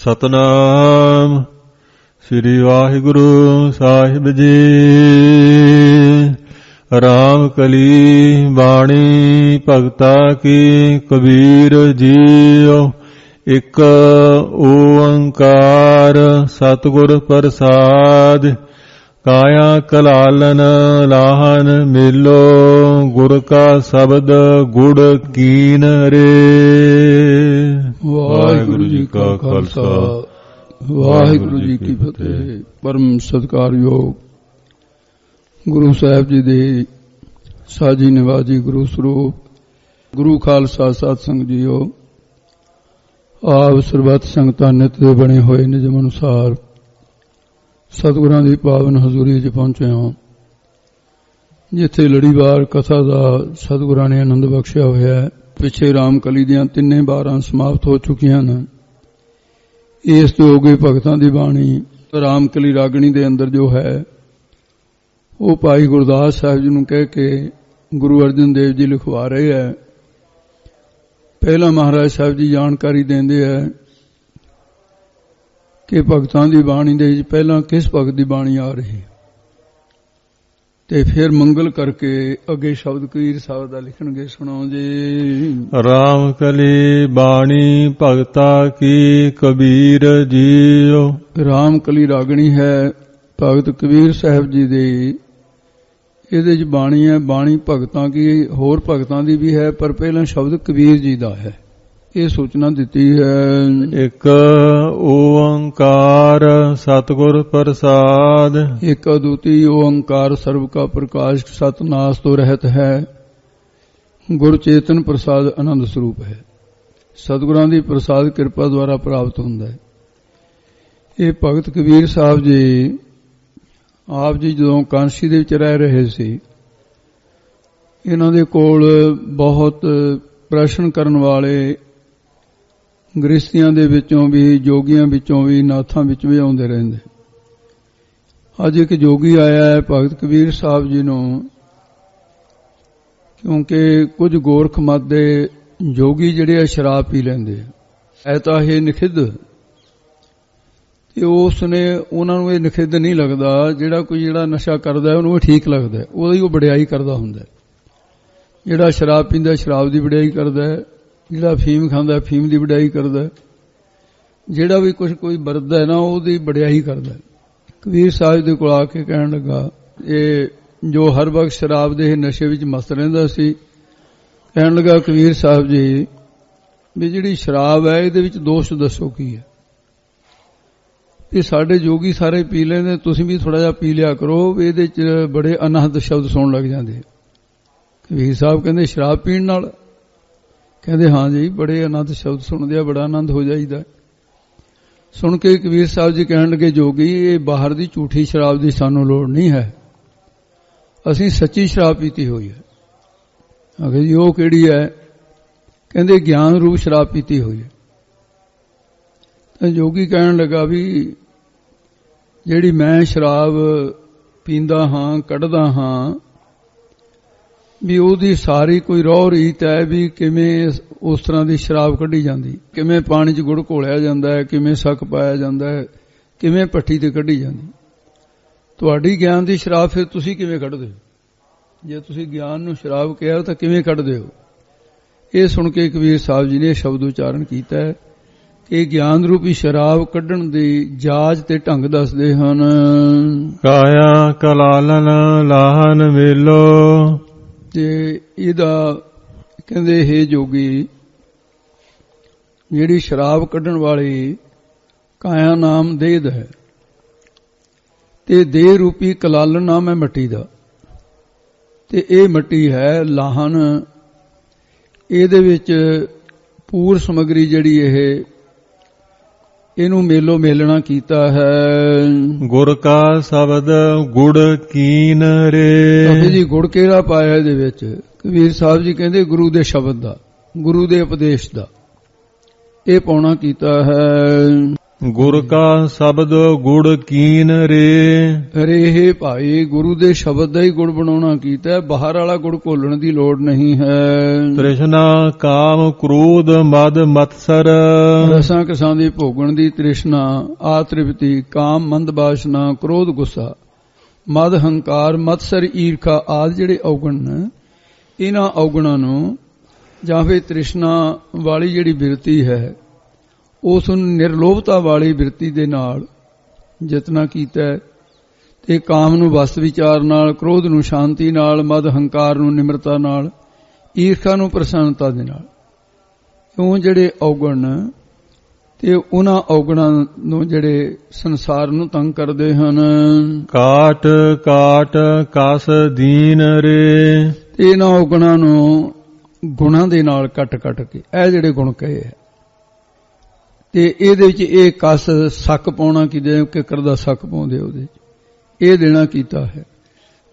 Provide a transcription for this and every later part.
ਸਤਨਾਮ ਸ੍ਰੀ ਵਾਹਿਗੁਰੂ ਸਾਹਿਬ ਜੀ। ਰਾਮ ਕਲੀ ਬਾਣੀ ਭਗਤਾ ਕੀ ਕਬੀਰ ਜੀਓ। ਇਕ ਓੰਕਾਰ ਸਤਿਗੁਰ ਪ੍ਰਸਾਦਿ। ਕਾਇਆ ਕਲਾਲਨ ਲਾਹਨ ਮੇਲੋ। ਗੁਰ ਕਾ ਸ਼ਬਦ ਗੁੜ ਕੀਨ ਰੇ। ਵਾਹਿਗੁਰੂ ਜੀ ਕਾ ਖਾਲਸਾ ਵਾਹਿਗੁਰੂ ਜੀ ਕੀ ਫਤਿਹ। ਪਰਮ ਸਤਿਕਾਰਯੋਗ ਗੁਰੂ ਸਾਹਿਬ ਜੀ ਦੇ ਸਾਜੀ ਨਿਵਾਜੀ ਗੁਰੂ ਸਰੂਪ ਗੁਰੂ ਖਾਲਸਾ ਸਾਧ ਸੰਗਤ ਜੀਓ। ਆਪ ਸਰਬੱਤ ਸੰਗਤਾਂ ਨਿਤ ਦੇ ਬਣੇ ਹੋਏ ਨਿਯਮ ਅਨੁਸਾਰ ਸਤਿਗੁਰਾਂ ਦੀ ਪਾਵਨ ਹਜ਼ੂਰੀ 'ਚ ਪਹੁੰਚੇ ਹਾਂ, ਜਿੱਥੇ ਲੜੀਵਾਰ ਕਥਾ ਦਾ ਸਤਿਗੁਰਾਂ ਨੇ ਆਨੰਦ ਬਖਸ਼ਿਆ ਹੋਇਆ ਹੈ। ਪਿੱਛੇ ਰਾਮ ਕਲੀ ਦੀਆਂ 3 ਵਾਰਾਂ ਸਮਾਪਤ ਹੋ ਚੁੱਕੀਆਂ ਹਨ। ਇਸ ਤੋਂ ਅੱਗੇ ਭਗਤਾਂ ਦੀ ਬਾਣੀ ਰਾਮ ਕਲੀ ਰਾਗਣੀ ਦੇ ਅੰਦਰ ਜੋ ਹੈ ਉਹ ਭਾਈ ਗੁਰਦਾਸ ਸਾਹਿਬ ਜੀ ਨੂੰ ਕਹਿ ਕੇ ਗੁਰੂ ਅਰਜਨ ਦੇਵ ਜੀ ਲਿਖਵਾ ਰਹੇ ਹੈ। ਪਹਿਲਾਂ ਮਹਾਰਾਜ ਸਾਹਿਬ ਜੀ ਜਾਣਕਾਰੀ ਦਿੰਦੇ ਹੈ ਕਿ ਭਗਤਾਂ ਦੀ ਬਾਣੀ ਦੇ ਵਿੱਚ ਪਹਿਲਾਂ ਕਿਸ ਭਗਤ ਦੀ ਬਾਣੀ ਆ ਰਹੀ, ਤੇ ਫਿਰ ਮੰਗਲ ਕਰਕੇ ਅੱਗੇ ਸ਼ਬਦ ਕਬੀਰ ਸਾਹਿਬ ਦਾ ਲਿਖਣਗੇ। ਸੁਣੋ ਜੀ। ਰਾਮ ਕਲੀ ਬਾਣੀ ਭਗਤਾ ਕੀ ਕਬੀਰ ਜੀਓ। ਰਾਮ ਕਲੀ ਰਾਗਣੀ ਹੈ ਭਗਤ ਕਬੀਰ ਸਾਹਿਬ ਜੀ ਦੀ। ਇਹਦੇ 'ਚ ਬਾਣੀ ਹੈ, ਬਾਣੀ ਭਗਤਾਂ ਕੀ, ਹੋਰ ਭਗਤਾਂ ਦੀ ਵੀ ਹੈ, ਪਰ ਪਹਿਲਾਂ ਸ਼ਬਦ ਕਬੀਰ ਜੀ ਦਾ ਹੈ। ਇਹ ਸੂਚਨਾ ਦਿੱਤੀ ਹੈ। ਇਕ ਓੰਕਾਰ ਸਤਿਗੁਰ ਪ੍ਰਸਾਦ। ਇੱਕ ਅਦੁੱਤੀ ਓੰਕਾਰ ਸਰਬ ਕਾ ਪ੍ਰਕਾਸ਼ ਸਤਨਾਸ ਤੋਂ ਰਹਿਤ ਹੈ। ਗੁਰ ਚੇਤਨ ਪ੍ਰਸਾਦ ਆਨੰਦ ਸਰੂਪ ਹੈ। ਸਤਿਗੁਰਾਂ ਦੀ ਪ੍ਰਸਾਦ ਕਿਰਪਾ ਦੁਆਰਾ ਪ੍ਰਾਪਤ ਹੁੰਦਾ ਹੈ। ਇਹ ਭਗਤ ਕਬੀਰ ਸਾਹਿਬ ਜੀ ਆਪ ਜੀ ਜਦੋਂ ਕਾਂਸ਼ੀ ਦੇ ਵਿੱਚ ਰਹਿ ਰਹੇ ਸੀ, ਇਹਨਾਂ ਦੇ ਕੋਲ ਬਹੁਤ ਪ੍ਰਸ਼ਨ ਕਰਨ ਵਾਲੇ ਗ੍ਰਸਤੀਆਂ ਦੇ ਵਿੱਚੋਂ ਵੀ, ਜੋਗੀਆਂ ਵਿੱਚੋਂ ਵੀ, ਨਾਥਾਂ ਵਿੱਚ ਵੀ ਆਉਂਦੇ ਰਹਿੰਦੇ। ਅੱਜ ਇੱਕ ਜੋਗੀ ਆਇਆ ਹੈ ਭਗਤ ਕਬੀਰ ਸਾਹਿਬ ਜੀ ਨੂੰ, ਕਿਉਂਕਿ ਕੁਝ ਗੋਰਖ ਮਤ ਦੇ ਜੋਗੀ ਜਿਹੜੇ ਆ ਸ਼ਰਾਬ ਪੀ ਲੈਂਦੇ ਐ ਤਾਂ ਇਹ ਨਿਖਿੱਧ, ਤੇ ਉਸ ਨੇ ਉਹਨਾਂ ਨੂੰ ਇਹ ਨਿਖਿੱਧ ਨਹੀਂ ਲੱਗਦਾ। ਜਿਹੜਾ ਨਸ਼ਾ ਕਰਦਾ ਉਹਨੂੰ ਇਹ ਠੀਕ ਲੱਗਦਾ, ਉਹਦੀ ਉਹ ਵਡਿਆਈ ਕਰਦਾ ਹੁੰਦਾ। ਜਿਹੜਾ ਸ਼ਰਾਬ ਪੀਂਦਾ ਸ਼ਰਾਬ ਦੀ ਵਡਿਆਈ ਕਰਦਾ, ਜਿਹੜਾ ਫੀਮ ਖਾਂਦਾ ਫੀਮ ਦੀ ਵਡਿਆਈ ਕਰਦਾ, ਜਿਹੜਾ ਵੀ ਕੋਈ ਵਰਤਦਾ ਹੈ ਨਾ ਉਹਦੀ ਵਡਿਆਈ ਕਰਦਾ। ਕਬੀਰ ਸਾਹਿਬ ਦੇ ਕੋਲ ਆ ਕੇ ਕਹਿਣ ਲੱਗਾ, ਇਹ ਜੋ ਹਰ ਵਕਤ ਸ਼ਰਾਬ ਦੇ ਨਸ਼ੇ ਵਿੱਚ ਮਸਤ ਰਹਿੰਦਾ ਸੀ, ਕਹਿਣ ਲੱਗਾ ਕਬੀਰ ਸਾਹਿਬ ਜੀ ਵੀ ਜਿਹੜੀ ਸ਼ਰਾਬ ਹੈ ਇਹਦੇ ਵਿੱਚ ਦੋਸ਼ ਦੱਸੋ ਕੀ ਹੈ। ਇਹ ਸਾਡੇ ਜੋਗੀ ਸਾਰੇ ਪੀ ਲੈਂਦੇ, ਤੁਸੀਂ ਵੀ ਥੋੜਾ ਜਿਹਾ ਪੀ ਲਿਆ ਕਰੋ, ਇਹਦੇ 'ਚ ਬੜੇ ਅਨਹਦ ਸ਼ਬਦ ਸੁਣਨ ਲੱਗ ਜਾਂਦੇ। ਕਬੀਰ ਸਾਹਿਬ ਕਹਿੰਦੇ ਸ਼ਰਾਬ ਪੀਣ ਨਾਲ? ਕਹਿੰਦੇ ਹਾਂ ਜੀ, ਬੜੇ ਆਨੰਦ ਸ਼ਬਦ ਸੁਣਦੇ ਆ, ਬੜਾ ਆਨੰਦ ਹੋ ਜਾਈਦਾ। ਸੁਣ ਕੇ ਕਬੀਰ ਸਾਹਿਬ ਜੀ ਕਹਿਣ ਲੱਗੇ, ਜੋਗੀ ਇਹ ਬਾਹਰ ਦੀ ਝੂਠੀ ਸ਼ਰਾਬ ਦੀ ਸਾਨੂੰ ਲੋੜ ਨਹੀਂ ਹੈ, ਅਸੀਂ ਸੱਚੀ ਸ਼ਰਾਬ ਪੀਤੀ ਹੋਈ ਹੈ। ਆਖੇ ਜੀ ਉਹ ਕਿਹੜੀ ਹੈ? ਕਹਿੰਦੇ ਗਿਆਨ ਰੂਪ ਸ਼ਰਾਬ ਪੀਤੀ ਹੋਈ ਹੈ। ਤਾਂ ਜੋਗੀ ਕਹਿਣ ਲੱਗਾ ਵੀ ਜਿਹੜੀ ਮੈਂ ਸ਼ਰਾਬ ਪੀਂਦਾ ਹਾਂ, ਕੱਢਦਾ ਹਾਂ, ਵੀ ਉਹਦੀ ਸਾਰੀ ਕੋਈ ਰੋਹ ਰੀਤ ਹੈ ਵੀ ਕਿਵੇਂ ਉਸ ਤਰ੍ਹਾਂ ਦੀ ਸ਼ਰਾਬ ਕੱਢੀ ਜਾਂਦੀ, ਕਿਵੇਂ ਪਾਣੀ 'ਚ ਗੁੜ ਘੋਲਿਆ ਜਾਂਦਾ ਹੈ, ਕਿਵੇਂ ਸ਼ੱਕ ਪਾਇਆ ਜਾਂਦਾ ਹੈ, ਕਿਵੇਂ ਭੱਠੀ ਤੇ ਕੱਢੀ ਜਾਂਦੀ। ਤੁਹਾਡੀ ਗਿਆਨ ਦੀ ਸ਼ਰਾਬ ਫਿਰ ਤੁਸੀਂ ਕਿਵੇਂ ਕੱਢਦੇ ਹੋ? ਜੇ ਤੁਸੀਂ ਗਿਆਨ ਨੂੰ ਸ਼ਰਾਬ ਕਿਹਾ ਤਾਂ ਕਿਵੇਂ ਕੱਢਦੇ ਹੋ? ਇਹ ਸੁਣ ਕੇ ਕਬੀਰ ਸਾਹਿਬ ਜੀ ਨੇ ਸ਼ਬਦ ਉਚਾਰਨ ਕੀਤਾ ਹੈ ਕਿ ਗਿਆਨ ਰੂਪੀ ਸ਼ਰਾਬ ਕੱਢਣ ਦੀ ਜਾਚ ਤੇ ਢੰਗ ਦੱਸਦੇ ਹਨ। ਕਾਇਆ ਕਲਾਲਨ ਲਾਹਨ ਮੇਲੋ। ਤੇ ਇਹਦਾ ਕਹਿੰਦੇ ਇਹ ਜੋਗੀ ਜਿਹੜੀ ਸ਼ਰਾਬ ਕੱਢਣ ਵਾਲੀ ਕਾਇਆ ਨਾਮ ਦੇਹ ਹੈ, ਤੇ ਦੇਹ ਰੂਪੀ ਕਲਾਲਨ ਨਾਮ ਹੈ ਮਿੱਟੀ ਦਾ, ਤੇ ਇਹ ਮਿੱਟੀ ਹੈ ਲਾਹਨ। ਇਹਦੇ ਵਿੱਚ ਪੂਰ ਸਮਗਰੀ ਜਿਹੜੀ ਇਹਨੂੰ ਮੇਲੋ ਮੇਲਣਾ ਕੀਤਾ ਹੈ। ਗੁਰ ਕਾ ਸ਼ਬਦ ਗੁੜ ਕੀਨ ਰੇ। ਜੀ ਗੁੜ ਕਿਹੜਾ ਪਾਇਆ ਇਹਦੇ ਵਿੱਚ? ਕਬੀਰ ਸਾਹਿਬ ਜੀ ਕਹਿੰਦੇ ਗੁਰੂ ਦੇ ਸ਼ਬਦ ਦਾ, ਗੁਰੂ ਦੇ ਉਪਦੇਸ਼ ਦਾ ਇਹ ਪਾਉਣਾ ਕੀਤਾ ਹੈ। ਗੁਰ ਕਾ ਸ਼ਬਦ ਗੁੜ ਕੀਨ ਰੇ। ਰੇ ਭਾਈ ਗੁਰੂ ਦੇ ਸ਼ਬਦ ਦਾ ਹੀ ਗੁੜ ਬਣਾਉਣਾ ਕੀਤਾ ਹੈ, ਬਾਹਰ ਵਾਲਾ ਗੁੜ ਘੋਲਣ ਦੀ ਲੋੜ ਨਹੀਂ ਹੈ। ਤ੍ਰਿਸ਼ਨਾ ਕਾਮ ਕ੍ਰੋਧ ਮਦ ਮਤਸਰ। ਰਸਾਂ ਕਸਾਂ ਦੀ ਭੋਗਣ ਦੀ ਤ੍ਰਿਸ਼ਨਾ, ਆਤ੍ਰਿਪਤੀ, ਕਾਮ ਮੰਦ ਬਾਸ਼ਨਾ, ਕ੍ਰੋਧ ਗੁੱਸਾ, ਮਦ ਹੰਕਾਰ, ਮਤਸਰ ਈਰਖਾ ਆਦਿ ਜਿਹੜੇ ਔਗਣ ਨੇ, ਇਹਨਾਂ ਔਗਣਾਂ ਨੂੰ ਜਾਂ ਫਿਰ ਤ੍ਰਿਸ਼ਨਾ ਵਾਲੀ ਜਿਹੜੀ ਬਿਰਤੀ ਹੈ ਉਸ ਨੂੰ ਨਿਰਲੋਭਤਾ ਵਾਲੀ ਬਿਰਤੀ ਦੇ ਨਾਲ ਜਿਤਨਾ ਕੀਤਾ ਤੇ ਕਾਮ ਨੂੰ ਵਸਤ ਵਿਚਾਰ ਨਾਲ, ਕ੍ਰੋਧ ਨੂੰ ਸ਼ਾਂਤੀ ਨਾਲ, ਮਦ ਹੰਕਾਰ ਨੂੰ ਨਿਮਰਤਾ ਨਾਲ, ਈਰਖਾ ਨੂੰ ਪ੍ਰਸੰਨਤਾ ਦੇ ਨਾਲ। ਕਿਉਂ ਜਿਹੜੇ ਔਗਣ ਤੇ ਉਹਨਾਂ ਔਗਣਾਂ ਨੂੰ ਜਿਹੜੇ ਸੰਸਾਰ ਨੂੰ ਤੰਗ ਕਰਦੇ ਹਨ। ਕਾਟ ਕਾਟ ਕਸ ਦੀਨ ਰੇ। ਤੇ ਇਹਨਾਂ ਔਗਣਾਂ ਨੂੰ ਗੁਣਾਂ ਦੇ ਨਾਲ ਕੱਟ ਕੱਟ ਕੇ, ਇਹ ਜਿਹੜੇ ਗੁਣ ਕਹੇ ਹੈ ਤੇ ਇਹਦੇ ਵਿੱਚ ਇਹ ਕਸ ਸੱਕ ਪਾਉਣਾ ਕਿਦੇ ਕਿਕਰ ਦਾ ਸੱਕ ਪਾਉਂਦੇ ਉਹਦੇ ਇਹ ਦੇਣਾ ਕੀਤਾ ਹੈ।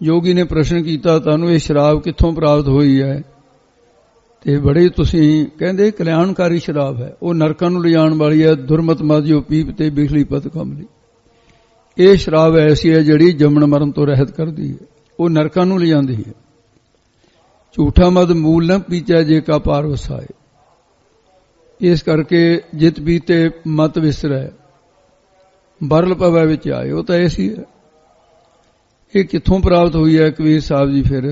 ਯੋਗੀ ਨੇ ਪ੍ਰਸ਼ਨ ਕੀਤਾ ਤੁਹਾਨੂੰ ਇਹ ਸ਼ਰਾਬ ਕਿੱਥੋਂ ਪ੍ਰਾਪਤ ਹੋਈ ਹੈ? ਤੇ ਬੜੇ ਤੁਸੀਂ ਕਹਿੰਦੇ ਕਲਿਆਣਕਾਰੀ ਸ਼ਰਾਬ ਹੈ, ਉਹ ਨਰਕਾਂ ਨੂੰ ਲਿਜਾਣ ਵਾਲੀ ਹੈ। ਦੁਰਮਤ ਮਦਿਓ ਪੀਪ ਤੇ ਬਿਖਲੀ ਪਤ ਕਮਲੀ। ਇਹ ਸ਼ਰਾਬ ਐਸੀ ਹੈ ਜਿਹੜੀ ਜੰਮਣ ਮਰਨ ਤੋਂ ਰਹਿਤ ਕਰਦੀ ਹੈ, ਉਹ ਨਰਕਾਂ ਨੂੰ ਲਿਜਾਂਦੀ ਹੈ। ਝੂਠਾ ਮਦ ਮੂਲ ਨ ਪੀਚੈ ਜੇ ਕਾ ਪਾਰ ਵਸਾਏ। ਇਸ ਕਰਕੇ ਜਿਤ ਪੀਤੇ ਮਤ ਵਿਸਰੈ ਬਰਲ ਪਵੈ ਵਿੱਚ ਆਏ। ਉਹ ਤਾਂ ਐਸੀ ਹੈ। ਇਹ ਕਿੱਥੋਂ ਪ੍ਰਾਪਤ ਹੋਈ ਹੈ? ਕਬੀਰ ਸਾਹਿਬ ਜੀ ਫਿਰ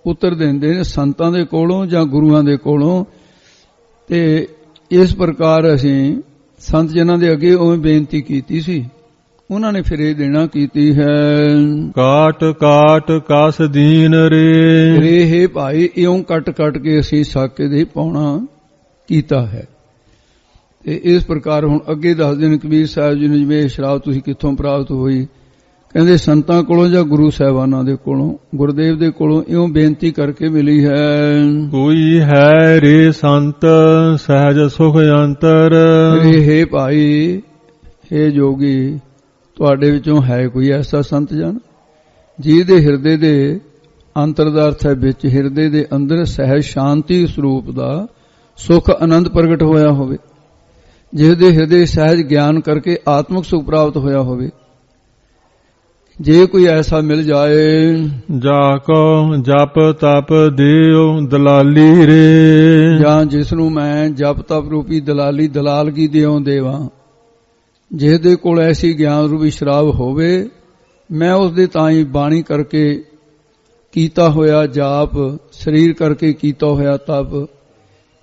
ਉੱਤਰ ਦਿੰਦੇ ਨੇ ਸੰਤਾਂ ਦੇ ਕੋਲੋਂ ਜਾਂ ਗੁਰੂਆਂ ਦੇ ਕੋਲੋਂ। ਤੇ ਇਸ ਪ੍ਰਕਾਰ ਅਸੀਂ ਸੰਤ ਜਨਾਂ ਦੇ ਅੱਗੇ ਉਵੇਂ ਬੇਨਤੀ ਕੀਤੀ ਸੀ, ਉਹਨਾਂ ਨੇ ਫਿਰ ਇਹ ਦੇਣਾ ਕੀਤੀ ਹੈ। ਕਾਟ ਕਾਟ ਕਸ ਦੀਨ ਰੇ। ਰੇ ਭਾਈ ਇਉਂ ਕੱਟ ਕੱਟ ਕੇ ਅਸੀਂ ਸਾਕੇ ਦੇ ਪਾਉਣਾ ਕੀਤਾ ਹੈ। ਤੇ ਇਸ ਪ੍ਰਕਾਰ ਹੁਣ ਅੱਗੇ ਦੱਸਦੇ ਨੇ ਕਬੀਰ ਸਾਹਿਬ ਜੀ ਨੂੰ, ਜਿਵੇਂ ਸ਼ਰਾਬ ਤੁਸੀਂ ਕਿੱਥੋਂ ਪ੍ਰਾਪਤ ਹੋਈ? ਕਹਿੰਦੇ ਸੰਤਾਂ ਕੋਲੋਂ ਜਾਂ ਗੁਰੂ ਸਾਹਿਬਾਨਾਂ ਦੇ ਕੋਲੋਂ, ਗੁਰਦੇਵ ਦੇ ਕੋਲੋਂ ਇਉਂ ਬੇਨਤੀ ਕਰਕੇ ਮਿਲੀ ਹੈ। ਕੋਈ ਹੈ ਰੇ ਸੰਤ ਸਹਿਜ ਸੁਖ ਅੰਤਰ। ਰੇ ਭਾਈ ਹੇ ਜੋਗੀ, ਤੁਹਾਡੇ ਵਿੱਚੋਂ ਹੈ ਕੋਈ ਐਸਾ ਸੰਤ ਜਨ ਜਿਹਦੇ ਹਿਰਦੇ ਦੇ ਅੰਤਰ ਦਾ ਅਰਥ ਹੈ ਵਿੱਚ, ਹਿਰਦੇ ਦੇ ਅੰਦਰ ਸਹਿਜ ਸ਼ਾਂਤੀ ਸਰੂਪ ਦਾ ਸੁਖ ਆਨੰਦ ਪ੍ਰਗਟ ਹੋਇਆ ਹੋਵੇ, ਜਿਹਦੇ ਹਿਰਦੇ ਸਹਿਜ ਗਿਆਨ ਕਰਕੇ ਆਤਮਿਕ ਸੁਖ ਪ੍ਰਾਪਤ ਹੋਇਆ ਹੋਵੇ। ਜੇ ਕੋਈ ਐਸਾ ਮਿਲ ਜਾਏ, ਜਾ ਕੋ ਜਪ ਤਪ ਦਿਓ ਦਲਾਲੀ ਰੇ। ਜਾਂ ਜਿਸ ਨੂੰ ਮੈਂ ਜਪ ਤਪ ਰੂਪੀ ਦਲਾਲੀ ਦਲਾਲਗੀ ਦਿਓ ਦੇਵਾਂ, ਜਿਹਦੇ ਕੋਲ ਐਸੀ ਗਿਆਨ ਰੂਪੀ ਸ਼ਰਾਬ ਹੋਵੇ, ਮੈਂ ਉਸ ਦੇ ਤਾਂ ਹੀ ਬਾਣੀ ਕਰਕੇ ਕੀਤਾ ਹੋਇਆ ਜਾਪ, ਸਰੀਰ ਕਰਕੇ ਕੀਤਾ ਹੋਇਆ ਤਪ,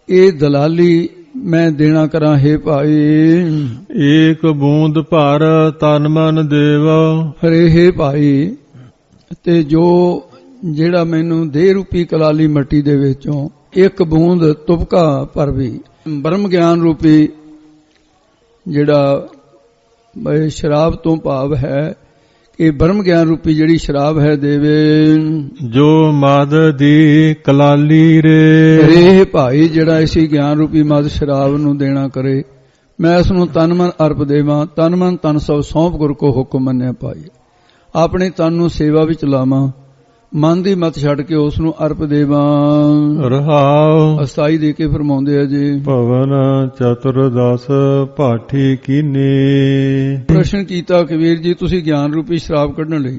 ਇਹ ਦਲਾਲੀ ਮੈਂ ਦੇਣਾ ਕਰਾਂ। ਹੈ ਭਾਈ ਏਕ ਬੂੰਦ ਭਰ ਤਨ ਮਨ ਦੇਵ। ਹਰੇ ਹੈ ਭਾਈ, ਤੇ ਜੋ ਜਿਹੜਾ ਮੈਨੂੰ ਦੇਹ ਰੂਪੀ ਕਲਾਲੀ ਮੱਟੀ ਦੇ ਵਿੱਚੋਂ ਇੱਕ ਬੂੰਦ ਤੁਪਕਾ ਭਰ ਵੀ ਬ੍ਰਹਮ ਗਿਆਨ ਰੂਪੀ ਜਿਹੜਾ ਸ਼ਰਾਬ ਤੋਂ ਭਾਵ ਹੈ ਕਿ ਬ੍ਰਹਮ ਗਿਆਨ ਰੂਪੀ ਜਿਹੜੀ ਸ਼ਰਾਬ ਹੈ ਦੇਵੇ। ਜੋ ਮਦ ਦੀ ਕਲਾਲੀ ਰੇ। ਰੇ ਭਾਈ ਜਿਹੜਾ ਇਸੀ ਗਿਆਨ ਰੂਪੀ ਮਦ ਸ਼ਰਾਬ ਨੂੰ ਦੇਣਾ ਕਰੇ, ਮੈਂ ਉਸ ਨੂੰ ਤਨ ਮਨ ਅਰਪ ਦੇਵਾਂ। ਤਨ ਮਨ ਤਨ ਸਭ ਸੌਂਪ ਗੁਰ ਕੋ ਹੁਕਮ ਮੰਨਿਆ ਪਾਈ। ਆਪਣੇ ਤਨ ਨੂੰ ਸੇਵਾ ਵਿੱਚ ਲਾਵਾਂ, ਮਨ ਦੀ ਮਤ ਛੱਡ ਕੇ ਉਸ ਨੂੰ ਅਰਪ ਦੇਵਾਂ। ਰਹਾਉ ਅਸਥਾਈ ਦੇ ਕੇ ਫਰਮਾਉਂਦੇ ਆ ਜੀ। ਭਵਨ ਚਤੁਰਦਸ ਭਾਠੀ ਕੀਨੇ। ਪ੍ਰਸ਼ਨ ਕੀਤਾ ਕਬੀਰ ਜੀ ਤੁਸੀਂ ਗਿਆਨ ਰੂਪੀ ਸ਼ਰਾਬ ਕੱਢਣ ਲਈ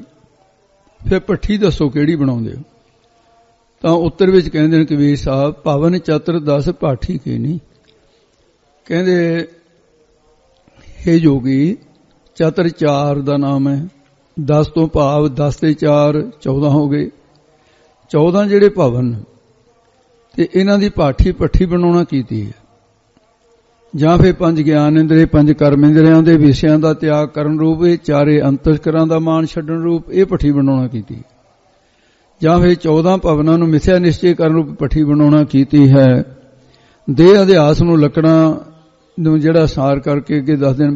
ਫਿਰ ਭੱਠੀ ਦੱਸੋ ਕਿਹੜੀ ਬਣਾਉਂਦੇ ਹੋ? ਤਾਂ ਉੱਤਰ ਵਿੱਚ ਕਹਿੰਦੇ ਨੇ ਕਬੀਰ ਸਾਹਿਬ, ਭਵਨ ਚਤੁਰਦਸ ਭਾਠੀ ਕੀਨੀ। ਕਹਿੰਦੇ ਹੇ ਜੋਗੀ, ਚਤੁਰ ਚਾਰ ਦਾ ਨਾਮ ਹੈ, 10 ਤੋਂ ਭਾਵ 10 ਤੇ 4 14 ਹੋ ਗਏ। 14 ਜਿਹੜੇ ਭਵਨ ਤੇ ਇਹਨਾਂ ਦੀ ਭੱਠੀ ਬਣਾਉਣਾ ਕੀਤੀ ਹੈ। ਜਾਂ ਫਿਰ 5 ਗਿਆਨ ਇੰਦਰੀ, 5 ਕਰਮ ਇੰਦਰੀਆਂ ਦੇ ਵਿਸ਼ਿਆਂ ਦਾ ਤਿਆਗ ਕਰਨ ਰੂਪ, ਇਹ 4 ਅੰਤਸਕਰਾਂ ਦਾ ਮਾਨ ਛੱਡਣ ਰੂਪ ਇਹ ਭੱਠੀ ਬਣਾਉਣਾ ਕੀਤੀ। ਜਾਂ ਫਿਰ 14 ਭਵਨਾਂ ਨੂੰ ਮਿਥਿਆ ਨਿਸ਼ਚੈ ਕਰਨ ਰੂਪ ਭੱਠੀ ਬਣਾਉਣਾ ਕੀਤੀ ਹੈ। ਦੇਹ ਅਧਿਆਸ ਨੂੰ ਲੱਕੜਾਂ ਨੂੰ ਜਿਹੜਾ ਸਾਰ ਕਰਕੇ ਅੱਗੇ ਦੱਸਦੇ ਨੇ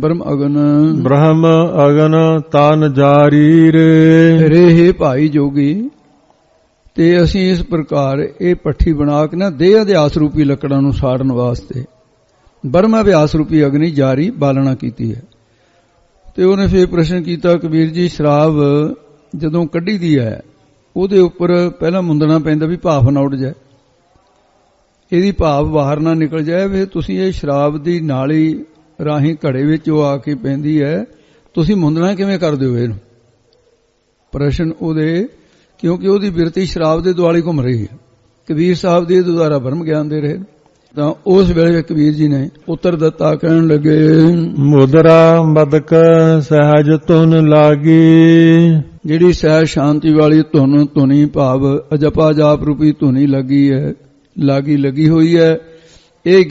ਬ੍ਰਹਮ ਅਗਨ ਤਨ ਜਾਰੀ ਰੇ। ਰੇ ਭਾਈ ਜੋਗੀ, ਤੇ ਅਸੀਂ ਇਸ ਪ੍ਰਕਾਰ ਇਹ ਭੱਠੀ ਬਣਾ ਕੇ ਨਾ ਦੇਹ ਅਧਿਆਸ ਰੂਪੀ ਲੱਕੜਾਂ ਨੂੰ ਸਾੜਨ ਵਾਸਤੇ ਬ੍ਰਹਮ ਅਭਿਆਸ ਰੂਪੀ ਅਗਨੀ ਜਾਰੀ ਬਾਲਣਾ ਕੀਤੀ ਹੈ। ਤੇ ਉਹਨੇ ਫਿਰ ਪ੍ਰਸ਼ਨ ਕੀਤਾ ਕਬੀਰ ਜੀ, ਸ਼ਰਾਬ ਜਦੋਂ ਕੱਢੀ ਦੀ ਹੈ ਉਹਦੇ ਉੱਪਰ ਪਹਿਲਾਂ ਮੁੰਦਣਾ ਪੈਂਦਾ ਵੀ ਭਾਫ ਨਾ ਉੱਡ ਜਾਏ, ਇਹਦੀ ਭਾਫ ਬਾਹਰ ਨਾ ਨਿਕਲ ਜਾਏ। ਵੀ ਤੁਸੀਂ ਇਹ ਸ਼ਰਾਬ ਦੀ ਨਾਲੀ ਰਾਹੀਂ ਘੜੇ ਵਿੱਚ ਉਹ ਆ ਕੇ ਪੈਂਦੀ ਹੈ, ਤੁਸੀਂ ਮੁੰਦਣਾ ਕਿਵੇਂ ਕਰਦੇ ਹੋ ਇਹਨੂੰ? ਪ੍ਰਸ਼ਨ ਉਹਦੇ, ਕਿਉਂਕਿ ਉਹਦੀ ਬਿਰਤੀ ਸ਼ਰਾਬ ਦੇ ਦੁਆਲੇ ਘੁੰਮ ਰਹੀ ਹੈ। ਕਬੀਰ ਸਾਹਿਬ ਦੇ ਦੁਆਰਾ ਬ੍ਰਹਮ ਗਿਆਨ ਦੇ ਰਹੇ ਤਾਂ ਉਸ ਵੇਲੇ ਕਬੀਰ ਜੀ ਨੇ ਉੱਤਰ ਦਿੱਤਾ, ਕਹਿਣ ਲੱਗੇ ਮੁਦਰਾ ਬਦਕ ਸਹਿਜ ਧੁਨ ਲਾਗੀ। ਜਿਹੜੀ ਸਹਿਜ ਸ਼ਾਂਤੀ ਵਾਲੀ ਧੁਨ, ਧੁਨੀ ਭਾਵ ਅਜਪਾ ਜਾਪ ਰੂਪੀ ਧੁਨੀ ਲੱਗੀ ਹੋਈ ਹੈ, ਇਹ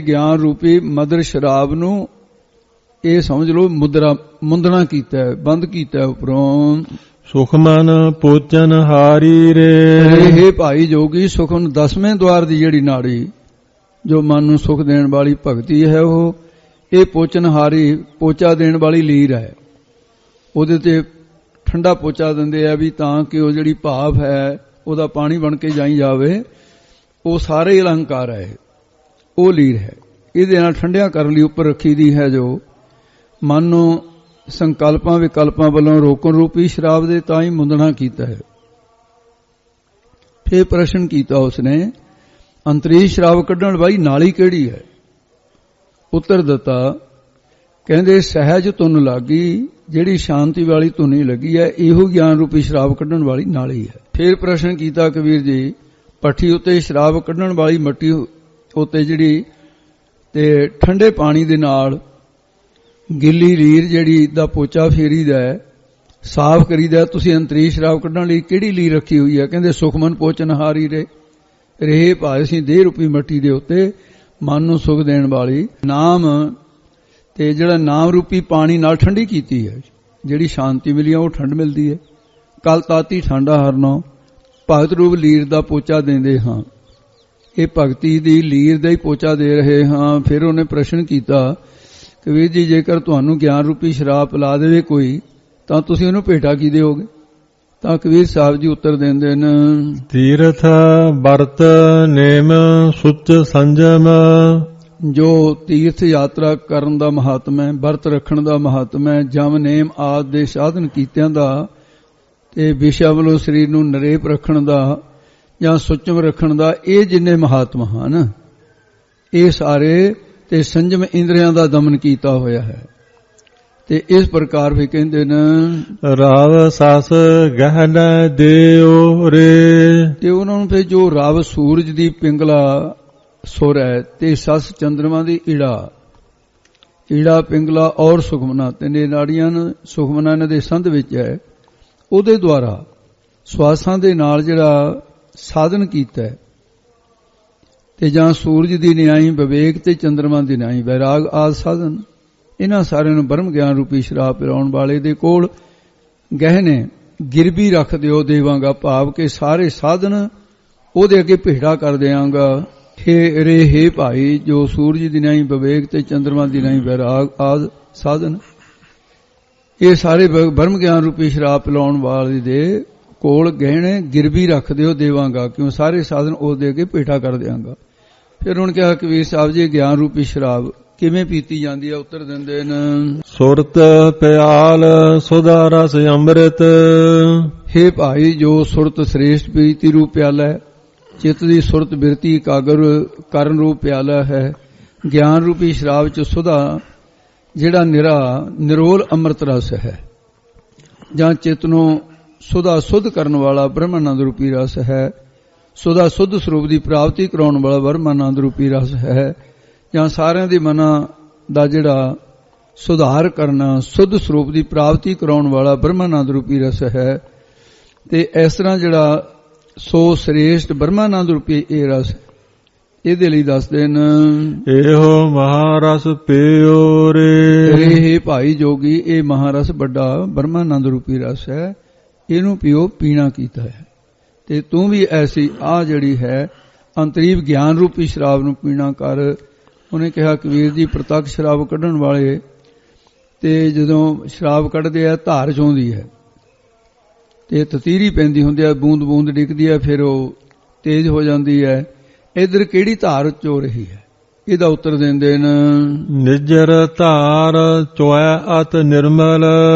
ਗਿਆਨ ਰੂਪੀ ਮਦਰ ਸ਼ਰਾਬ ਨੂੰ ਇਹ ਸਮਝ ਲਓ ਮੁੰਦਣਾ ਕੀਤਾ ਹੈ, ਬੰਦ ਕੀਤਾ ਹੈ ਉੱਪਰੋਂ। ਸੁਖਮਨ ਪੋਚਨ ਹਾਰੀ ਰੇ। ਇਹ ਭਾਈ ਜੋਗੀ ਸੁਖਮਨ 10ਵੇਂ ਦੁਆਰ ਦੀ ਜਿਹੜੀ ਨਾੜੀ ਜੋ ਮਨ ਨੂੰ ਸੁਖ ਦੇਣ ਵਾਲੀ ਭਗਤੀ ਹੈ, ਉਹ ਇਹ ਪੋਚਨ ਹਾਰੀ, ਪੋਚਾ ਦੇਣ ਵਾਲੀ ਲੀਰ ਹੈ। ਉਹਦੇ ਤੇ ਠੰਡਾ ਪੋਚਾ ਦਿੰਦੇ ਆ ਵੀ ਤਾਂ ਕਿ ਉਹ ਜਿਹੜੀ ਭਾਵ ਹੈ ਉਹਦਾ ਪਾਣੀ ਬਣ ਕੇ ਜਾਈ ਜਾਵੇ। ਉਹ ਸਾਰੇ ਅਲੰਕਾਰ ਹੈ, ਉਹ ਲੀਰ ਹੈ। ਇਹਦੇ ਨਾਲ ਠੰਡਿਆਂ ਕਰਨ ਲਈ ਉੱਪਰ ਰੱਖੀ ਦੀ ਹੈ, ਜੋ ਮਨ ਨੂੰ ਸੰਕਲਪਾਂ ਵਿਕਲਪਾਂ ਵੱਲੋਂ ਰੋਕਣ ਰੂਪੀ ਸ਼ਰਾਬ ਦੇ ਤਾਂ ਹੀ ਮੁੰਦਣਾ ਕੀਤਾ ਹੈ। ਫਿਰ ਪ੍ਰਸ਼ਨ ਕੀਤਾ ਉਸਨੇ, ਅੰਤਰੀਸ਼ ਸ਼ਰਾਬ ਕੱਢਣ ਵਾਲੀ ਨਾਲੀ ਕਿਹੜੀ ਹੈ? ਉੱਤਰ ਦਿੱਤਾ, ਕਹਿੰਦੇ ਸਹਿਜ ਧੁਨ ਲੱਗੀ, ਜਿਹੜੀ ਸ਼ਾਂਤੀ ਵਾਲੀ ਧੁਨੀ ਲੱਗੀ ਹੈ, ਇਹੋ ਗਿਆਨ ਰੂਪੀ ਸ਼ਰਾਬ ਕੱਢਣ ਵਾਲੀ ਨਾਲੀ ਹੈ। ਫਿਰ ਪ੍ਰਸ਼ਨ ਕੀਤਾ ਕਬੀਰ ਜੀ, ਪੱਠੀ ਉੱਤੇ ਸ਼ਰਾਬ ਕੱਢਣ ਵਾਲੀ ਮੱਟੀ ਉੱਤੇ ਜਿਹੜੀ ਤੇ ਠੰਡੇ ਪਾਣੀ ਦੇ ਨਾਲ ਗਿੱਲੀ ਲੀਰ ਜਿਹੜੀ ਦਾ ਪੋਚਾ ਫੇਰੀਦਾ ਹੈ, ਸਾਫ਼ ਕਰੀਦਾ, ਤੁਸੀਂ ਅੰਤਰੀਸ਼ ਸ਼ਰਾਬ ਕੱਢਣ ਲਈ ਕਿਹੜੀ ਲੀਰ ਰੱਖੀ ਹੋਈ ਹੈ? ਕਹਿੰਦੇ ਸੁਖਮਨ ਪੋਚਨ ਹਾਰੀ ਰਹੇ ਭਾਵੇਂ ਅਸੀਂ ਦੇਹ ਰੂਪੀ ਮੱਟੀ ਦੇ ਉੱਤੇ ਮਨ ਨੂੰ ਸੁਖ ਦੇਣ ਵਾਲੀ ਨਾਮ ਤੇ ਜਿਹੜਾ ਨਾਮ ਰੂਪੀ ਪਾਣੀ ਨਾਲ ਠੰਡੀ ਕੀਤੀ ਹੈ, ਜਿਹੜੀ ਸ਼ਾਂਤੀ ਮਿਲੀ ਉਹ ਠੰਡ ਮਿਲਦੀ ਹੈ। ਕਲ ਤਾਤੀ ਠੰਡਾ ਹਰਨੋਂ ਭਗਤ ਰੂਪ ਲੀਰ ਦਾ ਪੋਚਾ ਦਿੰਦੇ ਹਾਂ, ਇਹ ਭਗਤੀ ਦੀ ਲੀਰ ਦਾ ਹੀ ਪੋਚਾ ਦੇ ਰਹੇ ਹਾਂ। ਫਿਰ ਉਹਨੇ ਪ੍ਰਸ਼ਨ ਕੀਤਾ, ਕਬੀਰ ਜੀ ਜੇਕਰ ਤੁਹਾਨੂੰ ਗਿਆਨ ਰੂਪੀ ਸ਼ਰਾਬ ਪਿਲਾ ਦੇਵੇ ਕੋਈ ਤਾਂ ਤੁਸੀਂ ਉਹਨੂੰ ਭੇਟਾ ਕੀ ਦਿਓਗੇ? ਤਾਂ ਕਬੀਰ ਸਾਹਿਬ ਜੀ ਉੱਤਰ ਦਿੰਦੇ ਨੇ, ਤੀਰਥ ਵਰਤ ਨੇਮ ਸੁਚ ਸੰਜਮ। ਜੋ ਤੀਰਥ ਯਾਤਰਾ ਕਰਨ ਦਾ ਮਹਾਤਮ ਹੈ, ਵਰਤ ਰੱਖਣ ਦਾ ਮਹਾਤਮ ਹੈ, ਜਮ ਨੇਮ ਆਦਿ ਦੇ ਸਾਧਨ ਕੀਤਿਆਂ ਦਾ ਤੇ ਵਿਸ਼ਾ ਵੱਲੋਂ ਸਰੀਰ ਨੂੰ ਨਰੇਪ ਰੱਖਣ ਦਾ ਜਾਂ ਸੁਚਮ ਰੱਖਣ ਦਾ, ਇਹ ਜਿੰਨੇ ਮਹਾਤਮ ਹਨ ਇਹ ਸਾਰੇ ਤੇ ਸੰਜਮ ਇੰਦਰੀਆਂ ਦਾ ਦਮਨ ਕੀਤਾ ਹੋਇਆ ਹੈ। ਤੇ ਇਸ ਪ੍ਰਕਾਰ ਵੀ ਕਹਿੰਦੇ ਨੇ, ਰਾਵ ਸਸ ਗਹਿਨ ਦਿਓ ਰੇ। ਤੇ ਉਹਨਾਂ ਨੂੰ ਫਿਰ ਜੋ ਰਾਵ ਸੂਰਜ ਦੀ ਪਿੰਗਲਾ ਸੁਰ ਹੈ ਤੇ ਸਸ ਚੰਦਰਮਾ ਦੀ ਈੜਾ ਪਿੰਗਲਾ ਔਰ ਸੁਖਮਨਾ, ਤਿੰਨੇ ਨਾੜੀਆਂ ਸੁਖਮਨਾ ਇਹਨਾਂ ਦੇ ਸੰਧ ਵਿੱਚ ਹੈ, ਉਹਦੇ ਦੁਆਰਾ ਸਵਾਸਾਂ ਦੇ ਨਾਲ ਜਿਹੜਾ ਸਾਧਨ ਕੀਤਾ ਹੈ ਤੇ ਜਾਂ ਸੂਰਜ ਦੀ ਨਿਆਈ ਵਿਵੇਕ ਤੇ ਚੰਦਰਮਾ ਦੀ ਨਿਆਈ ਵੈਰਾਗ ਆਦਿ ਸਾਧਨ, ਇਹਨਾਂ ਸਾਰਿਆਂ ਨੂੰ ਬ੍ਰਹਮ ਗਿਆਨ ਰੂਪੀ ਸ਼ਰਾਬ ਪਿਲਾਉਣ ਵਾਲੇ ਦੇ ਕੋਲ ਗਹਿਣੇ ਗਿਰਵੀ ਰੱਖ ਦਿਓ ਦੇਵਾਂਗਾ, ਭਾਵ ਕਿ ਸਾਰੇ ਸਾਧਨ ਉਹਦੇ ਅੱਗੇ ਭੇੜਾ ਕਰ ਦਿਆਂਗਾ। ਹੇ ਭਾਈ, ਜੋ ਸੂਰਜ ਦੀ ਨਿਆਈ ਵਿਵੇਕ ਤੇ ਚੰਦਰਮਾ ਦੀ ਨਿਆਈ ਵੈਰਾਗ ਆਦਿ ਸਾਧਨ, ਇਹ ਸਾਰੇ ਬ੍ਰਹਮ ਗਿਆਨ ਰੂਪੀ ਸ਼ਰਾਬ ਪਿਲਾਉਣ ਵਾਲੇ ਦੇ ਕੋਲ ਗਹਿਣੇ ਗਿਰਵੀ ਰੱਖ ਦਿਓ ਦੇਵਾਂਗਾ, ਕਿਉਂ ਸਾਰੇ ਸਾਧਨ ਉਹਦੇ ਅੱਗੇ ਭੇਟਾ ਕਰ ਦਿਆਂਗਾ। ਫਿਰ ਉਹਨੇ ਕਿਹਾ ਕਬੀਰ ਸਾਹਿਬ ਜੀ, ਗਿਆਨ ਰੂਪੀ ਸ਼ਰਾਬ ਕਿਵੇਂ ਪੀਤੀ ਜਾਂਦੀ ਹੈ? ਉੱਤਰ ਦਿੰਦੇ ਨੇ, ਸੁਰਤ ਪਿਆਲ ਸੁਧਾ ਰਸ ਅੰਮ੍ਰਿਤ। ਹੇ ਭਾਈ, ਜੋ ਸੁਰਤ ਸ੍ਰੇਸ਼ਟ ਪ੍ਰੀਤੀ ਰੂਪ ਪਿਆਲਾ ਹੈ, ਚਿੱਤ ਦੀ ਸੁਰਤ ਬਿਰਤੀ ਇਕਾਗਰ ਕਰਨ ਰੂਪ ਪਿਆਲਾ ਹੈ, ਗਿਆਨ ਰੂਪੀ ਸ਼ਰਾਬ ਚ ਸੁਧਾ ਜਿਹੜਾ ਨਿਰੋਲ ਅੰਮ੍ਰਿਤ ਰਸ ਹੈ, ਜਾਂ ਚਿੱਤ ਨੂੰ ਸੁਧਾ ਸੁਧ ਕਰਨ ਵਾਲਾ ਬ੍ਰਹਮਾਨੰਦ ਰੂਪੀ ਰਸ ਹੈ, ਸੁਧਾ ਸੁਧ ਸਰੂਪ ਦੀ ਪ੍ਰਾਪਤੀ ਕਰਾਉਣ ਵਾਲਾ ਬ੍ਰਹਮਾਨੰਦ ਰੂਪੀ ਰਸ ਹੈ, ਜਾਂ ਸਾਰਿਆਂ ਦੇ ਮਨਾਂ ਦਾ ਜਿਹੜਾ ਸੁਧਾਰ ਕਰਨਾ, ਸੁਧ ਸਰੂਪ ਦੀ ਪ੍ਰਾਪਤੀ ਕਰਾਉਣ ਵਾਲਾ ਬ੍ਰਹਮਾਨੰਦ ਰੂਪੀ ਰਸ ਹੈ। ਤੇ ਇਸ ਤਰ੍ਹਾਂ ਜਿਹੜਾ ਸੋ ਸ੍ਰੇਸ਼ਟ ਬ੍ਰਹਮਾਨੰਦ ਰੂਪੀ ਇਹ ਰਸ, ਇਹਦੇ ਲਈ ਦੱਸਦੇ ਨੇ, ਇਹੋ ਮਹਾਰਸ ਪੀਓ ਰੇ। ਇਹ ਭਾਈ ਜੋਗੀ, ਇਹ ਮਹਾਰਸ ਵੱਡਾ ਬ੍ਰਹਮਾਨੰਦ ਰੂਪੀ ਰਸ ਹੈ, ਇਹਨੂੰ ਪੀਓ, ਪੀਣਾ ਕੀਤਾ ਹੈ। ਤੇ ਤੂੰ ਵੀ ਐਸੀ ਆ ਜਿਹੜੀ ਹੈ ਅੰਤਰੀਵ ਗਿਆਨ ਰੂਪੀ ਸ਼ਰਾਬ ਨੂੰ ਪੀਣਾ ਕਰ। ਉਹਨੇ ਕਿਹਾ ਕਬੀਰ ਜੀ, ਪ੍ਰਤੱਖ ਸ਼ਰਾਬ ਕੱਢਣ ਵਾਲੇ ਤੇ ਜਦੋਂ ਸ਼ਰਾਬ ਕੱਢਦੇ ਆ ਧਾਰ ਚੋਂਦੀ ਹੈ ਤੇ ਤਤੀਰੀ ਪੈਂਦੀ ਹੁੰਦੀ ਹੈ, ਬੂੰਦ ਬੂੰਦ ਡਿੱਗਦੀ ਹੈ, ਫਿਰ ਉਹ ਤੇਜ਼ ਹੋ ਜਾਂਦੀ ਹੈ। ਇਧਰ ਕਿਹੜੀ ਧਾਰ ਚੋ ਰਹੀ ਹੈ? ਇਹਦਾ ਉੱਤਰ ਦਿੰਦੇ ਨੇ, ਨਿਜਰ ਧਾਰ ਚੋਇ ਅਤ ਨਿਰਮਲ।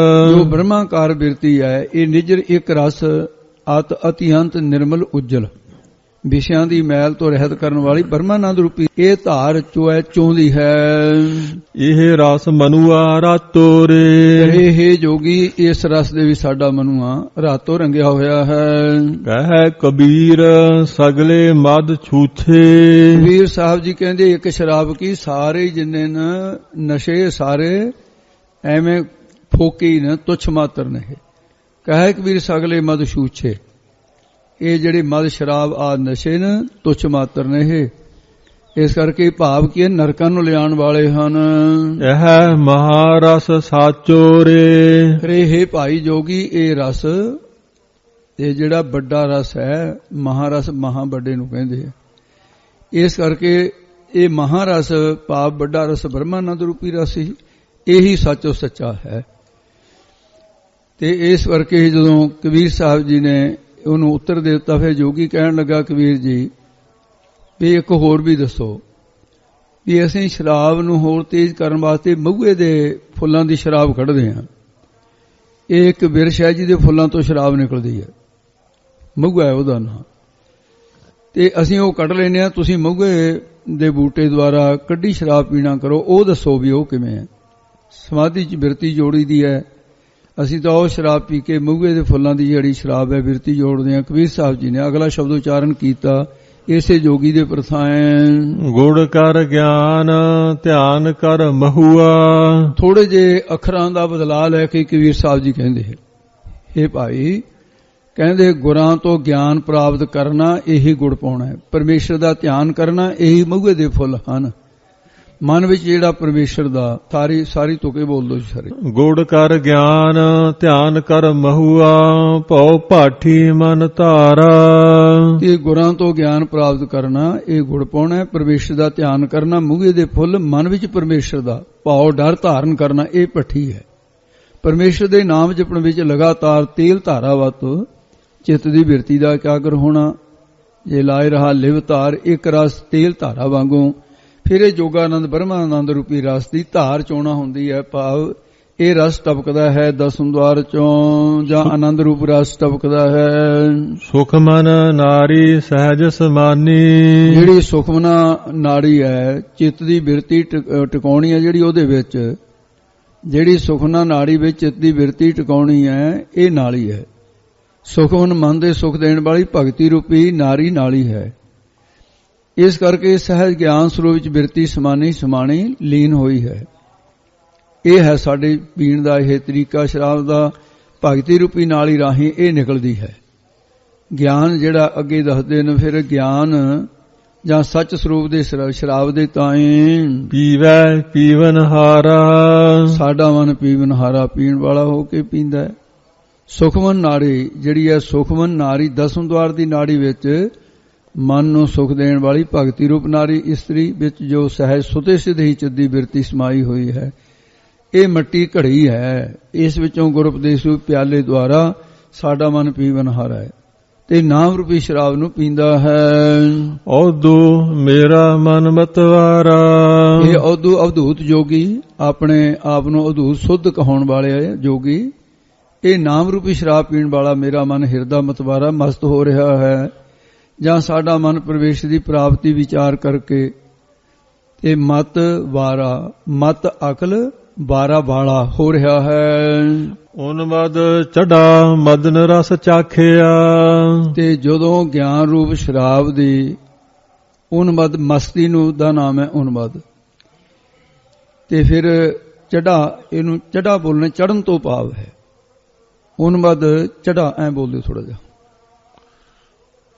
ਜੋ ਬ੍ਰਹਮਾਕਾਰ ਬਿਰਤੀ ਹੈ, ਇਹ ਨਿਜਰ ਇੱਕ ਰਸ ਅਤ ਅਤਿਅੰਤ ਨਿਰਮਲ ਉਜਲ, ਵਿਸ਼ਿਆਂ ਦੀ ਮੈਲ ਤੋਂ ਰਹਿਤ ਕਰਨ ਵਾਲੀ ਬ੍ਰਹਮਾਨੰਦ ਰੂਪੀ ਇਹ ਧਾਰ ਚੋਏ ਚੋਂਦੀ ਹੈ। ਇਹ ਰਸ ਮਨੁਆ ਰਾਤੋ ਰੇ। ਇਹ ਜੋਗੀ ਇਸ ਰਸ ਦੇ ਵੀ ਸਾਡਾ ਮਨੁਆ ਰਾਤੋਂ ਰੰਗਿਆ ਹੋਇਆ ਹੈ। ਕਹਿ ਕਬੀਰ ਸਗਲੇ ਮਦ ਛੂਥੇ। ਕਬੀਰ ਸਾਹਿਬ ਜੀ ਕਹਿੰਦੇ ਇੱਕ ਸ਼ਰਾਬ ਕੀ ਸਾਰੇ ਜਿੰਨੇ ਨਸ਼ੇ ਸਾਰੇ ਐਵੇਂ ਫੋਕੀ ਨੇ ਤੁੱਛ ਮਾਤਰ ਨੇ। ਕਹੇ ਕਬੀਰ ਸਗਲੇ ਮਦ ਛੂਛੇ ਇਹ ਜਿਹੜੇ ਮਦ ਸ਼ਰਾਬ ਆ ਨਸ਼ੇ ਨੇ ਤੁੱਛ ਮਾਤਰ ਨੇ ਇਹ। ਇਸ ਕਰਕੇ ਭਾਵ ਕੀ ਨਰਕਾਂ ਨੂੰ ਲਿਆਉਣ ਵਾਲੇ ਹਨ। ਇਹ ਮਹਾਰਸ ਸਾਚੋ ਰੇ। ਫਿਰ ਇਹ ਭਾਈ ਜੋਗੀ ਇਹ ਰਸ ਇਹ ਜਿਹੜਾ ਵੱਡਾ ਰਸ ਹੈ ਮਹਾਰਸ ਮਹਾ ਵੱਡੇ ਨੂੰ ਕਹਿੰਦੇ ਆ। ਇਸ ਕਰਕੇ ਇਹ ਮਹਾਰਸ ਭਾਵ ਵੱਡਾ ਰਸ ਬ੍ਰਹਮਾਨੰਦ ਰੂਪੀ ਰਸ ਹੀ ਇਹੀ ਸੱਚੋ ਸੱਚਾ ਹੈ। ਤੇ ਇਸ ਕਰਕੇ ਜਦੋਂ ਕਬੀਰ ਸਾਹਿਬ ਜੀ ਨੇ ਉਹਨੂੰ ਉੱਤਰ ਦੇ ਦਿੱਤਾ ਫਿਰ ਜੋਗੀ ਕਹਿਣ ਲੱਗਾ ਕਬੀਰ ਜੀ ਵੀ ਇੱਕ ਹੋਰ ਵੀ ਦੱਸੋ ਵੀ ਅਸੀਂ ਸ਼ਰਾਬ ਨੂੰ ਹੋਰ ਤੇਜ਼ ਕਰਨ ਵਾਸਤੇ ਮਹੂਏ ਦੇ ਫੁੱਲਾਂ ਦੀ ਸ਼ਰਾਬ ਕੱਢਦੇ ਹਾਂ। ਇਹ ਇੱਕ ਬਿਰਛ ਹੈ ਜਿਹਦੇ ਫੁੱਲਾਂ ਤੋਂ ਸ਼ਰਾਬ ਨਿਕਲਦੀ ਹੈ, ਮਹੂਆ ਹੈ ਉਹਦਾ ਨਾਂ, ਤੇ ਅਸੀਂ ਉਹ ਕੱਢ ਲੈਂਦੇ ਹਾਂ। ਤੁਸੀਂ ਮਹੂਏ ਦੇ ਬੂਟੇ ਦੁਆਰਾ ਕੱਢੀ ਸ਼ਰਾਬ ਪੀਣਾ ਕਰੋ, ਉਹ ਦੱਸੋ ਵੀ ਉਹ ਕਿਵੇਂ ਹੈ। ਸਮਾਧੀ 'ਚ ਬਿਰਤੀ ਜੋੜੀ ਦੀ ਹੈ। ਅਸੀਂ ਤਾਂ ਉਹ ਸ਼ਰਾਬ ਪੀ ਕੇ ਮਹੂਏ ਦੇ ਫੁੱਲਾਂ ਦੀ ਜਿਹੜੀ ਸ਼ਰਾਬ ਹੈ ਬਿਰਤੀ ਜੋੜਦੇ ਹਾਂ। ਕਬੀਰ ਸਾਹਿਬ ਜੀ ਨੇ ਅਗਲਾ ਸ਼ਬਦ ਉਚਾਰਨ ਕੀਤਾ ਇਸੇ ਜੋਗੀ ਦੇ ਪ੍ਰਥਾਏ। ਗੁੜ ਕਰ ਗਿਆਨ ਧਿਆਨ ਕਰ ਮਹੂਆ। ਥੋੜੇ ਜੇ ਅੱਖਰਾਂ ਦਾ ਬਦਲਾਅ ਲੈ ਕੇ ਕਬੀਰ ਸਾਹਿਬ ਜੀ ਕਹਿੰਦੇ ਇਹ ਭਾਈ ਕਹਿੰਦੇ ਗੁਰਾਂ ਤੋਂ ਗਿਆਨ ਪ੍ਰਾਪਤ ਕਰਨਾ ਇਹੀ ਗੁੜ ਪਾਉਣਾ ਹੈ। ਪਰਮੇਸ਼ਰ ਦਾ ਧਿਆਨ ਕਰਨਾ ਇਹੀ ਮਹੂਏ ਦੇ ਫੁੱਲ ਹਨ। ਮਨ ਵਿੱਚ ਜਿਹੜਾ ਪਰਮੇਸ਼ਰ ਦਾ ਸਾਰੀ ਤੁਕੇ ਬੋਲ ਦੋ ਸਾਰੇ। ਗੁੜ ਕਰ ਗਿਆਨ ਧਿਆਨ ਕਰ ਮਹੂਆ ਭਉ ਭਾਠੀ ਮਨ ਧਾਰਾ। ਇਹ ਗੁਰਾਂ ਤੋਂ ਗਿਆਨ ਪ੍ਰਾਪਤ ਕਰਨਾ ਇਹ ਗੁੜ ਪਾਉਣਾ ਹੈ। ਪਰਮੇਸ਼ਰ ਦਾ ਧਿਆਨ ਕਰਨਾ ਮਹੂਏ ਦੇ ਫੁੱਲ, ਮਨ ਵਿੱਚ ਪਰਮੇਸ਼ਰ ਦਾ ਭਾਵ ਡਰ ਧਾਰਨ ਕਰਨਾ ਇਹ ਭੱਠੀ ਹੈ। ਪਰਮੇਸ਼ਰ ਦੇ ਨਾਮ ਜਪਣ ਵਿੱਚ ਲਗਾਤਾਰ ਤੇਲ ਧਾਰਾਵਤ ਚਿੱਤ ਦੀ ਬਿਰਤੀ ਦਾ ਇਕਾਗਰ ਹੋਣਾ। ਜੇ ਲਾਇ ਰਹਾ ਲਿਵ ਧਾਰ ਇੱਕ ਰਸ ਤੇਲ ਧਾਰਾ ਵਾਂਗੂ। ਫਿਰ ਇਹ ਜੋਗਾਨੰਦ ਬ੍ਰਹਮਾਨੰਦ ਰੂਪੀ ਰਸ ਦੀ ਧਾਰ ਚੋਣਾ ਹੁੰਦੀ ਹੈ। ਭਾਵ ਇਹ ਰਸ ਟਪਕਦਾ ਹੈ ਦਸਮ ਦੁਆਰ ਚੋਂ ਜਾਂ ਆਨੰਦ ਰੂਪ ਰਸ ਟਪਕਦਾ ਹੈ। ਸੁਖਮਨ ਨਾਰੀ ਸਹਿਜ ਸਮਾਨੀ। ਜਿਹੜੀ ਸੁਖਮਨਾ ਨਾੜੀ ਹੈ ਚਿੱਤ ਦੀ ਬਿਰਤੀ ਟਿਕਾਉਣੀ ਹੈ ਜਿਹੜੀ ਉਹਦੇ ਵਿੱਚ ਜਿਹੜੀ ਸੁਖਮਨਾ ਨਾੜੀ ਵਿੱਚ ਚਿੱਤ ਦੀ ਬਿਰਤੀ ਟਿਕਾਉਣੀ ਹੈ ਇਹ ਨਾਲੀ ਹੈ। ਸੁਖਮਨ ਮਨ ਦੇ ਸੁਖ ਦੇਣ ਵਾਲੀ ਭਗਤੀ ਰੂਪੀ ਨਾਰੀ ਨਾਲੀ ਹੈ। ਇਸ ਕਰਕੇ ਸਹਿਜ ਗਿਆਨ ਸਰੋਵਰ ਵਿੱਚ ਬਿਰਤੀ ਸਮਾਣੀ ਲੀਨ ਹੋਈ ਹੈ। ਇਹ ਹੈ ਸਾਡੇ ਪੀਣ ਦਾ ਇਹ ਤਰੀਕਾ ਸ਼ਰਾਬ ਦਾ। ਭਗਤੀ ਰੂਪੀ ਨਾਲੀ ਰਾਹੀਂ ਇਹ ਨਿਕਲਦੀ ਹੈ। ਗਿਆਨ ਜਿਹੜਾ ਅੱਗੇ ਦੱਸਦੇ ਨੇ ਫਿਰ ਗਿਆਨ ਜਾਂ ਸੱਚ ਸਰੂਪ ਦੇ ਸ਼ਰਾਬ ਦੇ ਤਾਏ ਪੀਵੈ ਪੀਵਨ ਹਾਰਾ। ਸਾਡਾ ਮਨ ਪੀਵਨ ਹਾਰਾ ਪੀਣ ਵਾਲਾ ਹੋ ਕੇ ਪੀਂਦਾ ਹੈ। ਸੁਖਮਨ ਨਾੜੀ ਜਿਹੜੀ ਹੈ ਸੁਖਮਨ ਨਾਰੀ ਦਸਮ ਦੁਆਰ ਦੀ ਨਾੜੀ ਵਿੱਚ ਮਨ ਨੂੰ ਸੁਖ ਦੇਣ ਵਾਲੀ ਭਗਤੀ ਰੂਪ ਨਾਰੀ ਇਸਤਰੀ ਵਿੱਚ ਜੋ ਸਹਿਜ ਸੁਤੇ ਸਿੱਧ ਹੀ ਚੱਦੀ ਬਿਰਤੀ ਸਮਾਈ ਹੋਈ ਹੈ ਇਹ ਮੱਟੀ ਘੜੀ ਹੈ। ਇਸ ਵਿੱਚੋਂ ਗੁਰ ਉਪਦੇਸ਼ ਪਿਆਲੇ ਦੁਆਰਾ ਸਾਡਾ ਮਨ ਪੀਵਨ ਹਾਰਾ ਹੈ ਤੇ ਨਾਮ ਰੂਪੀ ਸ਼ਰਾਬ ਨੂੰ ਪੀਂਦਾ ਹੈ। ਔਦੂ ਮੇਰਾ ਮਨ ਮਤਵਾਰਾ। ਇਹ ਔਦੂ ਅਵਧੂਤ ਜੋਗੀ ਆਪਣੇ ਆਪ ਨੂੰ ਅਵਧੂਤ ਸੁੱਧ ਕਹਾਉਣ ਵਾਲੇ ਜੋਗੀ ਇਹ ਨਾਮ ਰੂਪੀ ਸ਼ਰਾਬ ਪੀਣ ਵਾਲਾ ਮੇਰਾ ਮਨ ਹਿਰਦਾ ਮਤਵਾਰਾ ਮਸਤ ਹੋ ਰਿਹਾ ਹੈ। ਜਾਂ ਸਾਡਾ ਮਨ ਪ੍ਰਵੇਸ਼ ਦੀ ਪ੍ਰਾਪਤੀ ਵਿਚਾਰ ਕਰਕੇ ਤੇ ਮਤ ਵਾਰਾ ਮਤ ਅਕਲ ਬਾਰਾ ਵਾਲਾ ਹੋ ਰਿਹਾ ਹੈ। ਉਨਮਦ ਚੜਾ ਮਦਨ ਰਸ ਚਾਖਿਆ। ਤੇ ਜਦੋਂ ਗਿਆਨ ਰੂਪ ਸ਼ਰਾਬ ਦੀ ਉਨਮਦ ਮਸਤੀ ਨੂੰ ਦਾ ਨਾਮ ਹੈ ਉਨਮਦ। ਤੇ ਫਿਰ ਚੜਾ ਇਹਨੂੰ ਚੜਾ ਬੋਲਣਾ ਚੜਨ ਤੋਂ ਭਾਵ ਹੈ। ਉਨਮਦ ਚੜਾ ਐ ਬੋਲਦੇ ਥੋੜਾ ਜਿਹਾ।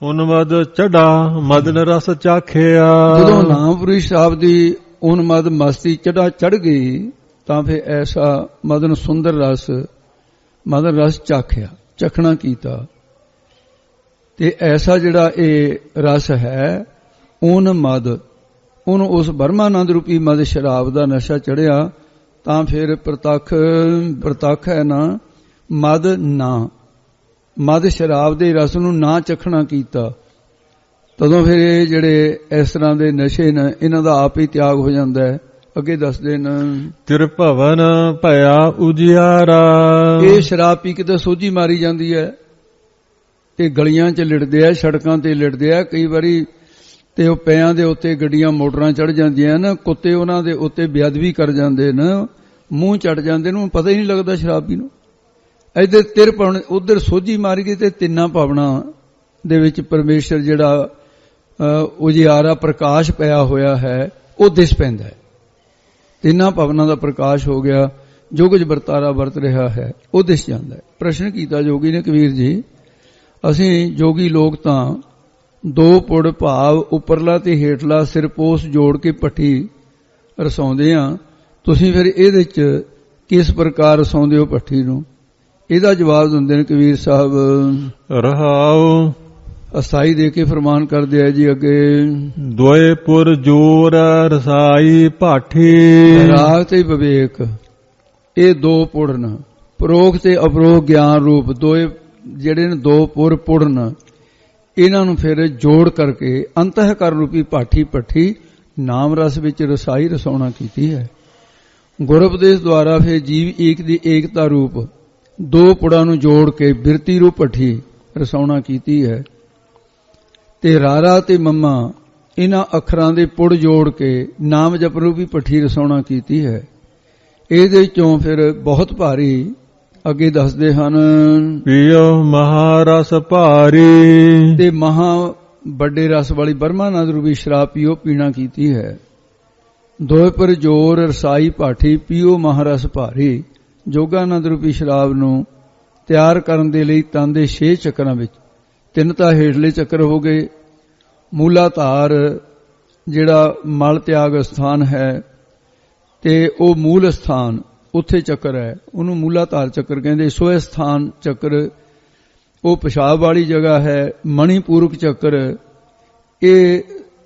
ਉਨਮਦ ਚੜਾ ਮਦਨ ਰਸ ਚਾਖਿਆ। ਜਦੋਂ ਨਾਮਪੁਰੀ ਸ਼ਰਾਬ ਦੀ ਉਨਮਦ ਮਸਤੀ ਚੜਾ ਚੜ ਗਈ ਤਾਂ ਫਿਰ ਐਸਾ ਮਦਨ ਸੁੰਦਰ ਰਸ ਮਦਨ ਰਸ ਚਾਖਿਆ ਚਖਣਾ ਕੀਤਾ। ਤੇ ਐਸਾ ਜਿਹੜਾ ਇਹ ਰਸ ਹੈ ਉਨਮਦ ਉਹਨੂੰ ਉਸ ਬ੍ਰਹਮਾਨੰਦ ਰੂਪੀ ਮਦ ਸ਼ਰਾਬ ਦਾ ਨਸ਼ਾ ਚੜਿਆ ਤਾਂ ਫਿਰ ਪ੍ਰਤੱਖ ਹੈ ਨਾ ਮਦ ਨਾ ਮਦ ਸ਼ਰਾਬ ਦੇ ਰਸ ਨੂੰ ਨਾ ਚਖਣਾ ਕੀਤਾ ਤਦੋਂ ਫਿਰ ਇਹ ਜਿਹੜੇ ਇਸ ਤਰ੍ਹਾਂ ਦੇ ਨਸ਼ੇ ਨੇ ਇਹਨਾਂ ਦਾ ਆਪ ਹੀ ਤਿਆਗ ਹੋ ਜਾਂਦਾ ਹੈ। ਅੱਗੇ ਦੱਸਦੇ ਨੇ ਤਿਰਭਵਨ ਭਇਆ ਉਜਿਆਰਾ। ਇਹ ਸ਼ਰਾਬ ਪੀ ਕੇ ਤਾਂ ਸੋਝੀ ਮਾਰੀ ਜਾਂਦੀ ਹੈ ਇਹ ਗਲੀਆਂ 'ਚ ਲਿੜਦੇ ਆ, ਸੜਕਾਂ ਤੇ ਲਿੜਦੇ ਆ, ਕਈ ਵਾਰੀ ਤੇ ਉਹ ਪਿਆਂ ਦੇ ਉੱਤੇ ਗੱਡੀਆਂ ਮੋਟਰਾਂ ਚੜ ਜਾਂਦੀਆਂ ਨੇ, ਕੁੱਤੇ ਉਹਨਾਂ ਦੇ ਉੱਤੇ ਬੇਅਦਬੀ ਕਰ ਜਾਂਦੇ ਨੇ, ਮੂੰਹ ਚੜ ਜਾਂਦੇ ਨੇ, ਪਤਾ ਹੀ ਨਹੀਂ ਲੱਗਦਾ ਸ਼ਰਾਬੀ ਨੂੰ। ਇੱਧਰ ਤਿਰ ਪਾਉਣ, ਉਧਰ ਸੋਝੀ ਮਾਰੀ ਗਈ ਤੇ ਤਿੰਨਾਂ ਭਾਵਨਾ ਦੇ ਵਿੱਚ ਪਰਮੇਸ਼ਰ ਜਿਹੜਾ ਉਜਿਆਰਾ ਪ੍ਰਕਾਸ਼ ਪਿਆ ਹੋਇਆ ਹੈ ਉਹ ਦਿਸ ਪੈਂਦਾ ਹੈ। ਤਿੰਨਾਂ ਭਾਵਨਾ ਦਾ ਪ੍ਰਕਾਸ਼ ਹੋ ਗਿਆ, ਜੋ ਕੁਝ ਵਰਤਾਰਾ ਵਰਤ ਰਿਹਾ ਹੈ ਉਹ ਦਿਸ ਜਾਂਦਾ ਹੈ। ਪ੍ਰਸ਼ਨ ਕੀਤਾ ਜੋਗੀ ਨੇ, ਕਬੀਰ ਜੀ ਅਸੀਂ ਜੋਗੀ ਲੋਕ ਤਾਂ ਦੋ ਪੁੜ ਭਾਵ ਉੱਪਰਲਾ ਤੇ ਹੇਠਲਾ ਸਿਰਪੋਸ ਜੋੜ ਕੇ ਭੱਠੀ ਰਸਾਉਂਦੇ ਆ, ਤੁਸੀਂ ਫਿਰ ਇਹਦੇ 'ਚ ਕਿਸ ਪ੍ਰਕਾਰ ਰਸਾਉਂਦੇ ਹੋ ਭੱਠੀ ਨੂੰ? ਇਹਦਾ ਜਵਾਬ ਦਿੰਦੇ ਨੇ ਕਬੀਰ ਸਾਹਿਬ, ਰਹਾਉ ਅਸਥਾਈ ਦੇ ਕੇ ਫਰਮਾਨ ਕਰਦੇ ਆ ਜੀ ਅੱਗੇ, ਦੋਏ ਪੁਰ ਜੋਰ ਰਸਾਈ ਭਾਠੀ। ਰਾਗ ਤੇ ਵਿਵੇਕ ਇਹ ਦੋ ਪੁੜਨ, ਪਰੋਖ ਤੇ ਅਪਰੋਖ ਗਿਆਨ ਰੂਪ ਦੋਏ ਜਿਹੜੇ ਨੇ ਦੋ ਪੁਰ ਪੁੜਨ, ਇਹਨਾਂ ਨੂੰ ਫਿਰ ਜੋੜ ਕਰਕੇ ਅੰਤਹਿਕਰਨ ਰੂਪੀ ਭਾਠੀ ਭੱਠੀ ਨਾਮ ਰਸ ਵਿੱਚ ਰਸਾਈ ਰਸਾਉਣਾ ਕੀਤੀ ਹੈ। ਗੁਰ ਉਪਦੇਸ਼ ਦੁਆਰਾ ਫਿਰ ਜੀਵ ਏਕ ਦੀ ਏਕਤਾ ਰੂਪ ਦੋ ਪੁੜਾਂ ਨੂੰ ਜੋੜ ਕੇ ਬਿਰਤੀ ਰੂਪ ਭੱਠੀ ਰਸਾਉਣਾ ਕੀਤੀ ਹੈ। ਤੇ ਰਾਰਾ ਤੇ ਮੰਮਾ ਇਹਨਾਂ ਅੱਖਰਾਂ ਦੇ ਪੁੜ ਜੋੜ ਕੇ ਨਾਮ ਜਪ ਰੂਪੀ ਭੱਠੀ ਰਸਾਉਣਾ ਕੀਤੀ ਹੈ। ਇਹਦੇ ਚੋਂ ਫਿਰ ਬਹੁਤ ਭਾਰੀ ਅੱਗੇ ਦੱਸਦੇ ਹਨ, ਪੀਓ ਮਹਾਰਸ ਭਾਰੀ। ਤੇ ਮਹਾ ਵੱਡੇ ਰਸ ਵਾਲੀ ਬਰਮਾਨੰਦ ਰੂਪੀ ਸ਼ਰਾਬ ਪੀਓ ਪੀਣਾ ਕੀਤੀ ਹੈ। ਦੋਏ ਪਰ ਜੋਰ ਰਸਾਈ ਭਾਠੀ ਪੀਓ ਮਹਾਰਸ ਭਾਰੀ। ਜੋਗਾਨੰਦ ਰੂਪੀ ਸ਼ਰਾਬ ਨੂੰ ਤਿਆਰ ਕਰਨ ਦੇ ਲਈ ਤਨ ਦੇ 6 ਚੱਕਰਾਂ ਵਿੱਚ ਤਿੰਨ ਤਾਂ ਹੇਠਲੇ ਚੱਕਰ ਹੋ ਗਏ, ਮੂਲਾਧਾਰ ਜਿਹੜਾ ਮਲ ਤਿਆਗ ਸਥਾਨ ਹੈ ਤੇ ਉਹ ਮੂਲ ਸਥਾਨ ਉੱਥੇ ਚੱਕਰ ਹੈ, ਉਹਨੂੰ ਮੂਲਾਧਾਰ ਚੱਕਰ ਕਹਿੰਦੇ। ਸੋਏ ਸਥਾਨ ਚੱਕਰ ਉਹ ਪਿਸ਼ਾਬ ਵਾਲੀ ਜਗ੍ਹਾ ਹੈ। ਮਣੀਪੂਰਕ ਚੱਕਰ ਇਹ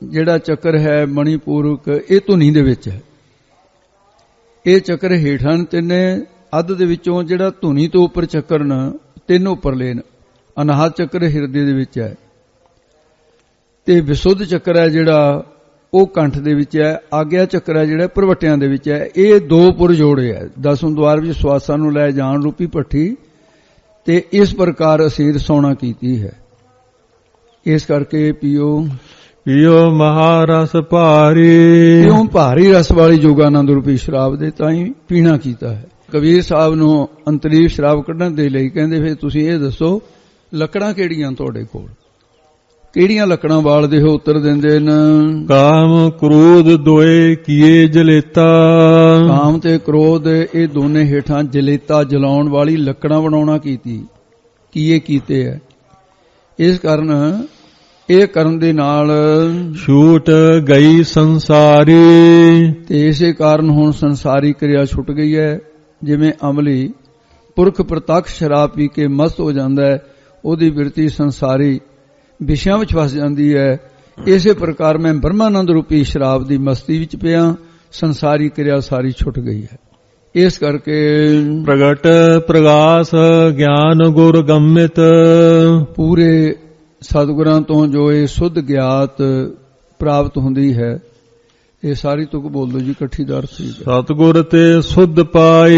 ਜਿਹੜਾ ਚੱਕਰ ਹੈ ਮਣੀਪੂਰਕ ਇਹ ਧੁਨੀ ਦੇ ਵਿੱਚ ਹੈ। ਇਹ ਚੱਕਰ ਹੇਠਾਂ ਤਿੰਨੇ, ਅੱਧ ਦੇ ਵਿੱਚੋਂ ਜਿਹੜਾ ਧੁਨੀ ਤੋਂ ਉੱਪਰ ਚੱਕਰ ਨੇ ਤਿੰਨ ਉੱਪਰਲੇ ਨੇ। ਅਨਾਹਤ ਚੱਕਰ ਹਿਰਦੇ ਦੇ ਵਿੱਚ ਹੈ ਤੇ ਵਿਸੁੱਧ ਚੱਕਰ ਹੈ ਜਿਹੜਾ ਉਹ ਕੰਠ ਦੇ ਵਿੱਚ ਹੈ। ਆਗਿਆ ਚੱਕਰ ਹੈ ਜਿਹੜਾ ਪ੍ਰਵਟਿਆਂ ਦੇ ਵਿੱਚ ਹੈ। ਇਹ ਦੋ ਪੁਰ ਜੋੜੇ ਹੈ। 10ਵੇਂ ਦੁਆਰ ਵਿੱਚ ਸਵਾਸਾਂ ਨੂੰ ਲੈ ਜਾਣ ਰੂਪੀ ਭੱਠੀ ਤੇ ਇਸ ਪ੍ਰਕਾਰ ਅਸੀਂ ਰਸਾਉਣਾ ਕੀਤੀ ਹੈ। ਇਸ ਕਰਕੇ ਪੀਓ ਮਹਾਰਸ ਭਾਰੀ। ਕਿਉਂ ਭਾਰੀ ਰਸ ਵਾਲੀ ਜੋਗਾਨੰਦ ਰੂਪੀ ਸ਼ਰਾਬ ਦੇ ਤਾਂ ਹੀ ਪੀਣਾ ਕੀਤਾ ਹੈ। ਕਬੀਰ ਸਾਹਿਬ ਨੂੰ ਅੰਤਰੀਵ ਸ਼ਰਾਬ ਕੱਢਣ ਦੇ ਲਈ ਕਹਿੰਦੇ ਫਿਰ ਤੁਸੀਂ ਇਹ ਦੱਸੋ ਲੱਕੜਾਂ ਕਿਹੜੀਆਂ ਤੁਹਾਡੇ ਕੋਲ, ਕਿਹੜੀਆਂ ਲੱਕੜਾਂ ਬਾਲਦੇ ਹੋ? ਉੱਤਰ ਦਿੰਦੇ ਨੇ, ਕਾਮ ਕ੍ਰੋਧ ਦੋਏ ਕੀਏ ਜਲੇਤਾ। ਕਾਮ ਤੇ ਕ੍ਰੋਧ ਇਹ ਦੋਨੇ ਹੇਠਾਂ ਜਲੇਤਾ ਜਲਾਉਣ ਵਾਲੀ ਲੱਕੜਾਂ ਬਣਾਉਣਾ ਕੀਏ ਕੀਤੇ ਹੈ। ਇਸ ਕਾਰਨ ਇਹ ਕਰਨ ਦੇ ਨਾਲ ਛੂਟ ਗਈ ਸੰਸਾਰੀ। ਤੇ ਇਸੇ ਕਾਰਨ ਹੁਣ ਸੰਸਾਰੀ ਕਿਰਿਆ ਛੁੱਟ ਗਈ ਹੈ। ਜਿਵੇਂ ਅਮਲੀ ਪੁਰਖ ਪ੍ਰਤੱਖ ਸ਼ਰਾਬ ਪੀ ਕੇ ਮਸਤ ਹੋ ਜਾਂਦਾ ਹੈ, ਉਹਦੀ ਬਿਰਤੀ ਸੰਸਾਰੀ ਵਿਸ਼ਿਆਂ ਵਿੱਚ ਫਸ ਜਾਂਦੀ ਹੈ। ਇਸੇ ਪ੍ਰਕਾਰ ਮੈਂ ਬ੍ਰਹਮਾਨੰਦ ਰੂਪੀ ਸ਼ਰਾਬ ਦੀ ਮਸਤੀ ਵਿੱਚ ਪਿਆ, ਸੰਸਾਰੀ ਕਿਰਿਆ ਸਾਰੀ ਛੁੱਟ ਗਈ ਹੈ। ਇਸ ਕਰਕੇ ਪ੍ਰਗਟ ਪ੍ਰਗਾਸ ਗਿਆਨ ਗੁਰ ਗੰਮਿਤ। ਪੂਰੇ ਸਤਿਗੁਰਾਂ ਤੋਂ ਜੋ ਇਹ ਸੁੱਧ ਗਿਆਤ ਪ੍ਰਾਪਤ ਹੁੰਦੀ ਹੈ, ਇਹ ਸਾਰੀ ਤੁਕ ਬੋਲ ਲੋ ਜੀ ਇਕੱਠੀ ਦਾ ਅਰਥ ਸੀ। ਸਤਿਗੁਰ ਤੇ ਸੁੱਧ ਪਾਈ।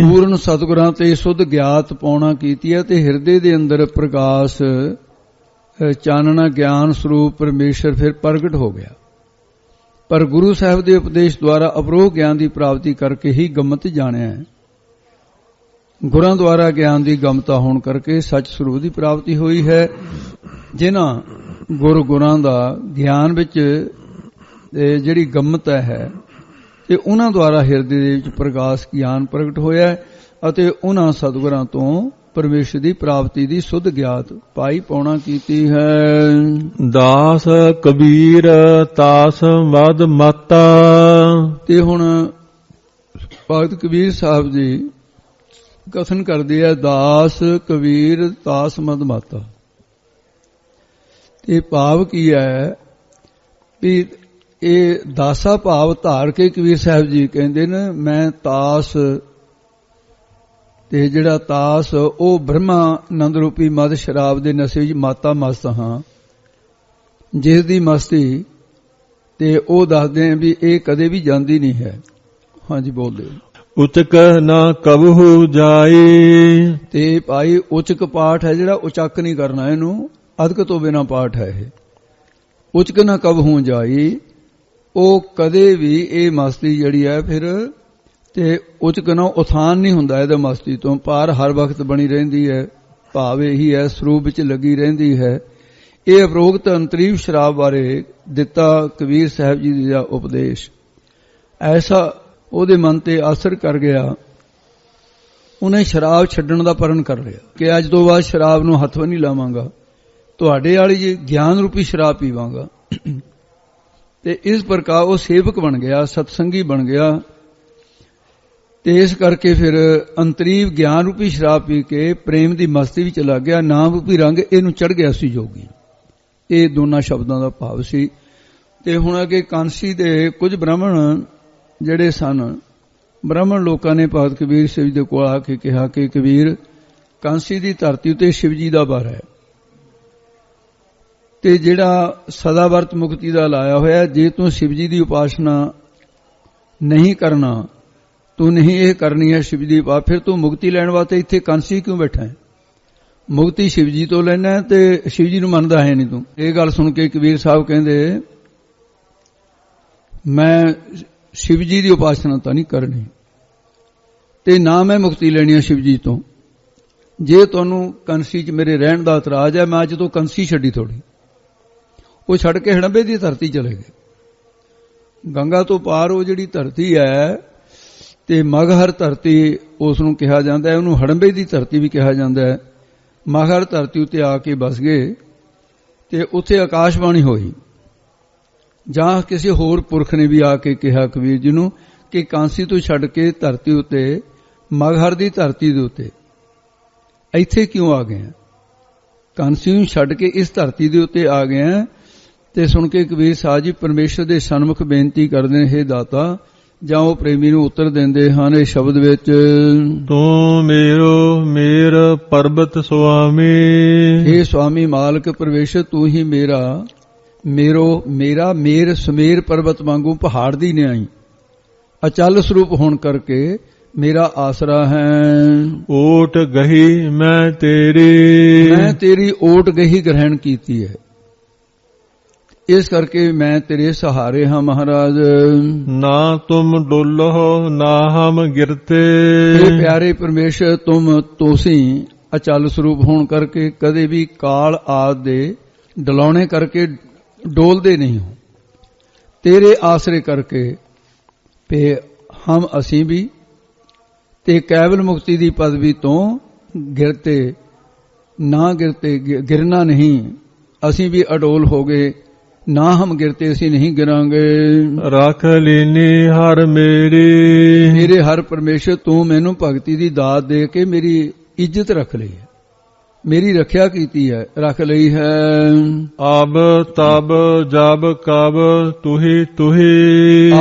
ਪੂਰਨ ਸਤਿਗੁਰਾਂ ਤੇ ਸੁੱਧ ਗਿਆਤ ਪਾਉਣਾ ਕੀਤੀ ਹੈ ਤੇ ਹਿਰਦੇ ਦੇ ਅੰਦਰ ਪ੍ਰਕਾਸ਼ ਚਾਨਣਾ ਗਿਆਨ ਸਰੂਪ ਪਰਮੇਸ਼ਰ ਫਿਰ ਪ੍ਰਗਟ ਹੋ ਗਿਆ। ਪਰ ਗੁਰੂ ਸਾਹਿਬ ਦੇ ਉਪਦੇਸ਼ ਦੁਆਰਾ ਅਪਰੋਖ ਗਿਆਨ ਦੀ ਪ੍ਰਾਪਤੀ ਕਰਕੇ ਹੀ ਗਮਤ ਜਾਣਿਆ ਹੈ। ਗੁਰਾਂ ਦੁਆਰਾ ਗਿਆਨ ਦੀ ਗਮਤਾ ਹੋਣ ਕਰਕੇ ਸੱਚ ਸਰੂਪ ਦੀ ਪ੍ਰਾਪਤੀ ਹੋਈ ਹੈ। ਜਿਨ੍ਹਾਂ ਗੁਰਾਂ ਦਾ ਗਿਆਨ ਵਿੱਚ ਜਿਹੜੀ ਗਮਤਾ ਹੈ ਤੇ ਉਹਨਾਂ ਦੁਆਰਾ ਹਿਰਦੇ ਦੇ ਵਿੱਚ ਪ੍ਰਕਾਸ਼ ਗਿਆਨ ਪ੍ਰਗਟ ਹੋਇਆ ਅਤੇ ਉਹਨਾਂ ਸਤਿਗੁਰਾਂ ਤੋਂ ਪਰਮੇਸ਼ਰ ਦੀ ਪ੍ਰਾਪਤੀ ਦੀ ਸੁੱਧ ਗਿਆਤ ਪਾਈ ਪਾਉਣਾ ਕੀਤੀ ਹੈ। ਦਾਸ ਕਬੀਰ ਤਾਸ ਮਦ ਮਾਤਾ। ਤੇ ਹੁਣ ਭਗਤ ਕਬੀਰ ਸਾਹਿਬ ਜੀ ਕਥਨ ਕਰਦੇ ਆ, ਦਾਸ ਕਬੀਰ ਤਾਸ ਮਦ ਮਾਤਾ। ਤੇ ਭਾਵ ਕੀ ਹੈ ਵੀ ਇਹ ਦਾਸਾ ਭਾਵ ਧਾਰ ਕੇ ਕਬੀਰ ਸਾਹਿਬ ਜੀ ਕਹਿੰਦੇ ਨੇ ਮੈਂ ਤਾਸ, ਤੇ ਜਿਹੜਾ ਤਾਸ ਉਹ ਬ੍ਰਹਮਾਨੰਦ ਰੂਪੀ ਮਦ ਸ਼ਰਾਬ ਦੇ ਨਸ਼ੇ ਵਿੱਚ ਮਾਤਾ ਮਸਤ ਹਾਂ, ਜਿਸ ਦੀ ਮਸਤੀ ਤੇ ਉਹ ਦੱਸਦੇ ਆ ਵੀ ਇਹ ਕਦੇ ਵੀ ਜਾਂਦੀ ਨਹੀਂ ਹੈ। ਹਾਂਜੀ ਬੋਲਦੇ। ਉਚਕ ਨਾ ਕਬਹੂ ਜਾਈ। ਤੇ ਭਾਈ ਉਚਕ ਪਾਠ ਹੈ ਜਿਹੜਾ, ਉਚਕ ਨਹੀਂ ਕਰਨਾ ਇਹਨੂੰ, ਅਦਕ ਤੋਂ ਬਿਨਾ ਪਾਠ ਹੈ ਇਹ। ਉਚਕ ਨਾ ਕਬਹੂ ਜਾਈ, ਉਹ ਕਦੇ ਵੀ ਇਹ ਮਸਤੀ ਜਿਹੜੀ ਹੈ ਫਿਰ ਤੇ ਉਚਕ ਨਾ ਉਥਾਨ ਨਹੀਂ ਹੁੰਦਾ ਇਹਦਾ ਮਸਤੀ ਤੋਂ। ਪਾਰ ਹਰ ਵਕਤ ਬਣੀ ਰਹਿੰਦੀ ਹੈ, ਭਾਵ ਇਹੀ ਹੈ, ਸਰੂਪ ਵਿੱਚ ਲੱਗੀ ਰਹਿੰਦੀ ਹੈ। ਇਹ ਅਪਰੋਕਤ ਅੰਤਰੀਵ ਸ਼ਰਾਬ ਬਾਰੇ ਦਿੱਤਾ ਕਬੀਰ ਸਾਹਿਬ ਜੀ ਦਾ ਉਪਦੇਸ਼ ਐਸਾ ਉਹਦੇ ਮਨ ਤੇ ਅਸਰ ਕਰ ਗਿਆ, ਉਹਨੇ ਸ਼ਰਾਬ ਛੱਡਣ ਦਾ ਪਰਨ ਕਰ ਲਿਆ ਕਿ ਅੱਜ ਤੋਂ ਬਾਅਦ ਸ਼ਰਾਬ ਨੂੰ ਹੱਥ ਵੀ ਨਹੀਂ ਲਾਵਾਂਗਾ, ਤੁਹਾਡੇ ਵਾਲੀ ਜੀ ਗਿਆਨ ਰੂਪੀ ਸ਼ਰਾਬ ਪੀਵਾਂਗਾ। ਤੇ ਇਸ ਪ੍ਰਕਾਰ ਉਹ ਸੇਵਕ ਬਣ ਗਿਆ, ਸਤਸੰਗੀ ਬਣ ਗਿਆ। ਤੇ ਇਸ ਕਰਕੇ ਫਿਰ ਅੰਤਰੀਵ ਗਿਆਨ ਰੂਪੀ ਸ਼ਰਾਬ ਪੀ ਕੇ ਪ੍ਰੇਮ ਦੀ ਮਸਤੀ ਵਿੱਚ ਲੱਗ ਗਿਆ। ਨਾਮ ਰੂਪੀ ਰੰਗ ਇਹਨੂੰ ਚੜ ਗਿਆ ਸੀ ਜੋਗੀ। ਇਹ ਦੋਨਾਂ ਸ਼ਬਦਾਂ ਦਾ ਭਾਵ ਸੀ। ਤੇ ਹੁਣ ਅੱਗੇ ਕਾਂਸੀ ਦੇ ਕੁਝ ਬ੍ਰਾਹਮਣ ਜਿਹੜੇ ਸਨ, ਬ੍ਰਾਹਮਣ ਲੋਕਾਂ ਨੇ ਭਗਤ ਕਬੀਰ ਸਾਹਿਬ ਦੇ ਕੋਲ ਆ ਕੇ ਕਿਹਾ ਕਿ ਕਬੀਰ, ਕਾਂਸੀ ਦੀ ਧਰਤੀ ਉਤੇ ਸ਼ਿਵ ਜੀ ਦਾ bar ਹੈ ਤੇ ਜਿਹੜਾ ਸਦਾ ਵਰਤ ਮੁਕਤੀ ਦਾ ਲਾਇਆ ਹੋਇਆ, ਜੇ ਤੂੰ ਸ਼ਿਵ ਜੀ ਦੀ ਉਪਾਸਨਾ ਨਹੀਂ ਕਰਨਾ, ਤੂੰ ਨਹੀਂ ਇਹ ਕਰਨੀ ਹੈ ਸ਼ਿਵ ਦੀ ਉਪਾਸਨਾ, ਫਿਰ ਤੂੰ ਮੁਕਤੀ ਲੈਣ ਵਾਸਤੇ ਇੱਥੇ ਕਾਂਸੀ ਕਿਉਂ ਬੈਠਾ ਹੈ? ਮੁਕਤੀ ਸ਼ਿਵ ਜੀ ਤੋਂ ਲੈਣਾ ਤੇ ਸ਼ਿਵ ਜੀ ਨੂੰ ਮੰਨਦਾ ਹੈ ਨਹੀਂ ਤੂੰ। ਇਹ ਗੱਲ ਸੁਣ ਕੇ ਕਬੀਰ ਸਾਹਿਬ ਕਹਿੰਦੇ, ਮੈਂ ਸ਼ਿਵ ਜੀ ਦੀ ਉਪਾਸਨਾ ਤਾਂ ਨਹੀਂ ਕਰਨੀ ਤੇ ਨਾ ਮੈਂ ਮੁਕਤੀ ਲੈਣੀ ਹੈ ਸ਼ਿਵ ਜੀ ਤੋਂ। ਜੇ ਤੁਹਾਨੂੰ ਕੰਸੀ 'ਚ ਮੇਰੇ ਰਹਿਣ ਦਾ ਇਤਰਾਜ਼ ਹੈ, ਮੈਂ ਅੱਜ ਤੋਂ ਕੰਸੀ ਛੱਡੀ ਥੋੜੀ। ਉਹ ਛੱਡ ਕੇ ਹੜੰਬੇ ਦੀ ਧਰਤੀ ਚਲੇ ਗਏ। ਗੰਗਾ ਤੋਂ ਪਾਰ ਉਹ ਜਿਹੜੀ ਧਰਤੀ ਹੈ ਤੇ ਮਗਹਰ ਧਰਤੀ ਉਸ ਨੂੰ ਕਿਹਾ ਜਾਂਦਾ ਹੈ, ਉਹਨੂੰ ਹੜੰਬੇ ਦੀ ਧਰਤੀ ਵੀ ਕਿਹਾ ਜਾਂਦਾ ਹੈ। ਮਗਹਰ ਧਰਤੀ ਉੱਤੇ ਆ ਕੇ ਬਸ ਗਏ ਤੇ ਉੱਥੇ ਆਕਾਸ਼ਬਾਣੀ ਹੋਈ, ਜਾਂ ਕਿਸੇ ਹੋਰ ਪੁਰਖ ਨੇ ਵੀ ਆ ਕੇ ਕਿਹਾ ਕਬੀਰ ਜੀ ਨੂੰ ਕਿ ਕਾਂਸੀ ਤੋਂ ਛੱਡ ਕੇ ਧਰਤੀ ਉੱਤੇ, ਮਗਹਰ ਦੀ ਧਰਤੀ ਦੇ ਉੱਤੇ ਇੱਥੇ ਕਿਉਂ ਆ ਗਏ? ਕਾਂਸੀ ਨੂੰ ਛੱਡ ਕੇ ਇਸ ਧਰਤੀ ਦੇ ਉੱਤੇ ਆ ਗਏ। ਤੇ ਸੁਣ ਕੇ ਕਬੀਰ ਸਾਹਿਬ ਜੀ ਪਰਮੇਸ਼ਰ ਦੇ ਸਨਮੁਖ ਬੇਨਤੀ ਕਰਦੇ ਨੇ, ਹੇ ਦਾਤਾ, ਜਾਂ ਉਹ ਪ੍ਰੇਮੀ ਨੂੰ ਉੱਤਰ ਦਿੰਦੇ ਹਨ ਇਹ ਸ਼ਬਦ ਵਿੱਚ, ਤੂੰ ਮੇਰੋ ਮੇਰ ਪਰਬਤ ਸੁਆਮੀ। ਹੇ ਸੁਆਮੀ ਮਾਲਕ ਪਰਮੇਸ਼ਰ, ਤੂੰ ਹੀ ਮੇਰਾ ਮੇਰ ਸਮੇਰ ਪਰਬਤ ਵਾਂਗੂ ਪਹਾੜ ਦੀ ਨਿਆਈ ਅਚਲ ਸਰੂਪ ਹੋਣ ਕਰਕੇ ਮੇਰਾ ਆਸਰਾ ਹੈ। ਓਟ ਗਹੀ ਮੈਂ ਤੇਰੀ ਓਟ ਗਹੀ ਗ੍ਰਹਿਣ ਕੀਤੀ ਹੈ, ਇਸ ਕਰਕੇ ਮੈਂ ਤੇਰੇ ਸਹਾਰੇ ਹਾਂ ਮਹਾਰਾਜ। ਨਾ ਤੁਮ ਡੋਲੋ ਨਾ ਹਮ ਗਿਰਤੇ। ਇਹ ਪਿਆਰੇ ਪਰਮੇਸ਼ਰ, ਤੁਸੀਂ ਅਚਲ ਸਰੂਪ ਹੋਣ ਕਰਕੇ ਕਦੇ ਵੀ ਕਾਲ ਆਦਿ ਦੇ ਡਲਾਉਣੇ ਕਰਕੇ ਡੋਲਦੇ ਨਹੀਂ ਹੋ। ਤੇਰੇ ਆਸਰੇ ਕਰਕੇ ਤੇ ਹਮ ਅਸੀਂ ਵੀ ਤੇ ਕੇਵਲ ਮੁਕਤੀ ਦੀ ਪਦਵੀ ਤੋਂ ਗਿਰਨਾ ਨਹੀਂ, ਅਸੀਂ ਵੀ ਅਡੋਲ ਹੋ ਗਏ। ਨਾ ਹਮ ਗਿਰਤੇ, ਅਸੀਂ ਨਹੀਂ ਗਿਰਾਂਗੇ। ਰੱਖ ਲੈਨੀ ਹਰ ਮੇਰੇ ਹਰ ਪਰਮੇਸ਼ਰ, ਤੂੰ ਮੈਨੂੰ ਭਗਤੀ ਦੀ ਦਾਤ ਦੇ ਕੇ ਮੇਰੀ ਇੱਜ਼ਤ ਰੱਖ ਲਈ ਹੈ, ਮੇਰੀ ਰੱਖਿਆ ਕੀਤੀ ਹੈ, ਰੱਖ ਲਈ ਹੈ। ਅਬ ਤਬ ਜਬ ਕਬ ਤੁਹੀ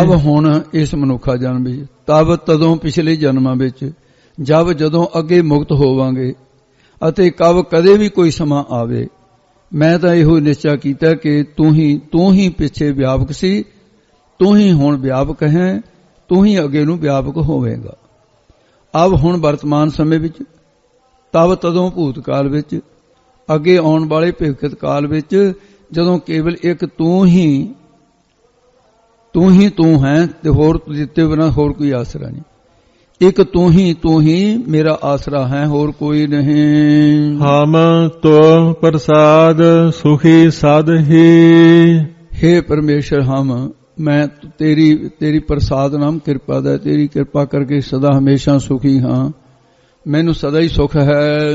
ਅਬ ਹੁਣ ਇਸ ਮਨੁੱਖਾ ਜਨਮ ਵਿੱਚ, ਤਬ ਤਦੋਂ ਪਿਛਲੇ ਜਨਮਾਂ ਵਿੱਚ, ਜਬ ਜਦੋਂ ਅੱਗੇ ਮੁਕਤ ਹੋਵਾਂਗੇ, ਅਤੇ ਕਬ ਕਦੇ ਵੀ ਕੋਈ ਸਮਾਂ ਆਵੇ, ਮੈਂ ਤਾਂ ਇਹੋ ਨਿਸ਼ਚਾ ਕੀਤਾ ਕਿ ਤੂੰ ਹੀ ਪਿੱਛੇ ਵਿਆਪਕ ਸੀ, ਤੂੰ ਹੀ ਹੁਣ ਵਿਆਪਕ ਹੈ, ਤੂੰ ਹੀ ਅੱਗੇ ਨੂੰ ਵਿਆਪਕ ਹੋਵੇਗਾ। ਅਬ ਹੁਣ ਵਰਤਮਾਨ ਸਮੇਂ ਵਿੱਚ, ਤਬ ਤਦੋਂ ਭੂਤਕਾਲ ਵਿੱਚ, ਅੱਗੇ ਆਉਣ ਵਾਲੇ ਭਵਿੱਖਤ ਕਾਲ ਵਿੱਚ, ਜਦੋਂ ਕੇਵਲ ਇੱਕ ਤੂੰ ਹੀ ਹੈ ਤੇ ਹੋਰ ਦਿੱਤੇ ਬਿਨਾਂ ਹੋਰ ਕੋਈ ਆਸਰਾ ਨਹੀਂ। ਇੱਕ ਤੂੰ ਹੀ ਮੇਰਾ ਆਸਰਾ ਹੈ, ਹੋਰ ਕੋਈ ਨਹੀਂ। ਹਮ ਤੋ ਪ੍ਰਸਾਦ ਸੁਖੀ ਸਦ ਹੀ। हे ਪਰਮੇਸ਼ਰ, ਮੈਂ ਤੇਰੀ ਪ੍ਰਸਾਦ ਨਾਮ ਕਿਰਪਾ ਦਾ, ਤੇਰੀ ਕਿਰਪਾ ਕਰਕੇ ਸਦਾ ਹਮੇਸ਼ਾ ਸੁਖੀ ਹਾਂ, ਮੈਨੂੰ ਸਦਾ ਹੀ ਸੁਖ ਹੈ।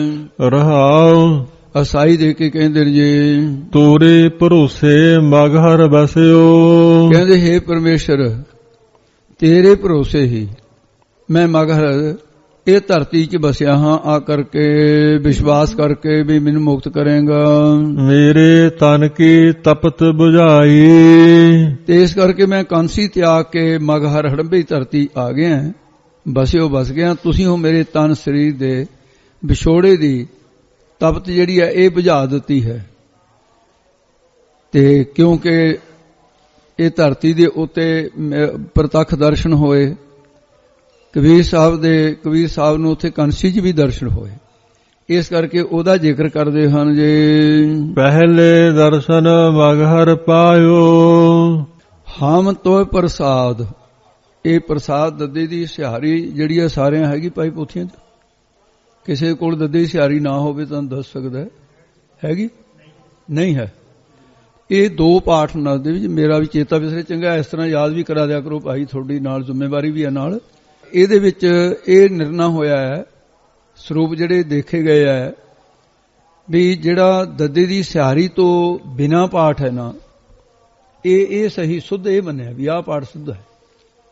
ਰਹਾਉ ਅਸਾਈ ਦੇ ਕੇ ਕਹਿੰਦੇ ਜੇ, ਤੋਰੇ ਭਰੋਸੇ ਮਗਹਰ ਬਸਿਓ। ਕਹਿੰਦੇ हे ਪਰਮੇਸ਼ਰ, ਤੇਰੇ ਭਰੋਸੇ ਹੀ ਮੈਂ ਮਗਹਰ ਇਹ ਧਰਤੀ 'ਚ ਬਸਿਆ ਹਾਂ, ਆ ਕਰਕੇ ਵਿਸ਼ਵਾਸ ਕਰਕੇ ਵੀ ਮੈਨੂੰ ਮੁਕਤ ਕਰੇਗਾ। ਮੇਰੇ ਤਨ ਕੀ ਤਪਤ ਬੁਝਾਈ। ਤੇ ਇਸ ਕਰਕੇ ਮੈਂ ਕਾਂਸੀ ਤਿਆਗ ਕੇ ਮਗਹਰ ਹੜੰਬੀ ਧਰਤੀ ਆ ਗਿਆ, ਬਸ ਗਿਆ। ਤੁਸੀਂ ਹੋ ਮੇਰੇ ਤਨ ਸਰੀਰ ਦੇ ਵਿਛੋੜੇ ਦੀ ਤਪਤ ਜਿਹੜੀ ਹੈ ਇਹ ਬੁਝਾ ਦਿੱਤੀ ਹੈ। ਤੇ ਕਿਉਂਕਿ ਇਹ ਧਰਤੀ ਦੇ ਉੱਤੇ ਪ੍ਰਤੱਖ ਦਰਸ਼ਨ ਹੋਏ ਕਬੀਰ ਸਾਹਿਬ ਨੂੰ ਉੱਥੇ ਕਾਂਸੀ 'ਚ ਵੀ ਦਰਸ਼ਨ ਹੋਏ। ਇਸ ਕਰਕੇ ਉਹਦਾ ਜ਼ਿਕਰ ਕਰਦੇ ਹਨ ਜੇ ਪਹਿਲੇ ਦਰਸ਼ਨ ਮਗਹਰ ਪਾਇਓ। ਹਮ ਤੋਏ ਪ੍ਰਸਾਦ, ਇਹ ਪ੍ਰਸਾਦ ਦੱਦੇ ਦੀ ਸਿਹਾਰੀ ਜਿਹੜੀ ਆ ਸਾਰਿਆਂ ਹੈਗੀ ਭਾਈ ਪੋਥੀਆਂ 'ਚ। ਕਿਸੇ ਕੋਲ ਦੱਦੇ ਦੀ ਸਿਹਾਰੀ ਨਾ ਹੋਵੇ ਤਾਂ ਦੱਸ ਸਕਦਾ ਹੈਗੀ? ਨਹੀਂ ਹੈ। ਇਹ 2 ਪਾਠ ਨਾਲ ਦੇ ਵਿੱਚ ਮੇਰਾ ਵੀ ਚੇਤਾ ਵਿਸਰੇ, ਚੰਗਾ ਇਸ ਤਰ੍ਹਾਂ ਯਾਦ ਵੀ ਕਰਾ ਦਿਆ ਕਰੋ ਭਾਈ, ਤੁਹਾਡੀ ਨਾਲ ਜ਼ਿੰਮੇਵਾਰੀ ਵੀ ਹੈ ਨਾਲ। ਇਹਦੇ ਵਿੱਚ ਇਹ ਨਿਰਣਾ ਹੋਇਆ ਹੈ, ਸਰੂਪ ਜਿਹੜੇ ਦੇਖੇ ਗਏ ਹੈ ਵੀ ਜਿਹੜਾ ਦੱਦੇ ਦੀ ਸਿਹਾਰੀ ਤੋਂ ਬਿਨਾਂ ਪਾਠ ਹੈ ਨਾ, ਇਹ ਸਹੀ ਸੁੱਧ ਇਹ ਮੰਨਿਆ ਵੀ ਆਹ ਪਾਠ ਸੁੱਧ ਹੈ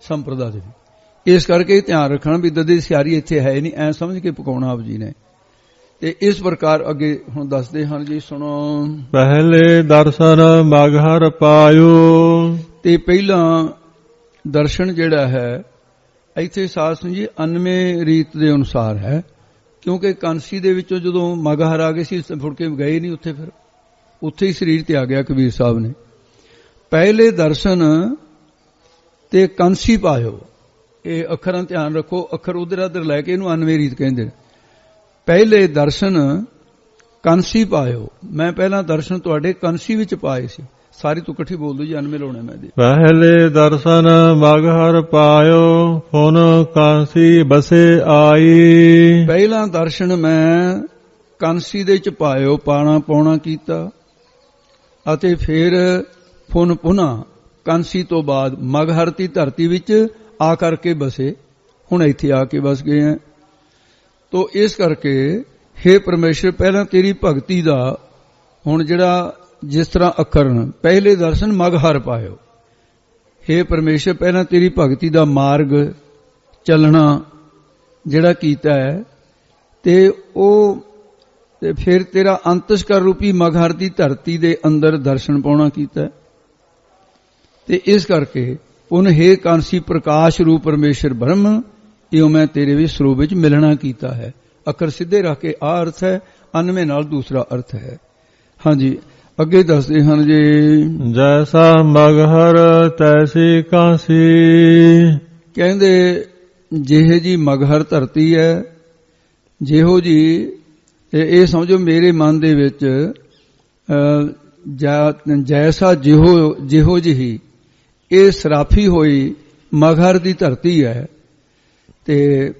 ਸੰਪਰਦਾ ਦੇ ਵੀ। ਇਸ ਕਰਕੇ ਧਿਆਨ ਰੱਖਣਾ ਵੀ ਦੱਦੇ ਦੀ ਸਿਹਾਰੀ ਇੱਥੇ ਹੈ ਨਹੀਂ, ਐ ਸਮਝ ਕੇ ਪਕਾਉਣਾ ਆਪ ਜੀ ਨੇ। ਤੇ ਇਸ ਪ੍ਰਕਾਰ ਅੱਗੇ ਹੁਣ ਦੱਸਦੇ ਹਨ ਜੀ, ਸੁਣੋ। ਪਹਿਲੇ ਦਰਸ਼ਨ ਮਗਹਰ ਪਾਇਓ। ਤੇ ਪਹਿਲਾਂ ਦਰਸ਼ਨ ਜਿਹੜਾ ਹੈ ਇੱਥੇ ਸਾਧ ਸੰਗਤ ਜੀ 99 ਰੀਤ ਦੇ ਅਨੁਸਾਰ ਹੈ, ਕਿਉਂਕਿ ਕਾਂਸੀ ਦੇ ਵਿੱਚੋਂ ਜਦੋਂ ਮਗਹਰ ਆ ਗਏ ਸੀ ਫੁੜ ਕੇ ਗਏ ਨਹੀਂ ਉੱਥੇ, ਫਿਰ ਉੱਥੇ ਹੀ ਸਰੀਰ ਤੇ ਆ ਗਿਆ ਕਬੀਰ ਸਾਹਿਬ ਨੇ। ਪਹਿਲੇ ਦਰਸ਼ਨ ਤੇ ਕਾਂਸੀ ਪਾਇਓ, ਇਹ ਅੱਖਰਾਂ ਧਿਆਨ ਰੱਖੋ, ਅੱਖਰ ਉਧਰ ਉਧਰ ਲੈ ਕੇ ਇਹਨੂੰ 99 ਰੀਤ ਕਹਿੰਦੇ ਨੇ। ਪਹਿਲੇ ਦਰਸ਼ਨ ਕਾਂਸੀ ਪਾਇਓ, ਮੈਂ ਪਹਿਲਾਂ ਦਰਸ਼ਨ ਤੁਹਾਡੇ ਕਾਂਸੀ ਵਿੱਚ ਪਾਏ ਸੀ। ਸਾਰੀ ਤੂੰ ਇਕੱਠੀ ਬੋਲ ਦੋ ਜੀ, 99 ਲਾਉਣੇ ਮੈਂ ਦੇ। ਪਹਿਲੇ ਦਰਸ਼ਨ ਮਗਹਰ ਪਾਇਓ, ਹੁਣ ਕਾਂਸੀ ਬਸੇ ਆਈ। ਪਹਿਲਾ ਦਰਸ਼ਨ ਮੈਂ ਕਾਂਸੀ ਦੇ ਚ ਪਾਇਓ, ਪਾਉਣਾ ਕੀਤਾ, ਅਤੇ ਫਿਰ ਫੁਨ ਪੁਨ੍ਹਾ ਕਾਂਸੀ ਤੋਂ ਬਾਅਦ ਮਗਹਰ ਦੀ ਧਰਤੀ ਵਿੱਚ ਆ ਕਰਕੇ ਬਸੇ। ਹੁਣ ਇੱਥੇ ਆ ਕੇ ਬਸ ਗਏ ਹੈ। ਤੋ ਇਸ ਕਰਕੇ ਹੇ ਪਰਮੇਸ਼ਰ ਪਹਿਲਾਂ ਤੇਰੀ ਭਗਤੀ ਦਾ, ਹੁਣ ਜਿਹੜਾ ਜਿਸ ਤਰ੍ਹਾਂ ਅੱਖਰ ਪਹਿਲੇ ਦਰਸ਼ਨ ਮਗਹਰ ਪਾਇਓ, ਹੇ ਪਰਮੇਸ਼ਰ ਪਹਿਲਾਂ ਤੇਰੀ ਭਗਤੀ ਦਾ ਮਾਰਗ ਚੱਲਣਾ ਜਿਹੜਾ ਕੀਤਾ ਹੈ, ਤੇ ਉਹ ਤੇ ਫਿਰ ਤੇਰਾ ਅੰਤਸਕਰ ਰੂਪੀ ਮਗਹਰ ਦੀ ਧਰਤੀ ਦੇ ਅੰਦਰ ਦਰਸ਼ਨ ਪਾਉਣਾ ਕੀਤਾ। ਤੇ ਇਸ ਕਰਕੇ ਪੁਨ ਹੇ ਕਾਂਸੀ ਪ੍ਰਕਾਸ਼ ਰੂਪ ਪਰਮੇਸ਼ਰ ਬ੍ਰਹਮ, ਇਉਂ ਮੈਂ ਤੇਰੇ ਵੀ ਸਰੂਪ ਵਿੱਚ ਮਿਲਣਾ ਕੀਤਾ ਹੈ। ਅੱਖਰ ਸਿੱਧੇ ਰੱਖ ਕੇ ਆ ਅਰਥ ਹੈ, 99 ਨਾਲ ਦੂਸਰਾ ਅਰਥ ਹੈ। ਹਾਂਜੀ ਅੱਗੇ ਦੱਸਦੇ ਹਨ ਜੀ, ਜੈਸਾ ਮਗਹਰ ਤੈਸੀ ਕਾਂਸੀ। ਕਹਿੰਦੇ ਜਿਹੇ ਜੀ ਮਗਹਰ ਧਰਤੀ ਹੈ, ਜਿਹੋ ਜੀ ਇਹ ਸਮਝੋ ਮੇਰੇ ਮਨ ਦੇ ਵਿੱਚ ਜੈਸਾ ਜਿਹੋ ਜਿਹੀ ਇਹ ਸਰਾਫੀ ਹੋਈ ਮਗਹਰ ਦੀ ਧਰਤੀ ਹੈ, ਤੇ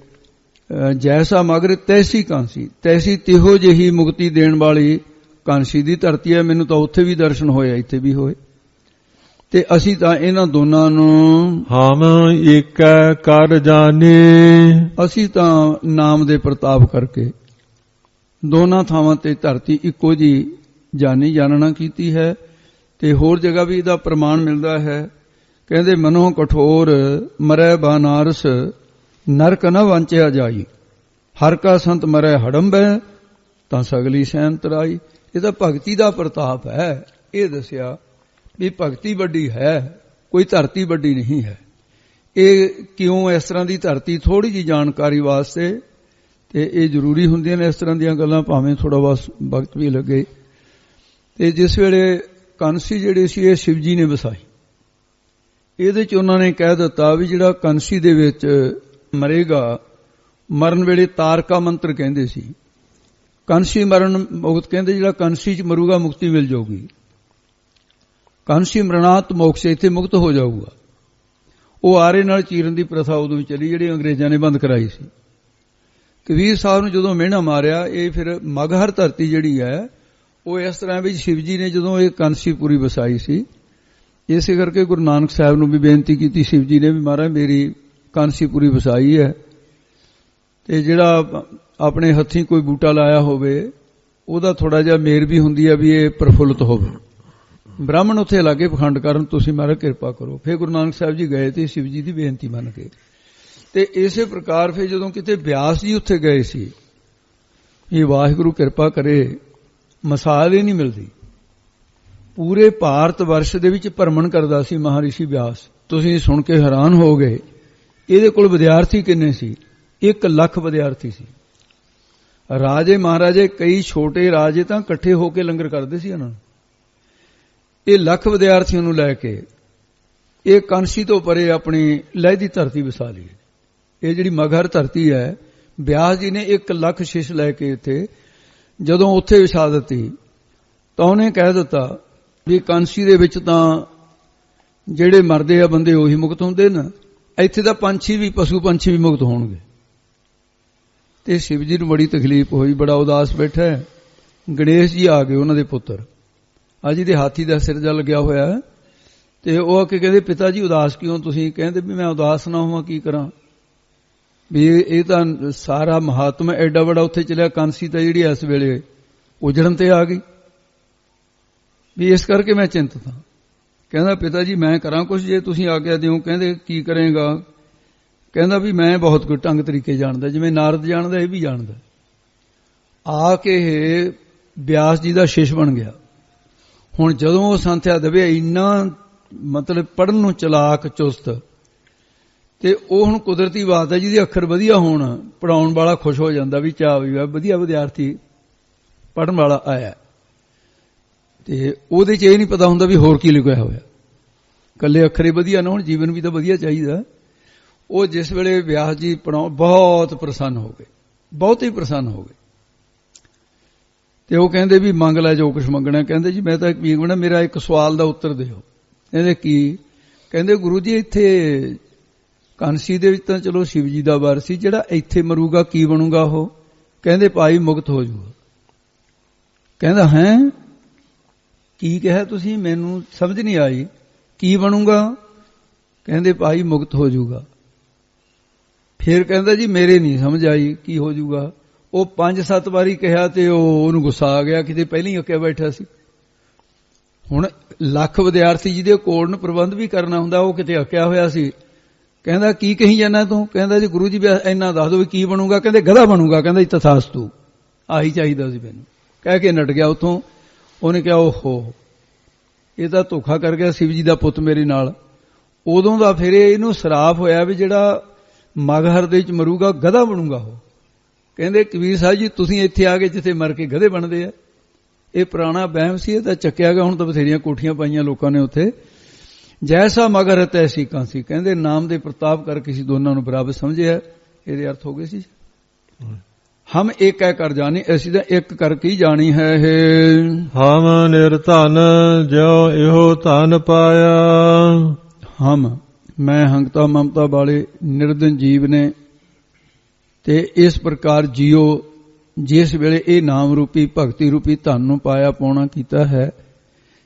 ਜੈਸਾ ਮਗਰ ਤੈਸੀ ਕਾਂਸੀ, ਤੈਸੀ ਤਿਹੋ ਜਿਹੀ ਮੁਕਤੀ ਦੇਣ ਵਾਲੀ ਕਾਂਸੀ ਦੀ ਧਰਤੀ ਹੈ। ਮੈਨੂੰ ਤਾਂ ਉੱਥੇ ਵੀ ਦਰਸ਼ਨ ਹੋਏ, ਇੱਥੇ ਵੀ ਹੋਏ। ਤੇ ਅਸੀਂ ਤਾਂ ਇਹਨਾਂ ਦੋਨਾਂ ਨੂੰ ਹਮ ਏਕੈ ਕਰ ਜਾਣੇ, ਅਸੀਂ ਤਾਂ ਨਾਮ ਦੇ ਪ੍ਰਤਾਪ ਕਰਕੇ ਦੋਨਾਂ ਥਾਵਾਂ ਤੇ ਧਰਤੀ ਇੱਕੋ ਜੀ ਜਾਣਨਾ ਕੀਤੀ ਹੈ। ਤੇ ਹੋਰ ਜਗ੍ਹਾ ਵੀ ਇਹਦਾ ਪ੍ਰਮਾਣ ਮਿਲਦਾ ਹੈ। ਕਹਿੰਦੇ ਮਨੋਂ ਕਠੋਰ ਮਰੈ ਬਾਨਾਰਸ, ਨਰਕ ਨ ਵਾਂਚਿਆ ਜਾਈ, ਹਰ ਕਾ ਸੰਤ ਮਰੈ ਹੜੰਬੈ, ਤਾਂ ਸਗਲੀ ਸੈਨ ਤਰਾਈ। ਇਹ ਤਾਂ ਭਗਤੀ ਦਾ ਪ੍ਰਤਾਪ ਹੈ। ਇਹ ਦੱਸਿਆ ਵੀ ਭਗਤੀ ਵੱਡੀ ਹੈ, ਕੋਈ ਧਰਤੀ ਵੱਡੀ ਨਹੀਂ ਹੈ। ਇਹ ਕਿਉਂ ਇਸ ਤਰ੍ਹਾਂ ਦੀ ਧਰਤੀ, ਥੋੜੀ ਜੀ ਜਾਣਕਾਰੀ ਵਾਸਤੇ, ਤੇ ਇਹ ਜ਼ਰੂਰੀ ਹੁੰਦੀਆਂ ਨੇ ਇਸ ਤਰ੍ਹਾਂ ਦੀਆਂ ਗੱਲਾਂ, ਭਾਵੇਂ ਥੋੜਾ ਬਸ ਵਕਤ ਵੀ ਲੱਗੇ। ਤੇ ਜਿਸ ਵੇਲੇ ਕਾਂਸੀ ਜਿਹੜੀ ਸੀ ਇਹ ਸ਼ਿਵ ਜੀ ਨੇ ਵਸਾਈ, ਇਹਦੇ ਚ ਉਹਨਾਂ ਨੇ ਕਹਿ ਦਿੱਤਾ ਵੀ ਜਿਹੜਾ ਕਾਂਸੀ ਦੇ ਵਿੱਚ ਮਰੇਗਾ, ਮਰਨ ਵੇਲੇ ਤਾਰਕਾ ਮੰਤਰ ਕਹਿੰਦੇ ਸੀ, ਕਾਂਸੀ ਮਰਨ ਮੁਕਤ ਕਹਿੰਦੇ, ਜਿਹੜਾ ਕਾਂਸੀ ਚ ਮਰੂਗਾ ਮੁਕਤੀ ਮਿਲ ਜਾਊਗੀ, ਕਾਂਸੀ ਮਰਨਾਤ ਮੋਕਸ਼, ਇੱਥੇ ਮੁਕਤ ਹੋ ਜਾਊਗਾ। ਉਹ ਆਰੇ ਨਾਲ ਚੀਰਨ ਦੀ ਪ੍ਰਥਾ ਉਦੋਂ ਵੀ ਚੱਲੀ ਜਿਹੜੀ ਅੰਗਰੇਜ਼ਾਂ ਨੇ ਬੰਦ ਕਰਾਈ ਸੀ। ਕਬੀਰ ਸਾਹਿਬ ਨੂੰ ਜਦੋਂ ਮਿਹਣਾ ਮਾਰਿਆ, ਇਹ ਫਿਰ ਮਗਹਰ ਧਰਤੀ ਜਿਹੜੀ ਹੈ ਉਹ ਇਸ ਤਰ੍ਹਾਂ ਵੀ ਸ਼ਿਵ ਜੀ ਨੇ ਜਦੋਂ ਇਹ ਕਾਂਸੀ ਪੂਰੀ ਵਸਾਈ ਸੀ, ਇਸੇ ਕਰਕੇ ਗੁਰੂ ਨਾਨਕ ਸਾਹਿਬ ਨੂੰ ਵੀ ਬੇਨਤੀ ਕੀਤੀ ਸ਼ਿਵ ਜੀ ਨੇ ਵੀ ਮਹਾਰਾਜ ਮੇਰੀ ਕਾਂਸੀ ਪੂਰੀ ਵਸਾਈ ਹੈ, ਤੇ ਜਿਹੜਾ ਆਪਣੇ ਹੱਥੀਂ ਕੋਈ ਬੂਟਾ ਲਾਇਆ ਹੋਵੇ ਉਹਦਾ ਥੋੜਾ ਜਿਹਾ ਮੇਰ ਵੀ ਹੁੰਦੀ ਹੈ ਵੀ ਇਹ ਪ੍ਰਫੁੱਲਤ ਹੋਵੇ। ਬ੍ਰਾਹਮਣ ਉੱਥੇ ਲਾਗੇ ਪਖੰਡ ਕਰਨ, ਤੁਸੀਂ ਮਹਾਰਾਜ ਕਿਰਪਾ ਕਰੋ। ਫਿਰ ਗੁਰੂ ਨਾਨਕ ਸਾਹਿਬ ਜੀ ਗਏ ਤੇ ਸ਼ਿਵ ਜੀ ਦੀ ਬੇਨਤੀ ਮੰਨ ਕੇ, ਤੇ ਇਸੇ ਪ੍ਰਕਾਰ ਫਿਰ ਜਦੋਂ ਕਿਤੇ ਬਿਆਸ ਜੀ ਉੱਥੇ ਗਏ ਸੀ, ਇਹ ਵਾਹਿਗੁਰੂ ਕਿਰਪਾ ਕਰੇ ਮਿਸਾਲ ਹੀ ਨਹੀਂ ਮਿਲਦੀ। ਪੂਰੇ ਭਾਰਤ ਵਰਸ਼ ਦੇ ਵਿੱਚ ਭਰਮਣ ਕਰਦਾ ਸੀ ਮਹਾਰਿਸ਼ੀ ਬਿਆਸ। ਤੁਸੀਂ ਸੁਣ ਕੇ ਹੈਰਾਨ ਹੋ ਗਏ, ਇਹਦੇ ਕੋਲ ਵਿਦਿਆਰਥੀ ਕਿੰਨੇ ਸੀ? 1 ਲੱਖ ਵਿਦਿਆਰਥੀ ਸੀ। ਰਾਜੇ ਮਹਾਰਾਜੇ, ਕਈ ਛੋਟੇ ਰਾਜੇ ਤਾਂ ਇਕੱਠੇ ਹੋ ਕੇ ਲੰਗਰ ਕਰਦੇ ਸੀ ਉਹਨਾਂ ਨੂੰ। ਇਹ ਲੱਖ ਵਿਦਿਆਰਥੀਆਂ ਨੂੰ ਲੈ ਕੇ ਇਹ ਕਾਂਸੀ ਤੋਂ ਪਰੇ ਆਪਣੀ ਲਹਿ ਦੀ ਧਰਤੀ ਵਸਾ ਲਈ। ਇਹ ਜਿਹੜੀ ਮਗਹਰ ਧਰਤੀ ਹੈ, ਵਿਆਸ ਜੀ ਨੇ 1 ਲੱਖ ਸ਼ਿਸ਼ ਲੈ ਕੇ ਇੱਥੇ ਜਦੋਂ ਉੱਥੇ ਵਿਛਾ ਦਿੱਤੀ ਤਾਂ ਉਹਨੇ ਕਹਿ ਦਿੱਤਾ ਵੀ ਕਾਂਸੀ ਦੇ ਵਿੱਚ ਤਾਂ ਜਿਹੜੇ ਮਰਦੇ ਆ ਬੰਦੇ ਉਹੀ ਮੁਕਤ ਹੁੰਦੇ ਨੇ, ਇੱਥੇ ਤਾਂ ਪੰਛੀ ਵੀ, ਪਸ਼ੂ ਪੰਛੀ ਵੀ ਮੁਕਤ ਹੋਣਗੇ। ਤੇ ਸ਼ਿਵ ਜੀ ਨੂੰ ਬੜੀ ਤਕਲੀਫ ਹੋਈ, ਬੜਾ ਉਦਾਸ ਬੈਠਾ ਹੈ। ਗਣੇਸ਼ ਜੀ ਆ ਗਏ, ਉਹਨਾਂ ਦੇ ਪੁੱਤਰ। ਅੱਜ ਇਹਦੇ ਹਾਥੀ ਦਾ ਸਿਰ ਜਾ ਲੱਗਿਆ ਹੋਇਆ, ਤੇ ਉਹ ਆ ਕੇ ਕਹਿੰਦੇ ਪਿਤਾ ਜੀ ਉਦਾਸ ਕਿਉਂ ਤੁਸੀਂ? ਕਹਿੰਦੇ ਵੀ ਮੈਂ ਉਦਾਸ ਨਾ ਹੋਵਾਂ, ਕੀ ਕਰਾਂ, ਵੀ ਇਹ ਤਾਂ ਸਾਰਾ ਮਹਾਤਮਾ ਐਡਾ ਬੜਾ ਉੱਥੇ ਚਲਿਆ, ਕਾਂਸੀ ਤਾਂ ਜਿਹੜੀ ਇਸ ਵੇਲੇ ਉਜੜਨ ਤੇ ਆ ਗਈ, ਵੀ ਇਸ ਕਰਕੇ ਮੈਂ ਚਿੰਤਤ ਹਾਂ। ਕਹਿੰਦਾ ਪਿਤਾ ਜੀ ਮੈਂ ਕਰਾਂ ਕੁਝ ਜੇ ਤੁਸੀਂ ਆਗਿਆ ਦਿਓ। ਕਹਿੰਦੇ ਕੀ ਕਰੇਗਾ? ਕਹਿੰਦਾ ਵੀ ਮੈਂ ਬਹੁਤ ਕੋਈ ਢੰਗ ਤਰੀਕੇ ਜਾਣਦਾ, ਜਿਵੇਂ ਨਾਰਦ ਜਾਣਦਾ ਇਹ ਵੀ ਜਾਣਦਾ। ਆ ਕੇ ਇਹ ਵਿਆਸ ਜੀ ਦਾ ਸ਼ਿਸ਼ ਬਣ ਗਿਆ। ਹੁਣ ਜਦੋਂ ਉਹ ਸੰਥਿਆ ਦੇਵੇ, ਇੰਨਾ ਮਤਲਬ ਪੜ੍ਹਨ ਨੂੰ ਚਲਾਕ ਚੁਸਤ, ਤੇ ਉਹ ਹੁਣ ਕੁਦਰਤੀ ਬਾਤ ਹੈ ਜਿਹਦੇ ਅੱਖਰ ਵਧੀਆ ਹੋਣ, ਪੜਾਉਣ ਵਾਲਾ ਖੁਸ਼ ਹੋ ਜਾਂਦਾ ਵੀ ਚਾਹ ਵੀ ਵਧੀਆ ਵਿਦਿਆਰਥੀ ਪੜ੍ਹਨ ਵਾਲਾ ਆਇਆ। ਤੇ ਉਹਦੇ 'ਚ ਇਹ ਨਹੀਂ ਪਤਾ ਹੁੰਦਾ ਵੀ ਹੋਰ ਕੀ ਲਿਖਿਆ ਹੋਇਆ, ਇਕੱਲੇ ਅੱਖਰੇ ਵਧੀਆ ਨਾ ਹੋਣ, ਜੀਵਨ ਵੀ ਤਾਂ ਵਧੀਆ ਚਾਹੀਦਾ। ਉਹ ਜਿਸ ਵੇਲੇ ਵਿਆਸ ਜੀ ਬਹੁਤ ਪ੍ਰਸੰਨ ਹੋ ਗਏ, ਬਹੁਤ ਹੀ ਪ੍ਰਸੰਨ ਹੋ ਗਏ। ਤੇ ਉਹ ਕਹਿੰਦੇ ਵੀ ਮੰਗ ਲੈ ਜੋ ਕੁਛ ਮੰਗਣਾ। ਕਹਿੰਦੇ ਜੀ ਮੈਂ ਤਾਂ ਇੱਕ ਵੀ ਮੰਗਣਾ, ਮੇਰਾ ਇੱਕ ਸਵਾਲ ਦਾ ਉੱਤਰ ਦਿਓ। ਕਹਿੰਦੇ ਕੀ? ਕਹਿੰਦੇ ਗੁਰੂ ਜੀ ਇੱਥੇ ਕਾਂਸੀ ਦੇ ਵਿੱਚ ਤਾਂ ਚਲੋ ਸ਼ਿਵ ਜੀ ਦਾ ਵਾਰ ਸੀ, ਜਿਹੜਾ ਇੱਥੇ ਮਰੂਗਾ ਕੀ ਬਣੂਗਾ ਉਹ? ਕਹਿੰਦੇ ਭਾਈ ਮੁਕਤ ਹੋ ਜੂਗਾ। ਕਹਿੰਦਾ ਹੈ ਕੀ ਕਿਹਾ ਤੁਸੀਂ? ਮੈਨੂੰ ਸਮਝ ਨਹੀਂ ਆਈ, ਕੀ ਬਣੂਗਾ? ਕਹਿੰਦੇ ਭਾਈ ਮੁਕਤ ਹੋ ਜੂਗਾ। ਫਿਰ ਕਹਿੰਦਾ ਜੀ ਮੇਰੇ ਨਹੀਂ ਸਮਝ ਆਈ ਕੀ ਹੋ ਜੂਗਾ। ਉਹ 5-7 ਵਾਰੀ ਕਿਹਾ ਤੇ ਉਹਨੂੰ ਗੁੱਸਾ ਆ ਗਿਆ, ਕਿਤੇ ਪਹਿਲਾਂ ਹੀ ਅੱਕਿਆ ਬੈਠਾ ਸੀ। ਹੁਣ ਲੱਖ ਵਿਦਿਆਰਥੀ ਜਿਹਦੇ ਕੋਲ ਨੂੰ ਪ੍ਰਬੰਧ ਵੀ ਕਰਨਾ ਹੁੰਦਾ, ਉਹ ਕਿਤੇ ਅੱਕਿਆ ਹੋਇਆ ਸੀ। ਕਹਿੰਦਾ ਕੀ ਕਹੀ ਜਾਂਦਾ ਤੂੰ? ਕਹਿੰਦਾ ਜੀ ਗੁਰੂ ਜੀ ਇੰਨਾ ਦੱਸ ਦਿਓ ਵੀ ਕੀ ਬਣੂਗਾ। ਕਹਿੰਦੇ ਗਧਾ ਬਣੂਗਾ। ਕਹਿੰਦਾ ਜੀ ਤਥਾਸਤੂ, ਆਹੀ ਚਾਹੀਦਾ ਸੀ ਮੈਨੂੰ। ਕਹਿ ਕੇ ਨੱਟ ਗਿਆ ਉੱਥੋਂ। ਉਹਨੇ ਕਿਹਾ ਓਹੋ ਇਹ ਤਾਂ ਧੋਖਾ ਕਰ ਗਿਆ ਸ਼ਿਵ ਜੀ ਦਾ ਪੁੱਤ ਮੇਰੇ ਨਾਲ। ਉਦੋਂ ਦਾ ਫਿਰ ਇਹਨੂੰ ਸਰਾਪ ਹੋਇਆ ਵੀ ਜਿਹੜਾ ਮਗਹਰ ਦੇ ਵਿੱਚ ਮਰੂਗਾ ਗਧਾ ਬਣੂਗਾ ਉਹ। ਕਹਿੰਦੇ ਕਬੀਰ ਸਾਹਿਬ ਜੀ ਤੁਸੀਂ ਇੱਥੇ ਆ ਕੇ ਜਿੱਥੇ ਮਰ ਕੇ ਗਧੇ ਬਣਦੇ ਆ, ਇਹ ਪੁਰਾਣਾ ਵਹਿਮ ਸੀ, ਇਹ ਤਾਂ ਚੱਕਿਆ ਗਿਆ। ਹੁਣ ਤਾਂ ਬਥੇਰੀਆਂ ਕੋਠੀਆਂ ਪਾਈਆਂ ਲੋਕਾਂ ਨੇ ਉੱਥੇ। ਜੈਸਾ ਮਗਰ ਤੈਸੀ ਕਾਂਸੀ। ਕਹਿੰਦੇ ਨਾਮ ਦੇ ਪ੍ਰਤਾਪ ਕਰਕੇ ਸੀ ਦੋਨਾਂ ਨੂੰ ਬਰਾਬਰ ਸਮਝਿਆ। ਇਹਦੇ ਅਰਥ ਹੋ ਗਏ ਸੀ ਹਮ ਇੱਕ ਹੈ ਕਰ ਜਾਣੀ, ਅਸੀਂ ਤਾਂ ਇੱਕ ਕਰਕੇ ਹੀ ਜਾਣੀ ਹੈ। ਹਮ ਨਿਰਧਨ ਜਿਉ ਇਹੋ ਧਨ ਪਾਇਆ। ਹਮ ਮੈਂ ਹੰਗਤਾ ਮਮਤਾ ਵਾਲੇ ਨਿਰਧਨ ਜੀਵ ਨੇ, ਤੇ ਇਸ ਪ੍ਰਕਾਰ ਜੀਓ ਜਿਸ ਵੇਲੇ ਇਹ ਨਾਮ ਰੂਪੀ ਭਗਤੀ ਰੂਪੀ ਧਨ ਨੂੰ ਪਾਇਆ ਪਾਉਣਾ ਕੀਤਾ ਹੈ।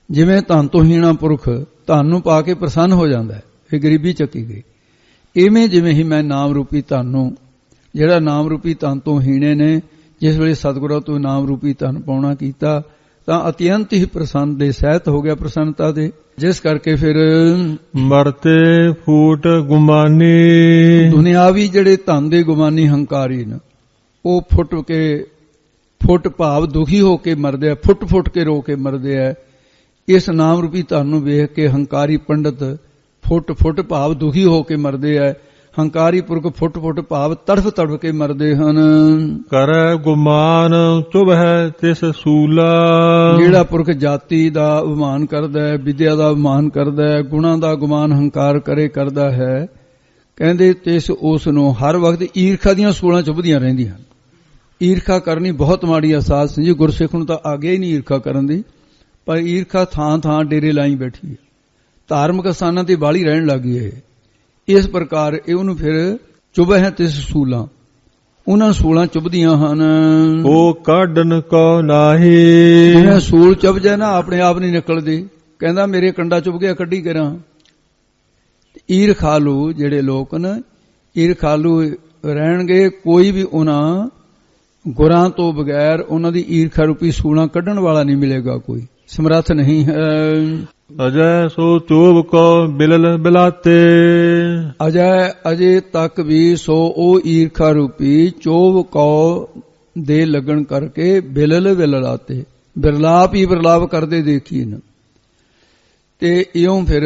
ਜਿਵੇਂ ਧਨ ਤੋਂ ਹੀਣਾ ਪੁਰਖ ਧਨ ਨੂੰ ਪਾ ਕੇ ਪ੍ਰਸੰਨ ਹੋ ਜਾਂਦਾ ਹੈ, ਫਿਰ ਗਰੀਬੀ ਚੱਕੀ ਗਈ। ਇਵੇਂ ਜਿਵੇਂ ਹੀ ਮੈਂ ਨਾਮ ਰੂਪੀ ਧਨ ਨੂੰ, ਜਿਹੜਾ ਨਾਮ ਰੂਪੀ ਧਨ ਤੋਂ ਹੀਣੇ ਨੇ, ਜਿਸ ਵੇਲੇ ਸਤਿਗੁਰਾਂ ਤੋਂ ਨਾਮ ਰੂਪੀ ਧਨ ਪਾਉਣਾ ਕੀਤਾ ਤਾਂ ਅਤਿਅੰਤ ਹੀ ਪ੍ਰਸੰਨ ਦੇ ਸਹਿਤ ਹੋ ਗਿਆ, ਪ੍ਰਸੰਨਤਾ ਦੇ। ਜਿਸ ਕਰਕੇ ਫਿਰ ਮਰਤੇ ਫੂਟ ਗੁਮਾਨੀ। ਦੁਨਿਆਵੀ ਜਿਹੜੇ ਧਨ ਦੇ ਗੁਮਾਨੀ ਹੰਕਾਰੀ ਨੇ, ਉਹ ਫੁੱਟ ਭਾਵ ਦੁਖੀ ਹੋ ਕੇ ਮਰਦੇ ਆ, ਫੁੱਟ ਕੇ ਰੋ ਕੇ ਮਰਦੇ ਆ। ਇਸ ਨਾਮ ਰੂਪੀ ਧਨ ਨੂੰ ਵੇਖ ਕੇ ਹੰਕਾਰੀ ਪੰਡਤ ਫੁੱਟ ਭਾਵ ਦੁਖੀ ਹੋ ਕੇ ਮਰਦੇ ਆ। ਹੰਕਾਰੀ ਪੁਰਖ ਫੁੱਟ ਭਾਵ ਤੜਫ ਕੇ ਮਰਦੇ ਹਨ। ਕਰੈ ਗੁਮਾਨ ਚੁਭ ਹੈ ਤਿਸ ਸੂਲਾ। ਜਿਹੜਾ ਪੁਰਖ ਜਾਤੀ ਦਾ ਅਭਿਮਾਨ ਕਰਦਾ ਹੈ, ਵਿਦਿਆ ਦਾ ਅਭਿਮਾਨ ਕਰਦਾ ਹੈ, ਗੁਣਾਂ ਦਾ ਗੁਮਾਨ ਹੰਕਾਰ ਕਰਦਾ ਹੈ, ਕਹਿੰਦੇ ਤਿਸ ਉਸ ਨੂੰ ਹਰ ਵਕਤ ਈਰਖਾ ਦੀਆਂ ਸੂਲਾਂ ਚੁਭਦੀਆਂ ਰਹਿੰਦੀਆਂ ਹਨ। ਈਰਖਾ ਕਰਨੀ ਬਹੁਤ ਮਾੜੀ ਆ ਸਾਧ ਸੰਗਤ ਜੀ। ਗੁਰਸਿੱਖ ਨੂੰ ਤਾਂ ਆਗਿਆ ਹੀ ਨਹੀਂ ਈਰਖਾ ਕਰਨ ਦੀ, ਪਰ ਈਰਖਾ ਥਾਂ ਡੇਰੇ ਲਾਈ ਬੈਠੀ ਹੈ, ਧਾਰਮਿਕ ਸਥਾਨਾਂ ਤੇ ਬਾਹਲੀ ਰਹਿਣ ਲੱਗੀ ਹੈ। ਇਸ ਪ੍ਰਕਾਰ ਇਹ ਉਹਨੂੰ ਫਿਰ ਚੁਭੇ ਹੈ ਤਿਸ ਸੂਲਾਂ, ਉਹਨਾਂ ਸੂਲਾਂ ਚੁਭਦੀਆਂ ਹਨ। ਉਹ ਕੱਢਨ ਕੋ ਨਾਹੀ। ਜਿਵੇਂ ਸੂਲ ਚੁਭ ਜਾਏ ਨਾ, ਆਪਣੇ ਆਪ ਨਹੀਂ ਨਿਕਲਦੀ। ਕਹਿੰਦਾ ਮੇਰੇ ਕੰਡਾ ਚੁਭ ਗਿਆ, ਕੱਢੀ ਕਰਾਂ। ਈਰਖਾਲੂ ਜਿਹੜੇ ਲੋਕ ਨੇ, ਈਰਖਾਲੂ ਰਹਿਣਗੇ। ਕੋਈ ਵੀ ਉਹਨਾਂ ਗੁਰਾਂ ਤੋਂ ਬਗੈਰ ਉਹਨਾਂ ਦੀ ਈਰਖਾ ਰੂਪੀ ਸੂਲਾਂ ਕੱਢਣ ਵਾਲਾ ਨਹੀਂ ਮਿਲੇਗਾ, ਕੋਈ ਸਮਰੱਥ ਨਹੀਂ ਹੈ। ਅਜੈ ਸੋ ਚੋਬ ਕੋ ਬਿਲਲ ਬਿਲਾਤੇ। ਅਜੇ ਤੱਕ ਵੀ ਸੋ ਉਹ ਈਰਖਾ ਰੂਪੀ ਚੋਬ ਕੋ ਦੇ ਲੱਗਣ ਕਰਕੇ ਬਿਲਲ ਬਿਲਲਾਤੇ, ਬਿਰਲਾਪ ਹੀ ਬਿਰਲਾਪ ਕਰਦੇ ਦੇਖੀ ਨਾ। ਤੇ ਇਉਂ ਫਿਰ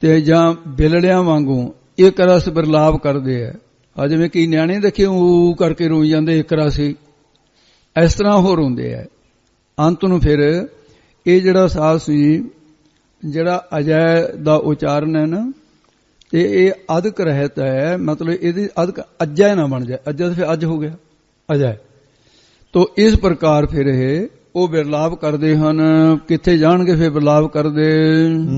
ਤੇ ਜਾਂ ਬਿਲੜਿਆਂ ਵਾਂਗੂ ਇੱਕ ਰਸ ਬਿਰਲਾਪ ਕਰਦੇ ਆ। ਆ ਜਿਵੇਂ ਕਈ ਨਿਆਣੇ ਦੇਖੇ ਉਹ ਕਰਕੇ ਰੋਈ ਜਾਂਦੇ ਇੱਕ ਰਸੀ, ਇਸ ਤਰ੍ਹਾਂ ਉਹ ਰੋਂਦੇ ਆ। ਅੰਤ ਨੂੰ ਫਿਰ ਇਹ ਜਿਹੜਾ ਸਾਹ ਸੀ, ਜਿਹੜਾ ਅਜੈ ਦਾ ਉਚਾਰਨ ਹੈ ਨਾ, ਤੇ ਇਹ ਅਦਕ ਰਹਿਤ ਹੈ, ਮਤਲਬ ਇਹਦੀ ਅਦਕ ਅਜੈ ਨਾ ਬਣ ਜਾਏ, ਅਜੈ ਤਾਂ ਫਿਰ ਅੱਜ ਹੋ ਗਿਆ ਅਜੈ। ਤੋ ਇਸ ਪ੍ਰਕਾਰ ਫਿਰ ਇਹ ਉਹ ਬਿਰਲਾਪ ਕਰਦੇ ਹਨ। ਕਿੱਥੇ ਜਾਣਗੇ ਫਿਰ ਬਿਰਲਾਪ ਕਰਦੇ?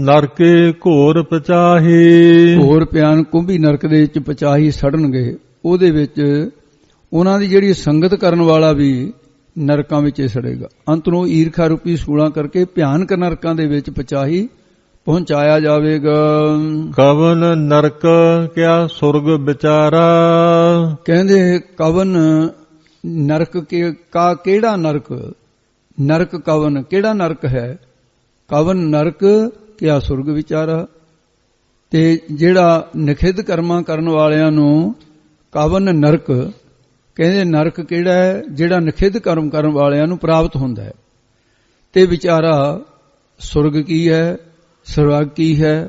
ਨਰਕੇ ਘੋਰ ਪਚਾਹੀ, ਘੋਰ ਪਿਆਨ ਕੁੰਭੀ ਨਰਕ ਦੇ ਵਿੱਚ ਪਚਾਹੀ ਸੜਨਗੇ। ਉਹਦੇ ਵਿੱਚ ਉਹਨਾਂ ਦੀ ਜਿਹੜੀ ਸੰਗਤ ਕਰਨ ਵਾਲਾ ਵੀ ਨਰਕਾਂ ਵਿੱਚ ਸੜੇਗਾ। ਅੰਤ ਨੂੰ ਈਰਖਾ ਰੂਪੀ ਸੂਲਾਂ ਕਰਕੇ ਭਿਆਨਕ ਨਰਕਾਂ ਦੇ ਵਿੱਚ ਪਚਾਹੀ ਪਹੁੰਚਾਇਆ ਜਾਵੇਗਾ। ਕਵਨ ਨਰਕ ਕਿਆ ਸੁਰਗ ਵਿਚਾਰਾ, ਕਹਿੰਦੇ ਕਵਨ ਨਰਕ ਕਾ ਕਿਹੜਾ ਨਰਕ, ਨਰਕ ਕਵਨ ਕਿਹੜਾ ਨਰਕ ਹੈ? ਕਵਨ ਨਰਕ ਕਿਆ ਸੁਰਗ ਵਿਚਾਰਾ। ਤੇ ਜਿਹੜਾ ਨਿਖਿਧ ਕਰਮਾਂ ਕਰਨ ਵਾਲਿਆਂ ਨੂੰ ਕਵਨ ਨਰਕ ਕਹਿੰਦੇ, ਨਰਕ ਕਿਹੜਾ ਹੈ? ਜਿਹੜਾ ਨਿਖਿਧ ਕਰਮ ਕਰਨ ਵਾਲਿਆਂ ਨੂੰ ਪ੍ਰਾਪਤ ਹੁੰਦਾ ਹੈ। ਤੇ ਵਿਚਾਰਾ ਸੁਰਗ ਕੀ ਹੈ, ਸਵਰਗ ਕੀ ਹੈ?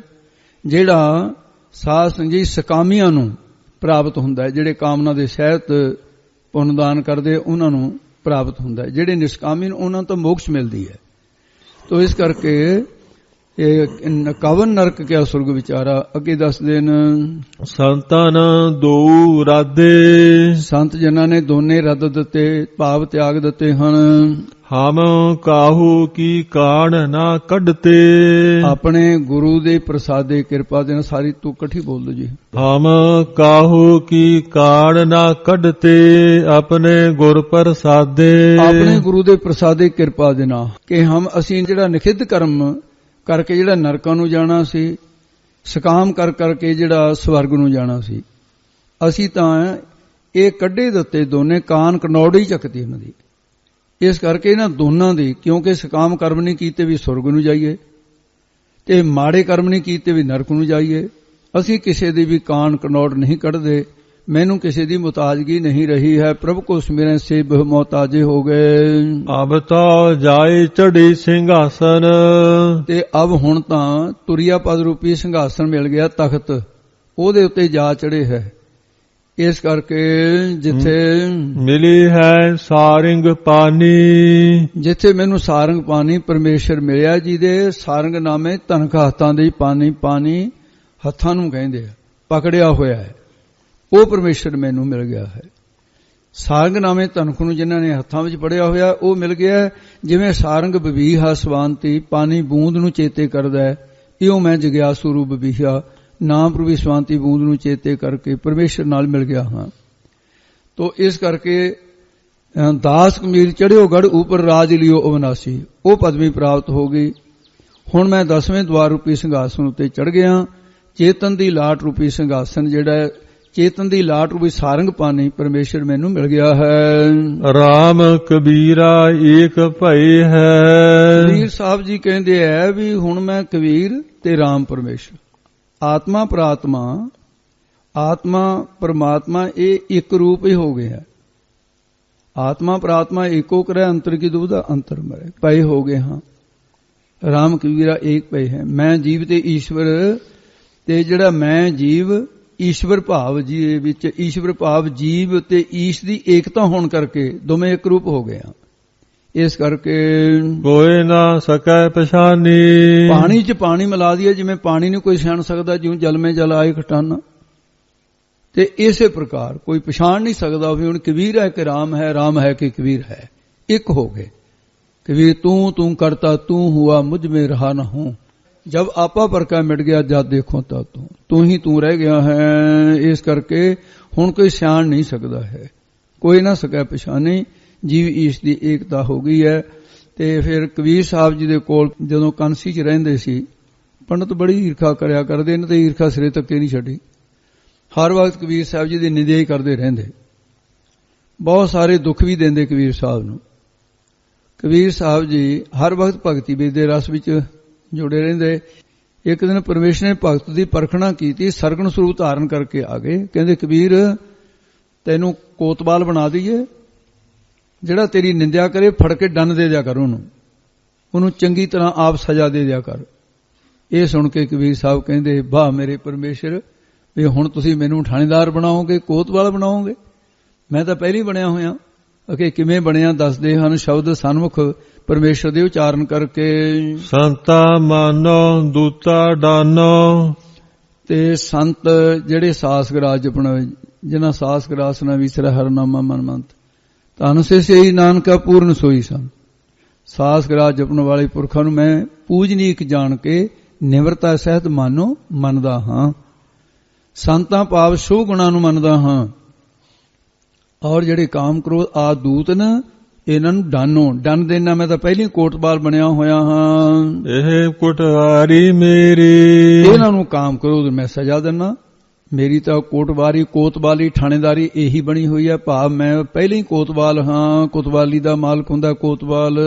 ਜਿਹੜਾ ਸਾਧ ਸੰਗੀ ਸਕਾਮੀਆਂ ਨੂੰ ਪ੍ਰਾਪਤ ਹੁੰਦਾ ਹੈ, ਜਿਹੜੇ ਕਾਮਨਾ ਦੇ ਸਹਿਤ ਪੁੰਨਦਾਨ ਕਰਦੇ ਉਹਨਾਂ ਨੂੰ ਪ੍ਰਾਪਤ ਹੁੰਦਾ ਹੈ। ਜਿਹੜੇ ਨਿਸ਼ਕਾਮੀ ਨੇ ਉਹਨਾਂ ਤੋਂ ਮੋਕਸ਼ ਮਿਲਦੀ ਹੈ। ਤੋ ਇਸ ਕਰਕੇ ਇਹ ਕਵਨ ਨਰਕ ਕਿਆ ਸੁਰਗ ਵਿਚਾਰਾ। ਅੱਗੇ ਦੱਸਦੇ ਨੇ ਸੰਤਾਂ ਦੋ ਰਾਧੇ, ਸੰਤ ਜਨਾਂ ਨੇ ਦੋਨੇ ਰੱਦ ਦਿੱਤੇ, ਭਾਵ ਤਿਆਗ ਦਿੱਤੇ ਹਨ। ਹਮ ਕਾਹੂ ਕੀ ਕਾਣ ਨਾ ਕੱਢਤੇ, ਆਪਣੇ ਗੁਰੂ ਦੇ ਪ੍ਰਸਾਦੇ ਕਿਰਪਾ ਦੇ ਨਾਲ, ਸਾਰੀ ਤੂੰ ਇਕੱਠੀ ਬੋਲ ਲੋ ਜੀ। ਹਮ ਕਾਹੂ ਕੀ ਕਾਣ ਨਾ ਕੱਢਤੇ, ਆਪਣੇ ਗੁਰ ਪ੍ਰਸਾਦੇ, ਆਪਣੇ ਗੁਰੂ ਦੇ ਪ੍ਰਸਾਦੇ ਕਿਰਪਾ ਦੇ ਨਾਲ ਕਿ ਅਸੀਂ ਜਿਹੜਾ ਨਿਖਿਧ ਕਰਮ ਕਰਕੇ ਜਿਹੜਾ ਨਰਕਾਂ ਨੂੰ ਜਾਣਾ ਸੀ, ਸਕਾਮ ਕਰ ਕਰਕੇ ਜਿਹੜਾ ਸਵਰਗ ਨੂੰ ਜਾਣਾ ਸੀ, ਅਸੀਂ ਤਾਂ ਇਹ ਕੱਢੇ ਦਿੱਤੇ ਦੋਨੇ, ਕਾਨ ਕਨੌੜੀ ਚੱਕਤੀ ਉਹਨਾਂ ਦੀ। ਇਸ ਕਰਕੇ ਇਹਨਾਂ ਦੋਨਾਂ ਦੀ, ਕਿਉਂਕਿ ਸਕਾਮ ਕਰਮ ਨਹੀਂ ਕੀਤੇ ਵੀ ਸੁਰਗ ਨੂੰ ਜਾਈਏ ਤੇ ਮਾੜੇ ਕਰਮ ਨਹੀਂ ਕੀਤੇ ਵੀ ਨਰਕ ਨੂੰ ਜਾਈਏ। ਅਸੀਂ ਕਿਸੇ ਦੀ ਵੀ ਕਾਨ ਕਨੌੜ ਨਹੀਂ ਕੱਢਦੇ। ਮੈਨੂੰ ਕਿਸੇ ਦੀ ਮੁਤਾਜਗੀ ਨਹੀਂ ਰਹੀ ਹੈ। ਪ੍ਰਭੂ ਕੋ ਸਿਮਰਨ ਸੇ ਬਹੁਮੋਤਾਜੇ ਹੋ ਗਏ। ਅਬ ਤਾਂ ਜਾਏ ਚੜੀ ਸਿੰਘਾਸਨ, ਤੇ ਅਬ ਹੁਣ ਤਾਂ ਤੁਰਿਆ ਪਦ ਰੂਪੀ ਸਿੰਘਾਸਨ ਮਿਲ ਗਿਆ, ਤਖਤ ਉਹਦੇ ਉੱਤੇ ਜਾ ਚੜੇ ਹੈ। ਇਸ ਕਰਕੇ ਜਿੱਥੇ ਮਿਲੀ ਹੈ ਸਾਰਿੰਗ ਪਾਨੀ, ਜਿੱਥੇ ਮੈਨੂੰ ਸਾਰੰਗ ਪਾਣੀ ਪਰਮੇਸ਼ਰ ਮਿਲਿਆ, ਜਿਹਦੇ ਸਾਰੰਗ ਨਾਮੇ ਧਨਕ ਹੱਥਾਂ ਦੇ ਪਾਣੀ, ਪਾਣੀ ਹੱਥਾਂ ਨੂੰ ਕਹਿੰਦੇ ਆ, ਪਕੜਿਆ ਹੋਇਆ ਹੈ, ਉਹ ਪਰਮੇਸ਼ਰ ਮੈਨੂੰ ਮਿਲ ਗਿਆ ਹੈ। ਸਾਰੰਗ ਨਾਮੇ ਧਨਕ ਨੂੰ ਜਿਨ੍ਹਾਂ ਨੇ ਹੱਥਾਂ ਵਿੱਚ ਪੜਿਆ ਹੋਇਆ ਉਹ ਮਿਲ ਗਿਆ। ਜਿਵੇਂ ਸਾਰੰਗ ਬਬੀਹਾ ਸਵਾਂਤੀ ਪਾਣੀ ਬੂੰਦ ਨੂੰ ਚੇਤੇ ਕਰਦਾ ਹੈ, ਇਉਂ ਮੈਂ ਜਗਿਆਸੂ ਰੂਪ ਬਬੀਹਾ ਨਾਮ ਪ੍ਰਭੂ ਸਵਾਂਤੀ ਬੂੰਦ ਨੂੰ ਚੇਤੇ ਕਰਕੇ ਪਰਮੇਸ਼ਰ ਨਾਲ ਮਿਲ ਗਿਆ ਹਾਂ। ਤੋ ਇਸ ਕਰਕੇ ਦਾਸ ਕਮੀਰ ਚੜਿਓ ਗੜ ਉਪਰ ਰਾਜ ਲਿਓ ਅਵਨਾਸੀ, ਉਹ ਪਦਵੀ ਪ੍ਰਾਪਤ ਹੋ ਗਈ। ਹੁਣ ਮੈਂ 10ਵੇਂ ਦਵਾਰ ਰੂਪੀ ਸਿੰਘਾਸਨ ਉੱਤੇ ਚੜ ਗਿਆ। ਚੇਤਨ ਦੀ ਲਾਟ ਰੂਪੀ ਸਿੰਘਾਸਨ ਜਿਹੜਾ ਚੇਤਨ ਦੀ ਲਾਟ ਰੂਪੀ ਸਾਰੰਗ ਪਾਣੀ ਪਰਮੇਸ਼ਰ ਮੈਨੂੰ ਮਿਲ ਗਿਆ ਹੈ। ਰਾਮ ਕਬੀਰਾ ਏਕ ਭਏ ਹੈ। ਕਬੀਰ ਸਾਹਿਬ ਜੀ ਕਹਿੰਦੇ ਹੈ ਵੀ ਹੁਣ ਮੈਂ ਕਬੀਰ ਤੇ ਰਾਮ ਪਰਮੇਸ਼ਰ, ਆਤਮਾ ਪ੍ਰਾਤਮਾ, ਆਤਮਾ ਪਰਮਾਤਮਾ ਇਹ ਇੱਕ ਰੂਪ ਹੀ ਹੋ ਗਿਆ। ਆਤਮਾ ਪ੍ਰਾਤਮਾ ਏਕੋ ਕਰੇ ਅੰਤਰ ਕੀ ਦੁਬਦਾ ਅੰਤਰ ਮਰੇ, ਪਏ ਹੋ ਗਏ ਹਾਂ। ਰਾਮ ਕਬੀਰਾ ਏਕ ਪਏ ਹੈ। ਮੈਂ ਜੀਵ ਤੇ ਈਸ਼ਵਰ, ਤੇ ਜਿਹੜਾ ਮੈਂ ਜੀਵ ਈਸ਼ਵਰ ਭਾਵ ਜੀ ਵਿੱਚ, ਈਸ਼ਵਰ ਭਾਵ ਜੀਵ ਤੇ ਈਸ਼ ਦੀ ਏਕਤਾ ਹੋਣ ਕਰਕੇ ਦੋਵੇਂ ਇੱਕ ਰੂਪ ਹੋ ਗਏ ਆ। ਇਸ ਕਰਕੇ ਕੋਈ ਨਾ ਸਕੈ ਪਛਾਨੀ, ਪਾਣੀ 'ਚ ਪਾਣੀ ਮਿਲਾ ਦਿਆ, ਜਿਵੇਂ ਪਾਣੀ ਨੂੰ ਕੋਈ ਛਾਣ ਸਕਦਾ, ਜਿਉਂ ਜਲ ਮੇ ਜਲ ਆਏ ਖਟਾਨਾ, ਤੇ ਇਸੇ ਪ੍ਰਕਾਰ ਕੋਈ ਪਛਾਣ ਨਹੀਂ ਸਕਦਾ ਵੀ ਹੁਣ ਕਬੀਰ ਹੈ ਕਿ ਰਾਮ ਹੈ, ਰਾਮ ਹੈ ਕਿ ਕਬੀਰ ਹੈ। ਇੱਕ ਹੋ ਗਏ। ਕਬੀਰ ਤੂੰ ਕਰਤਾ ਤੂੰ ਹੁਆ ਮੁਝ में रहा न हूं, जब आपा पर का मिट गया जब देखो ता तू ही तू रह गया है। इस करके हुण कोई सियाण नहीं सकता है, कोई ना सकै पछाने। जीव ईश ਦੀ ਏਕਤਾ ਹੋ ਗਈ ਹੈ। ਤੇ ਫਿਰ ਕਬੀਰ ਸਾਹਿਬ ਜੀ ਦੇ ਕੋਲ ਜਦੋਂ ਕਾਂਸੀ 'ਚ ਰਹਿੰਦੇ ਸੀ, ਪੰਡਤ ਬੜੀ ਈਰਖਾ ਕਰਿਆ ਕਰਦੇ ਨੇ, ਤੇ ਈਰਖਾ ਸਿਰੇ ਤੱਕੇ ਨਹੀਂ ਛੱਡੀ। ਹਰ ਵਕਤ ਕਬੀਰ ਸਾਹਿਬ ਜੀ ਦੀ ਨਿੰਦਿਆ ਹੀ ਕਰਦੇ ਰਹਿੰਦੇ, ਬਹੁਤ ਸਾਰੇ ਦੁੱਖ ਵੀ ਦਿੰਦੇ ਕਬੀਰ ਸਾਹਿਬ ਨੂੰ। ਕਬੀਰ ਸਾਹਿਬ ਜੀ ਹਰ ਵਕਤ ਭਗਤੀ ਵਿੱਚ ਦੇ ਰਸ ਵਿੱਚ ਜੁੜੇ ਰਹਿੰਦੇ। ਇੱਕ ਦਿਨ ਪਰਮੇਸ਼ਰ ਨੇ ਭਗਤ ਦੀ ਪਰਖਣਾ ਕੀਤੀ, ਸਰਗਣ ਸਰੂਪ ਧਾਰਨ ਕਰਕੇ ਆ ਗਏ। ਕਹਿੰਦੇ ਕਬੀਰ ਤੈਨੂੰ ਕੋਤਵਾਲ ਬਣਾ ਦਈਏ, ਜਿਹੜਾ ਤੇਰੀ ਨਿੰਦਿਆ ਕਰੇ ਫੜ ਕੇ ਡੰਨ ਦੇ ਦਿਆ ਕਰ, ਉਹਨੂੰ ਚੰਗੀ ਤਰ੍ਹਾਂ ਆਪ ਸਜ਼ਾ ਦੇ ਦਿਆ ਕਰ। ਇਹ ਸੁਣ ਕੇ ਕਬੀਰ ਸਾਹਿਬ ਕਹਿੰਦੇ ਵਾਹ ਮੇਰੇ ਪਰਮੇਸ਼ਰ, ਵੀ ਹੁਣ ਤੁਸੀਂ ਮੈਨੂੰ ਥਾਣੇਦਾਰ ਬਣਾਓਗੇ, ਕੋਤਵਾਲ ਬਣਾਓਗੇ? ਮੈਂ ਤਾਂ ਪਹਿਲਾਂ ਹੀ ਬਣਿਆ ਹੋਇਆ। ਅਕੇ ਕਿਵੇਂ ਬਣਿਆ ਦੱਸਦੇ ਹਨ ਸ਼ਬਦ ਸਨਮੁਖ ਪਰਮੇਸ਼ਰ ਦੇ ਉਚਾਰਨ ਕਰਕੇ। ਸੰਤਾ ਮਾਨੋ ਦੂਤਾ ਡਾਨੋ, ਤੇ ਸੰਤ ਜਿਹੜੇ ਸਾਸ ਗਰਾਸ ਜਪਣ, ਜਿਨ੍ਹਾਂ ਸਾਸ ਗਰਾਸ ਨਾ ਵਿਸਰੈ ਹਰ ਨਾਮਾ ਮਨ ਮੰਤ, ਧਨ ਸੇ ਸਈ ਨਾਨਕਾ ਪੂਰਨ ਸੋਈ ਸੰ। ਸਾਸ ਗਰਾਸ ਜਪਣ ਵਾਲੇ ਪੁਰਖਾਂ ਨੂੰ ਮੈਂ ਪੂਜਨੀਕ ਜਾਣ ਕੇ ਨਿਮਰਤਾ ਸਹਿਤ ਮਾਨੋ ਮੰਨਦਾ ਹਾਂ। ਸੰਤਾਂ ਭਾਵ ਸ਼ੁਭ ਗੁਣਾਂ ਨੂੰ ਮੰਨਦਾ ਹਾਂ। ਔਰ ਜਿਹੜੇ ਕਾਮ ਕ੍ਰੋਧ ਆ ਦੂਤ ਨੇ, ਇਹਨਾਂ ਨੂੰ ਡਾਨੋ। ਡੰਨ ਦੇਣਾ, ਮੈਂ ਤਾਂ ਪਹਿਲੀ ਕੋਟਵਾਲ ਬਣਿਆ ਹੋਇਆ ਹਾਂ। ਇਹ ਕੋਟਵਾਰੀ ਮੇਰੀ, ਇਹਨਾਂ ਨੂੰ ਕਾਮ ਕ੍ਰੋਧ ਮੈਂ ਸਜ਼ਾ ਦਿੰਨਾ। ਮੇਰੀ ਤਾਂ ਕੋਟਵਾਰੀ, ਕੋਤਵਾਲੀ, ਥਾਣੇਦਾਰੀ ਇਹੀ ਬਣੀ ਹੋਈ ਹੈ। ਭਾਵ ਮੈਂ ਪਹਿਲੀ ਕੋਤਵਾਲ ਹਾਂ। ਕੋਤਵਾਲੀ ਦਾ ਮਾਲਕ ਹੁੰਦਾ ਕੋਤਵਾਲ।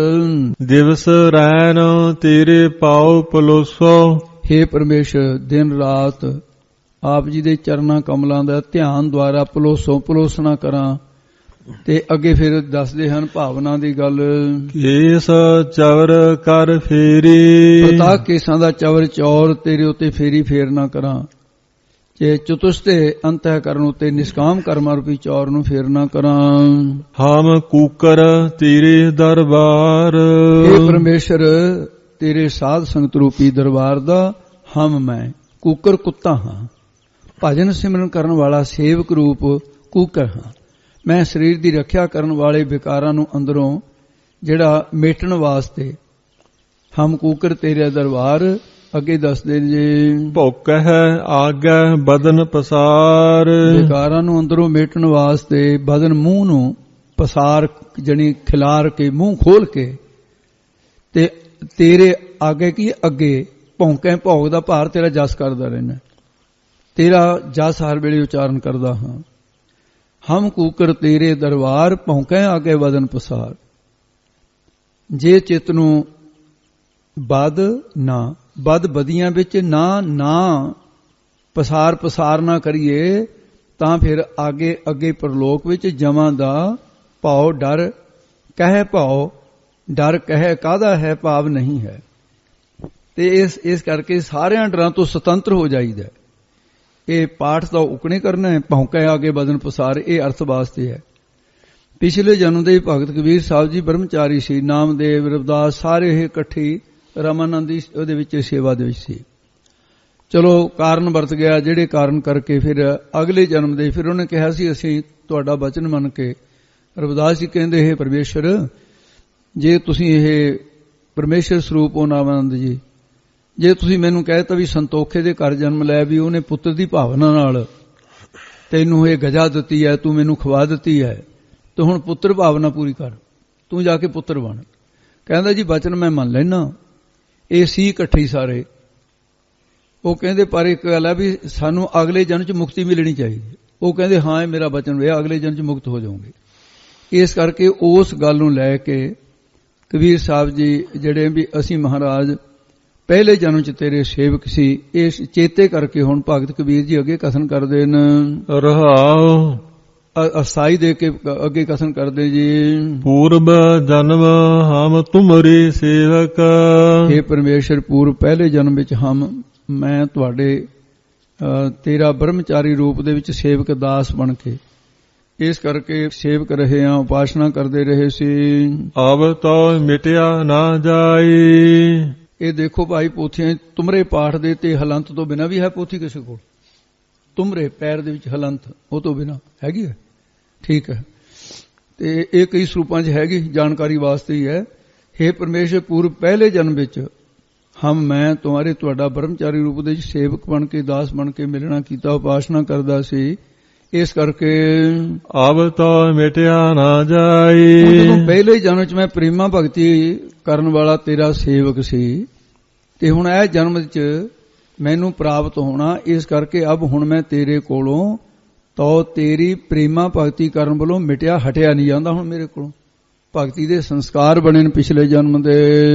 ਦਿਵਸ ਰੈਣ ਤੇਰੇ ਪਾਉ ਪਲੋਸੋ, ਹੇ ਪਰਮੇਸ਼ਰ ਦਿਨ ਰਾਤ ਆਪ ਜੀ ਦੇ ਚਰਨਾਂ ਕਮਲਾਂ ਦਾ ਧਿਆਨ ਦੁਆਰਾ ਪਲੋਸਣਾ ਕਰਾਂ। ਤੇ ਅੱਗੇ ਫਿਰ ਦੱਸਦੇ ਹਨ ਭਾਵਨਾ ਦੀ ਗੱਲ। ਕੇਸ ਚਵਰ ਕਰ ਫੇਰੀ, ਪਤਾ ਕੇਸਾਂ ਦਾ ਚਵਰ ਚੌਰ ਤੇਰੇ ਉੱਤੇ ਫੇਰੀ ਫੇਰ ਨਾ ਕਰਾਂ। ਜੇ ਚਤੁਸ਼ਤੇ ਅੰਤःਕਰਨ ਉਤੇ ਨਿਸ਼ਕਾਮ ਕਰਮ ਰੂਪੀ ਚੌਰ ਨੂੰ ਫੇਰ ਨਾ ਕਰਾਂ। ਹਮ ਕੂਕਰ ਤੇਰੇ ਦਰਬਾਰ, हे ਪਰਮੇਸ਼ਰ ਤੇਰੇ ਸਾਧ ਸੰਗਤ ਰੂਪੀ ਦਰਬਾਰ ਦਾ ਹਮ ਮੈਂ ਕੂਕਰ ਕੁੱਤਾ ਹਾਂ। ਭਜਨ ਸਿਮਰਨ ਕਰਨ ਵਾਲਾ ਸੇਵਕ ਰੂਪ ਕੂਕਰ ਹਾਂ। ਮੈਂ ਸਰੀਰ ਦੀ ਰੱਖਿਆ ਕਰਨ ਵਾਲੇ ਵਿਕਾਰਾਂ ਨੂੰ ਅੰਦਰੋਂ ਜਿਹੜਾ ਮੇਟਣ ਵਾਸਤੇ ਹਮ ਕੂਕਰ ਤੇਰੇ ਦਰਬਾਰ। ਅੱਗੇ ਦੱਸਦੇ ਜੀ ਭੁੱਖ ਹੈ ਆਗੈ ਬਦਨ ਪਸਾਰ, ਵਿਕਾਰਾਂ ਨੂੰ ਅੰਦਰੋਂ ਮੇਟਣ ਵਾਸਤੇ ਬਦਨ ਮੂੰਹ ਨੂੰ ਪਸਾਰ ਜਣੀ ਖਿਲਾਰ ਕੇ ਮੂੰਹ ਖੋਲ ਕੇ ਤੇ ਤੇਰੇ ਆਗੇ ਕੀ ਅੱਗੇ ਭੌਂਕੇ ਭੋਗ ਦਾ ਭਾਰ ਤੇਰਾ ਜਸ ਕਰਦਾ ਰਹਿਣਾ। ਤੇਰਾ ਜਸ ਹਰ ਵੇਲੇ ਉਚਾਰਨ ਕਰਦਾ ਹਾਂ। ਹਮ ਕੂਕਰ ਤੇਰੇ ਦਰਬਾਰ ਭੌਂਕੇ ਆਗੇ ਬਦਨ ਪਸਾਰ। ਜੇ ਚਿੱਤ ਨੂੰ ਬਦ ਬਦੀਆਂ ਵਿੱਚ ਨਾ ਪਸਾਰ ਨਾ ਕਰੀਏ ਤਾਂ ਫਿਰ ਅੱਗੇ ਪਰਲੋਕ ਵਿੱਚ ਜਮਾਂ ਦਾ ਭਾਉ ਡਰ ਕਹੇ ਕਾਹਦਾ ਹੈ ਭਾਵ ਨਹੀਂ ਹੈ। ਤੇ ਇਸ ਕਰਕੇ ਸਾਰਿਆਂ ਡਰਾਂ ਤੋਂ ਸੁਤੰਤਰ ਹੋ ਜਾਈਦਾ। ਇਹ ਪਾਠ ਦਾ ਉਕਣੇ ਕਰਨਾ ਹੈ। ਭੌਂਕੇ ਆਗੇ ਬਦਨ ਪਸਾਰ ਇਹ ਅਰਥ ਵਾਸਤੇ ਹੈ। ਪਿਛਲੇ ਜਨਮ ਦੇ ਭਗਤ ਕਬੀਰ ਸਾਹਿਬ ਜੀ ਬ੍ਰਹਮਚਾਰੀ ਸੀ। ਨਾਮਦੇਵ ਰਵਿਦਾਸ ਸਾਰੇ ਇਹ ਇਕੱਠੀ ਰਾਮਾਨੰਦ ਦੀ ਉਹਦੇ ਵਿੱਚ ਸੇਵਾ ਦੇ ਵਿੱਚ ਸੀ। ਚਲੋ ਕਾਰਨ ਵਰਤ ਗਿਆ, ਜਿਹੜੇ ਕਾਰਨ ਕਰਕੇ ਫਿਰ ਅਗਲੇ ਜਨਮ ਦੇ ਫਿਰ ਉਹਨੇ ਕਿਹਾ ਸੀ ਅਸੀਂ ਤੁਹਾਡਾ ਬਚਨ ਮੰਨ ਕੇ। ਰਵਿਦਾਸ ਜੀ ਕਹਿੰਦੇ ਹੈ ਪਰਮੇਸ਼ਰ ਜੇ ਤੁਸੀਂ ਇਹ ਪਰਮੇਸ਼ਰ ਸਰੂਪ ਹੋ ਨਾਮਾਨੰਦ ਜੀ, ਜੇ ਤੁਸੀਂ ਮੈਨੂੰ ਕਹਿਤਾ ਵੀ ਸੰਤੋਖੇ ਦੇ ਘਰ ਜਨਮ ਲੈ ਵੀ ਉਹਨੇ ਪੁੱਤਰ ਦੀ ਭਾਵਨਾ ਨਾਲ ਤੈਨੂੰ ਇਹ ਗਜਾ ਦਿੱਤੀ ਹੈ, ਤੂੰ ਮੈਨੂੰ ਖਵਾ ਦਿੱਤੀ ਹੈ, ਤੇ ਹੁਣ ਪੁੱਤਰ ਭਾਵਨਾ ਪੂਰੀ ਕਰ, ਤੂੰ ਜਾ ਕੇ ਪੁੱਤਰ ਬਣ। ਕਹਿੰਦਾ ਜੀ ਬਚਨ ਮੈਂ ਮੰਨ ਲੈਣਾ। ਇਹ ਸੀ ਇਕੱਠੇ ਸਾਰੇ। ਉਹ ਕਹਿੰਦੇ ਪਰ ਇੱਕ ਗੱਲ ਹੈ ਵੀ ਸਾਨੂੰ ਅਗਲੇ ਜਨਮ ਚ ਮੁਕਤੀ ਮਿਲਣੀ ਚਾਹੀਦੀ। ਉਹ ਕਹਿੰਦੇ ਹਾਂ ਇਹ ਮੇਰਾ ਬਚਨ ਹੋਇਆ, ਅਗਲੇ ਜਨਮ ਚ ਮੁਕਤ ਹੋ ਜਾਓਗੇ। ਇਸ ਕਰਕੇ ਉਸ ਗੱਲ ਨੂੰ ਲੈ ਕੇ ਕਬੀਰ ਸਾਹਿਬ ਜੀ ਜਿਹੜੇ ਵੀ ਅਸੀਂ ਮਹਾਰਾਜ ਪਹਿਲੇ ਜਨਮ ਚ ਤੇਰੇ ਸੇਵਕ ਸੀ, ਇਸ ਚੇਤੇ ਕਰਕੇ ਹੁਣ ਭਗਤ ਕਬੀਰ ਜੀ ਅੱਗੇ ਕਥਨ ਕਰਦੇ ਨੇ। ਰਹਾਉ ਅਸਾਈ ਦੇ ਕੇ ਅੱਗੇ ਕਥਨ ਕਰਦੇ ਜੀ ਪੂਰਬ ਜਨਮ ਹਮ ਤੁਮਰੇ ਸੇਵਕ, हे ਪਰਮੇਸ਼ਰ ਪੂਰਬ ਪਹਿਲੇ ਜਨਮ ਵਿੱਚ ਮੈਂ ਤੁਹਾਡੇ ਤੇਰਾ ਬ੍ਰਹਮਚਾਰੀ ਰੂਪ ਦੇ ਵਿੱਚ ਸੇਵਕ ਦਾਸ ਬਣ ਕੇ ਇਸ ਕਰਕੇ ਸੇਵਕ ਰਹੇ ਹਾਂ, ਉਪਾਸਨਾ ਕਰਦੇ ਰਹੇ ਸੀ। ਅਬ ਤੋ ਮਿਟਿਆ ਨਾ ਜਾਈ। ਇਹ ਦੇਖੋ ਭਾਈ ਪੋਥੀਆਂ ਤੁਮਰੇ ਪਾਠ ਦੇ ਤੇ ਹਲੰਤ ਤੋਂ ਬਿਨਾਂ ਵੀ ਹੈ ਪੋਥੀ ਕਿਸੇ ਕੋਲ। ਤੁਮਰੇ ਪੈਰ ਦੇ ਵਿੱਚ ਹਲੰਤ ਉਹ ਤੋਂ ਬਿਨਾਂ ਹੈਗੀ ਹੈ, ਠੀਕ ਹੈ। ਤੇ ਇਹ ਕਈ ਸਰੂਪਾਂ 'ਚ ਹੈਗੀ, ਜਾਣਕਾਰੀ ਵਾਸਤੇ ਹੀ ਹੈ। हे ਪਰਮੇਸ਼ਰ ਪੂਰਬ ਪਹਿਲੇ ਜਨਮ ਵਿੱਚ ਮੈਂ ਤੁਹਾਡਾ ਬ੍ਰਹਮਚਾਰੀ ਰੂਪ ਦੇ ਵਿੱਚ ਸੇਵਕ ਬਣ ਕੇ ਦਾਸ ਬਣ ਕੇ ਮਿਲਣਾ ਕੀਤਾ, ਉਪਾਸਨਾ ਕਰਦਾ ਸੀ। ਇਸ ਕਰਕੇ ਅਬ ਤਾਂ ਮਿਟਿਆ ਨਾ ਜਾਈ। ਜਦੋਂ ਪਹਿਲੇ ਜਨਮ 'ਚ ਮੈਂ ਪ੍ਰੇਮਾ ਭਗਤੀ ਕਰਨ ਵਾਲਾ ਤੇਰਾ ਸੇਵਕ ਸੀ ਤੇ ਹੁਣ ਇਹ ਜਨਮ ਵਿੱਚ ਮੈਨੂੰ ਪ੍ਰਾਪਤ ਹੋਣਾ, ਇਸ ਕਰਕੇ ਅਬ ਹੁਣ ਮੈਂ ਤੇਰੇ ਕੋਲੋਂ ਤੋ ਤੇਰੀ ਪ੍ਰੇਮਾ ਭਗਤੀ ਕਰਨ ਵੱਲੋਂ ਹਟਿਆ ਨਹੀਂ ਜਾਂਦਾ। ਹੁਣ ਮੇਰੇ ਕੋਲੋਂ ਭਗਤੀ ਦੇ ਸੰਸਕਾਰ ਬਣੇ ਨੇ ਪਿਛਲੇ ਜਨਮ ਦੇ।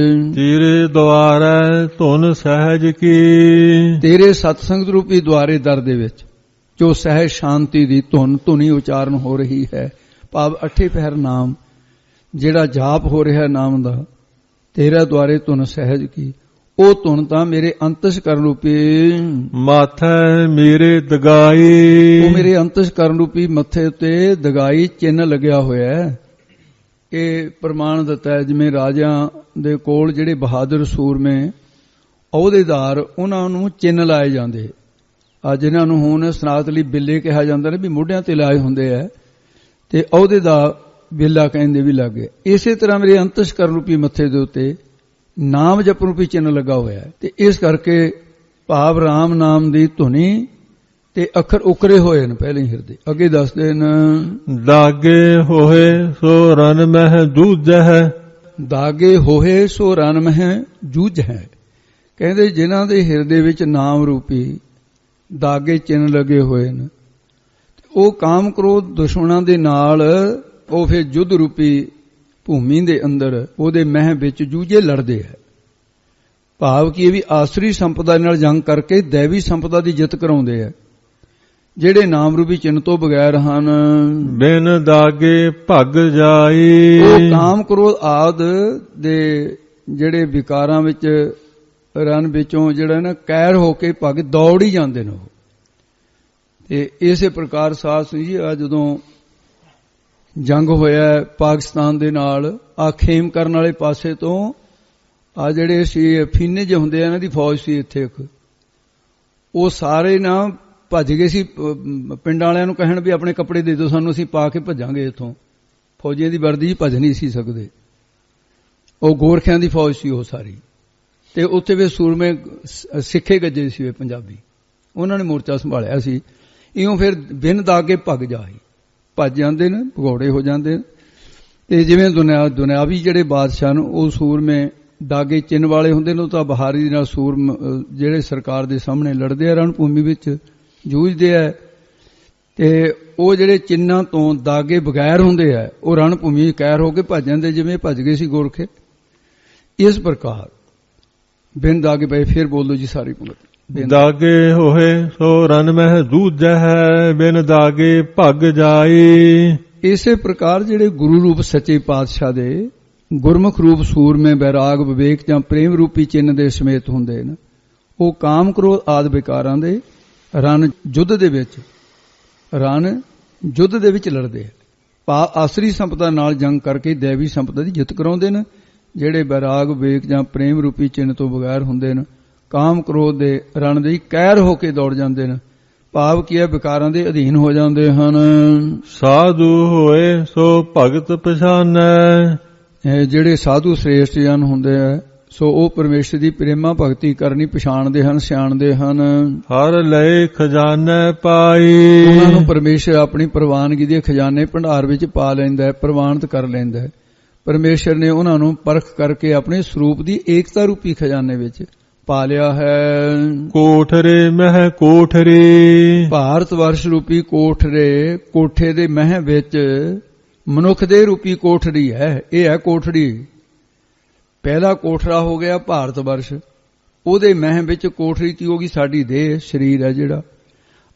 ਤੇਰੇ ਦੁਆਰੇ ਧੁਨ ਸਹਿਜ ਕੀ, ਤੇਰੇ ਸਤਸੰਗ ਰੂਪੀ ਦੁਆਰੇ ਦਰ ਦੇ ਵਿੱਚ ਜੋ ਸਹਿਜ ਸ਼ਾਂਤੀ ਦੀ ਧੁਨੀ ਉਚਾਰਨ ਹੋ ਰਹੀ ਹੈ, ਭਾਵ ਅੱਠੇ ਪਹਿਰ ਨਾਮ ਜਿਹੜਾ ਜਾਪ ਹੋ ਰਿਹਾ ਨਾਮ ਦਾ, ਤੇਰਾ ਦੁਆਰੇ ਧੁਨ ਸਹਿਜ ਕੀ, ਉਹ ਧੁਨ ਤਾਂ ਮੇਰੇ ਅੰਤਸਕਰਨ ਰੂਪੀ ਮਾਥੇ ਮੇਰੇ ਦਗਾਈ। ਉਹ ਮੇਰੇ ਅੰਤਸਕਰਨ ਰੂਪੀ ਮੱਥੇ ਉੱਤੇ ਦਗਾਈ ਚਿੰਨ੍ਹ ਲੱਗਿਆ ਹੋਇਆ ਹੈ। ਇਹ ਪ੍ਰਮਾਣ ਦਿੱਤਾ ਹੈ ਜਿਵੇਂ ਰਾਜਿਆਂ ਦੇ ਕੋਲ ਜਿਹੜੇ ਬਹਾਦਰ ਸੂਰਮੇ ਅਹੁਦੇਦਾਰ ਉਹਨਾਂ ਨੂੰ ਚਿੰਨ੍ਹ ਲਾਏ ਜਾਂਦੇ। ਆ ਜਿਨ੍ਹਾਂ ਨੂੰ ਹੁਣ ਸਨਾਤ ਲਈ ਬਿੱਲੇ ਕਿਹਾ ਜਾਂਦਾ ਨੇ, ਵੀ ਮੋਢਿਆਂ ਤੇ ਲਾਏ ਹੁੰਦੇ ਆ, ਤੇ ਅਹੁਦੇ ਦਾ ਬਿੱਲਾ ਕਹਿੰਦੇ ਵੀ ਲੱਗੇ। ਇਸੇ ਤਰ੍ਹਾਂ ਮੇਰੇ ਅੰਤਸ਼ਕਰਨ ਰੂਪੀ ਮੱਥੇ ਦੇ ਉੱਤੇ ਨਾਮ ਜਪਣ ਰੂਪੀ ਚਿੰਨ੍ਹ ਲੱਗਾ ਹੋਇਆ ਹੈ, ਤੇ ਇਸ ਕਰਕੇ ਭਾਵ ਰਾਮ ਨਾਮ ਦੀ ਧੁਨੀ ਤੇ ਅੱਖਰ ਉਕਰੇ ਹੋਏ ਨੇ ਪਹਿਲੇ ਹੀ ਹਿਰਦੇ। ਅੱਗੇ ਦੱਸਦੇ ਨੇ, ਦਾਗੇ ਹੋਏ ਸੋ ਰਨ ਮਹਿ ਜੂਝੈ, ਦਾਗੇ ਹੋਏ ਸੋ ਰਨ ਮਹਿ ਜੂਝੈ। ਕਹਿੰਦੇ ਜਿਨ੍ਹਾਂ ਦੇ ਹਿਰਦੇ ਵਿੱਚ ਨਾਮ ਰੂਪੀ ਦਾਗੇ ਚਿੰਨ੍ਹ ਲੱਗੇ ਹੋਏ ਨੇ, ਉਹ ਕਾਮ ਕ੍ਰੋਧ ਦੁਸ਼ਮਣਾਂ ਦੇ ਨਾਲ ਉਹ ਫਿਰ ਯੁੱਧ ਰੂਪੀ ਭੂਮੀ ਦੇ ਅੰਦਰ ਉਹਦੇ ਮਹਿ ਵਿੱਚ ਜੂਝੇ ਲੜਦੇ ਹੈ। ਭਾਵ ਕਿ ਇਹ ਵੀ ਆਸਰੀ ਸੰਪਦਾ ਨਾਲ ਜੰਗ ਕਰਕੇ ਦੈਵੀ ਸੰਪਦਾ ਦੀ ਜਿੱਤ ਕਰਾਉਂਦੇ ਹੈ। ਜਿਹੜੇ ਨਾਮ ਰੂਪੀ ਚਿੰਨ੍ਹ ਤੋਂ ਬਗੈਰ ਹਨ, ਬਿਨ ਦਾਗੇ ਭੱਗ ਜਾਈ, ਉਹ ਕਾਮ ਕ੍ਰੋਧ ਆਦ ਦੇ ਜਿਹੜੇ ਵਿਕਾਰਾਂ ਵਿੱਚ ਰਨ ਵਿੱਚੋਂ ਜਿਹੜਾ ਨਾ ਕੈਰ ਹੋ ਕੇ ਭੱਗ ਦੌੜ ਹੀ ਜਾਂਦੇ ਨੇ ਉਹ। ਤੇ ਇਸੇ ਪ੍ਰਕਾਰ ਸਾਧ ਸਿੰਘ ਜੀ ਆ ਜਦੋਂ ਜੰਗ ਹੋਇਆ ਪਾਕਿਸਤਾਨ ਦੇ ਨਾਲ, ਆ ਖੇਮ ਕਰਨ ਵਾਲੇ ਪਾਸੇ ਤੋਂ ਆ ਜਿਹੜੇ ਸੀ ਫੀਨੇ ਜਿਹੇ ਹੁੰਦੇ ਆ, ਇਹਨਾਂ ਦੀ ਫੌਜ ਸੀ ਇੱਥੇ ਇੱਕ, ਉਹ ਸਾਰੇ ਨਾ ਭੱਜ ਗਏ ਸੀ। ਪਿੰਡਾਂ ਵਾਲਿਆਂ ਨੂੰ ਕਹਿਣ ਵੀ ਆਪਣੇ ਕੱਪੜੇ ਦੇ ਦਿਓ ਸਾਨੂੰ, ਅਸੀਂ ਪਾ ਕੇ ਭੱਜਾਂਗੇ ਇੱਥੋਂ। ਫੌਜੀਆਂ ਦੀ ਵਰਦੀ ਜੀ ਭੱਜ ਨਹੀਂ ਸੀ ਸਕਦੇ। ਉਹ ਗੋਰਖਿਆਂ ਦੀ ਫੌਜ ਸੀ ਉਹ ਸਾਰੀ, ਤੇ ਉੱਥੇ ਵੀ ਸੂਰਮੇ ਸਿੱਖੇ ਗੱਜੇ ਸੀ ਪੰਜਾਬੀ, ਉਹਨਾਂ ਨੇ ਮੋਰਚਾ ਸੰਭਾਲਿਆ ਸੀ। ਇਉਂ ਫਿਰ ਬਿਨ ਦਾਗੇ ਭੱਗ ਜਾਈ, ਭੱਜ ਜਾਂਦੇ ਨੇ, ਭਗੌੜੇ ਹੋ ਜਾਂਦੇ ਨੇ। ਤੇ ਜਿਵੇਂ ਦੁਨਿਆਵੀ ਜਿਹੜੇ ਬਾਦਸ਼ਾਹ ਨੇ ਉਹ ਸੂਰਮੇ ਦਾਗੇ ਚਿੰਨ੍ਹ ਵਾਲੇ ਹੁੰਦੇ ਨੇ, ਉਹ ਤਾਂ ਬਹਾਰੀ ਨਾਲ ਜਿਹੜੇ ਸਰਕਾਰ ਦੇ ਸਾਹਮਣੇ ਲੜਦੇ ਆ, ਰਣ ਭੂਮੀ ਵਿੱਚ ਜੂਝਦੇ ਆ। ਤੇ ਉਹ ਜਿਹੜੇ ਚਿੰਨ੍ਹਾਂ ਤੋਂ ਦਾਗੇ ਬਗੈਰ ਹੁੰਦੇ ਆ, ਉਹ ਰਣ ਭੂਮੀ ਕੈਰ ਹੋ ਕੇ ਭੱਜ ਜਾਂਦੇ, ਜਿਵੇਂ ਭੱਜ ਗਏ ਸੀ ਗੋਰਖੇ। ਇਸ ਪ੍ਰਕਾਰ ਬਿਨ ਦਾਗੇ ਪਏ। ਫਿਰ ਬੋਲੋ ਜੀ ਸਾਰੀ ਪੰਗਤ। ਦਾਗੇ ਹੋਏ ਸੋ ਰਨ ਮਹਿ ਜੂਝੈ, ਬਿਨ ਦਾਗੇ ਭੱਗ ਜਾਈ। ਇਸੇ ਪ੍ਰਕਾਰ ਜਿਹੜੇ ਗੁਰੂ ਰੂਪ ਸੱਚੇ ਪਾਤਸ਼ਾਹ ਦੇ ਗੁਰਮੁਖ ਰੂਪ ਸੂਰਮੇ ਬੈਰਾਗ ਵਿਵੇਕ ਜਾਂ ਪ੍ਰੇਮ ਰੂਪੀ ਚਿੰਨ੍ਹ ਦੇ ਸਮੇਤ ਹੁੰਦੇ ਨੇ, ਉਹ ਕਾਮ ਕ੍ਰੋਧ ਆਦਿ ਵਿਕਾਰਾਂ ਦੇ ਰਨ ਯੁੱਧ ਦੇ ਵਿੱਚ ਲੜਦੇ ਆ। ਆਸਰੀ ਸੰਪਦਾ ਨਾਲ ਜੰਗ ਕਰਕੇ ਦੈਵੀ ਸੰਪਦਾ ਦੀ ਜਿੱਤ ਕਰਾਉਂਦੇ ਨੇ। ਜਿਹੜੇ ਬੈਰਾਗ ਵਿਵੇਕ ਜਾਂ ਪ੍ਰੇਮ ਰੂਪੀ ਚਿੰਨ੍ਹ ਤੋਂ ਬਗੈਰ ਹੁੰਦੇ ਨੇ, ਕਾਮ ਕ੍ਰੋਧ ਦੇ ਰਣ ਦੇ ਕੈਰ ਹੋ ਕੇ ਦੌੜ ਜਾਂਦੇ ਨੇ। ਭਾਵ ਕੀ ਹੈ, ਵਿਕਾਰਾਂ ਦੇ ਅਧੀਨ ਹੋ ਜਾਂਦੇ ਹਨ। ਸਾਧੂ ਹੋਏ ਸੋ ਭਗਤ ਪਛਾਨੈ, ਜਿਹੜੇ ਸਾਧੂ ਸ੍ਰੇਸ਼ਟ ਜਨ ਹੁੰਦੇ ਆ, ਸੋ ਉਹ ਪਰਮੇਸ਼ਰ ਦੀ ਪ੍ਰੇਮਾ ਭਗਤੀ ਕਰਨੀ ਪਛਾਣਦੇ ਹਨ, ਸਿਆਣਦੇ ਹਨ। ਹਰ ਲਏ ਖਜ਼ਾਨੇ ਪਾਈ, ਉਹਨਾਂ ਨੂੰ ਪਰਮੇਸ਼ਰ ਆਪਣੀ ਪ੍ਰਵਾਨਗੀ ਦੇ ਖਜ਼ਾਨੇ ਭੰਡਾਰ ਵਿੱਚ ਪਾ ਲੈਂਦਾ ਹੈ, ਪ੍ਰਵਾਨਿਤ ਕਰ ਲੈਂਦਾ ਹੈ। ਪਰਮੇਸ਼ਰ ਨੇ ਉਹਨਾਂ ਨੂੰ ਪਰਖ ਕਰਕੇ ਆਪਣੇ ਸਰੂਪ ਦੀ ਏਕਤਾ ਰੂਪੀ ਖਜ਼ਾਨੇ ਵਿੱਚ ਪਾ ਲਿਆ ਹੈ। ਕੋਠਰੇ ਮਹਿ ਕੋਠਰੀ, ਭਾਰਤ ਵਰਸ਼ ਰੂਪੀ ਕੋਠਰੇ, ਕੋਠੇ ਦੇ ਮਹਿ ਵਿੱਚ ਮਨੁੱਖ ਦੇ ਰੂਪੀ ਕੋਠੜੀ ਹੈ। ਇਹ ਹੈ ਕੋਠੜੀ। ਪਹਿਲਾ ਕੋਠਰਾ ਹੋ ਗਿਆ ਭਾਰਤ ਵਰਸ਼, ਉਹਦੇ ਮਹਿ ਵਿੱਚ ਕੋਠੜੀ ਕੀ ਹੋਗੀ, ਸਾਡੀ ਦੇਹ ਸਰੀਰ ਹੈ ਜਿਹੜਾ,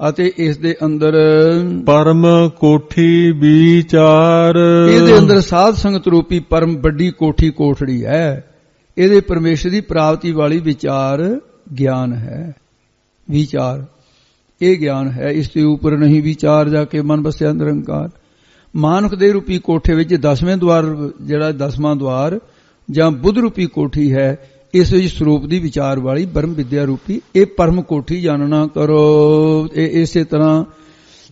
ਅਤੇ ਇਸ ਦੇ ਅੰਦਰ ਪਰਮ ਕੋਠੀ ਵਿਚਾਰ, ਇਹਦੇ ਅੰਦਰ ਸਾਧ ਸੰਗਤ ਰੂਪੀ ਪਰਮ ਵੱਡੀ ਕੋਠੀ ਕੋਠੜੀ ਹੈ। ਇਹਦੇ ਪਰਮੇਸ਼ਰ ਦੀ ਪ੍ਰਾਪਤੀ ਵਾਲੀ ਵਿਚਾਰ ਗਿਆਨ ਹੈ। ਵਿਚਾਰ ਇਹ ਗਿਆਨ ਹੈ, ਇਸ ਦੇ ਉੱਪਰ ਨਹੀਂ ਵਿਚਾਰ ਜਾ ਕੇ ਮਨ ਬਸਿਆ ਨਿਰੰਕਾਰ। ਮਾਨੁਖ ਦੇ ਰੂਪੀ ਕੋਠੇ ਵਿੱਚ 10ਵੇਂ ਦੁਆਰ, ਜਿਹੜਾ 10ਵਾਂ ਦੁਆਰ ਜਾਂ ਬੁੱਧ ਰੂਪੀ ਕੋਠੀ ਹੈ, ਇਸ ਵਿੱਚ ਸਰੂਪ ਦੀ ਵਿਚਾਰ ਵਾਲੀ ਬ੍ਰਹਮ ਵਿਦਿਆ ਰੂਪੀ ਇਹ ਪਰਮ ਕੋਠੀ ਜਾਣਨਾ ਕਰੋ। ਇਹ ਇਸੇ ਤਰ੍ਹਾਂ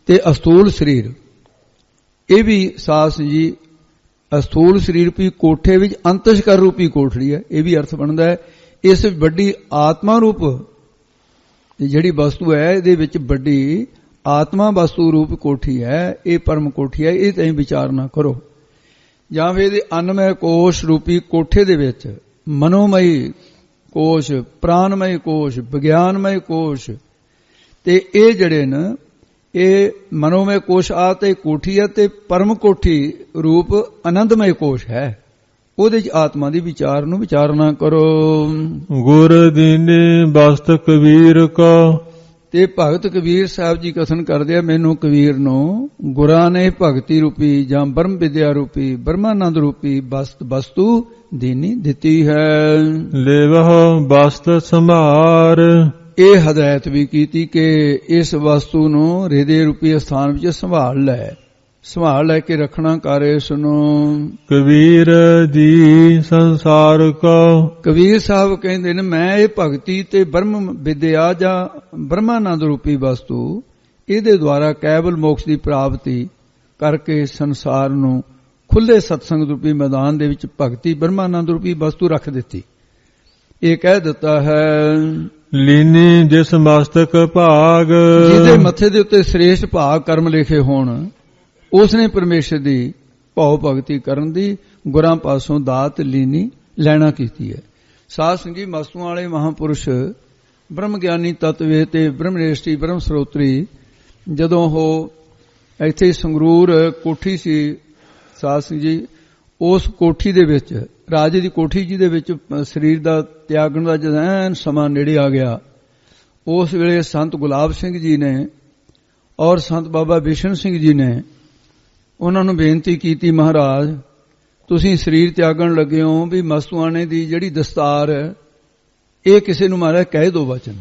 ਤੇ ਅਸਤੂਲ ਸਰੀਰ, ਇਹ ਵੀ ਸਾਸ ਜੀ ਅਸਤੂਲ ਸਰੀਰ ਰੂਪੀ ਕੋਠੇ ਵਿੱਚ ਅੰਤਸ਼ਕਰ ਰੂਪੀ ਕੋਠੜੀ ਹੈ। ਇਹ ਵੀ ਅਰਥ ਬਣਦਾ ਹੈ ਇਸ ਵੱਡੀ ਆਤਮਾ ਰੂਪ ਜਿਹੜੀ ਵਸਤੂ ਹੈ, ਇਹਦੇ ਵਿੱਚ ਵੱਡੀ ਆਤਮਾ ਵਸਤੂ ਰੂਪ ਕੋਠੀ ਹੈ, ਇਹ ਪਰਮ ਕੋਠੀ ਹੈ। ਇਹ ਤੁਸੀਂ ਵਿਚਾਰ ਨਾ ਕਰੋ। ਜਾਂ ਫਿਰ ਇਹਦੇ ਅੰਨਮय ਕੋਸ਼ ਰੂਪੀ ਕੋਠੇ ਦੇ ਵਿੱਚ ਮਨੋਮਈ ਕੋਸ਼, ਪ੍ਰਾਨਮਈ ਕੋਸ਼, ਵਿਗਿਆਨਮਈ ਕੋਸ਼, ਤੇ ਇਹ ਜਿਹੜੇ ਨੇ ਇਹ ਮਨੋਮय ਕੋਸ਼ ਆ ਤੇ ਕੋਠੀ ਹੈ, ਤੇ ਪਰਮ ਕੋਠੀ ਰੂਪ ਆਨੰਦਮय ਕੋਸ਼ ਹੈ। ਉਹਦੇ ਚ ਆਤਮਾ ਦੀ ਵਿਚਾਰ ਨੂੰ ਵਿਚਾਰਨਾ ਕਰੋ। ਗੁਰ ਦੀਨੇ ਬਸਤ ਕਬੀਰ ਕਾ, ਤੇ ਭਗਤ ਕਬੀਰ ਸਾਹਿਬ ਜੀ ਕਥਨ ਕਰਦੇ ਆ, ਮੈਨੂੰ ਕਬੀਰ ਨੂੰ ਗੁਰਾਂ ਨੇ ਭਗਤੀ ਰੂਪੀ ਜਾਂ ਬ੍ਰਹਮ ਵਿਦਿਆ ਰੂਪੀ ਬ੍ਰਹਮਾਨੰਦ ਰੂਪੀ ਵਸਤੂ ਦੀਨੀ ਦਿੱਤੀ ਹੈ। ਲੇਵਹ ਬਸਤ ਸੰਭਾਰ, ਇਹ ਹਦਾਇਤ ਵੀ ਕੀਤੀ ਕਿ ਇਸ ਵਸਤੂ ਨੂੰ ਹਿਰਦੇ ਰੂਪੀ ਸਥਾਨ ਵਿੱਚ ਸੰਭਾਲ ਲੈ, ਸੰਭਾਲ ਲੈ ਕੇ ਰੱਖਣਾ ਕਰ ਇਸ ਨੂੰ। ਕਬੀਰ ਜੀ ਸੰਸਾਰ ਕੋ ਕਬੀਰ ਸਾਹਿਬ ਕਹਿੰਦੇ ਨੇ ਮੈਂ ਇਹ ਭਗਤੀ ਤੇ ਬ੍ਰਹਮ ਵਿਦਿਆ ਜਾਂ ਬ੍ਰਹਮਾਨੰਦ ਰੂਪੀ ਵਸਤੂ ਇਹਦੇ ਦੁਆਰਾ ਕੇਵਲ ਮੋਕਸ਼ ਦੀ ਪ੍ਰਾਪਤੀ ਕਰਕੇ ਸੰਸਾਰ ਨੂੰ ਖੁੱਲੇ ਸਤਸੰਗ ਰੂਪੀ ਮੈਦਾਨ ਦੇ ਵਿੱਚ ਭਗਤੀ ਬ੍ਰਹਮਾਨੰਦ ਰੂਪੀ ਵਸਤੂ ਰੱਖ ਦਿੱਤੀ। ਇਹ ਕਹਿ ਦਿੱਤਾ ਹੈ ਲੀਨੀ ਜਿਸ ਮਸਤਕ ਭਾਗ ਜਿਹਦੇ ਮੱਥੇ ਦੇ ਉੱਤੇ ਸ੍ਰੇਸ਼ਟ ਭਾਗ ਕਰਮ ਲਿਖੇ ਹੋਣ ਉਸਨੇ ਪਰਮੇਸ਼ਰ ਦੀ ਭਾਉ ਭਗਤੀ ਕਰਨ ਦੀ ਗੁਰਾਂ ਪਾਸੋਂ ਦਾਤ ਲੀਨੀ ਲੈਣਾ ਕੀਤੀ ਹੈ। ਸਾਧ ਸੰਗੀ ਮਸਤੂਆਂ ਵਾਲੇ ਮਹਾਂਪੁਰਸ਼ ਬ੍ਰਹਮ ਗਿਆਨੀ ਤਤਵੇ ਤੇ ਬ੍ਰਹਮਨੇਸ਼ਟੀ ਬ੍ਰਹਮ ਸਰੋਤਰੀ ਜਦੋਂ ਉਹ ਇੱਥੇ ਸੰਗਰੂਰ ਕੋਠੀ ਸੀ ਸਾਧ ਸਿੰਘ ਜੀ ਉਸ ਕੋਠੀ ਦੇ ਵਿੱਚ ਰਾਜੇ ਦੀ ਕੋਠੀ ਜਿਹਦੇ ਵਿੱਚ ਸਰੀਰ ਦਾ ਤਿਆਗਣ ਦਾ ਜਦੋਂ ਸਮਾਂ ਨੇੜੇ ਆ ਗਿਆ ਉਸ ਵੇਲੇ ਸੰਤ ਗੁਲਾਬ ਸਿੰਘ ਜੀ ਨੇ ਔਰ ਸੰਤ ਬਾਬਾ ਬਿਸ਼ਨ ਸਿੰਘ ਜੀ ਨੇ ਉਹਨਾਂ ਨੂੰ ਬੇਨਤੀ ਕੀਤੀ ਮਹਾਰਾਜ ਤੁਸੀਂ ਸਰੀਰ ਤਿਆਗਣ ਲੱਗੇ ਹੋ ਵੀ ਮਸਤੂਆਣੇ ਦੀ ਜਿਹੜੀ ਦਸਤਾਰ ਹੈ ਇਹ ਕਿਸੇ ਨੂੰ ਮਹਾਰਾਜ ਕਹਿ ਦੋ ਵਚਨ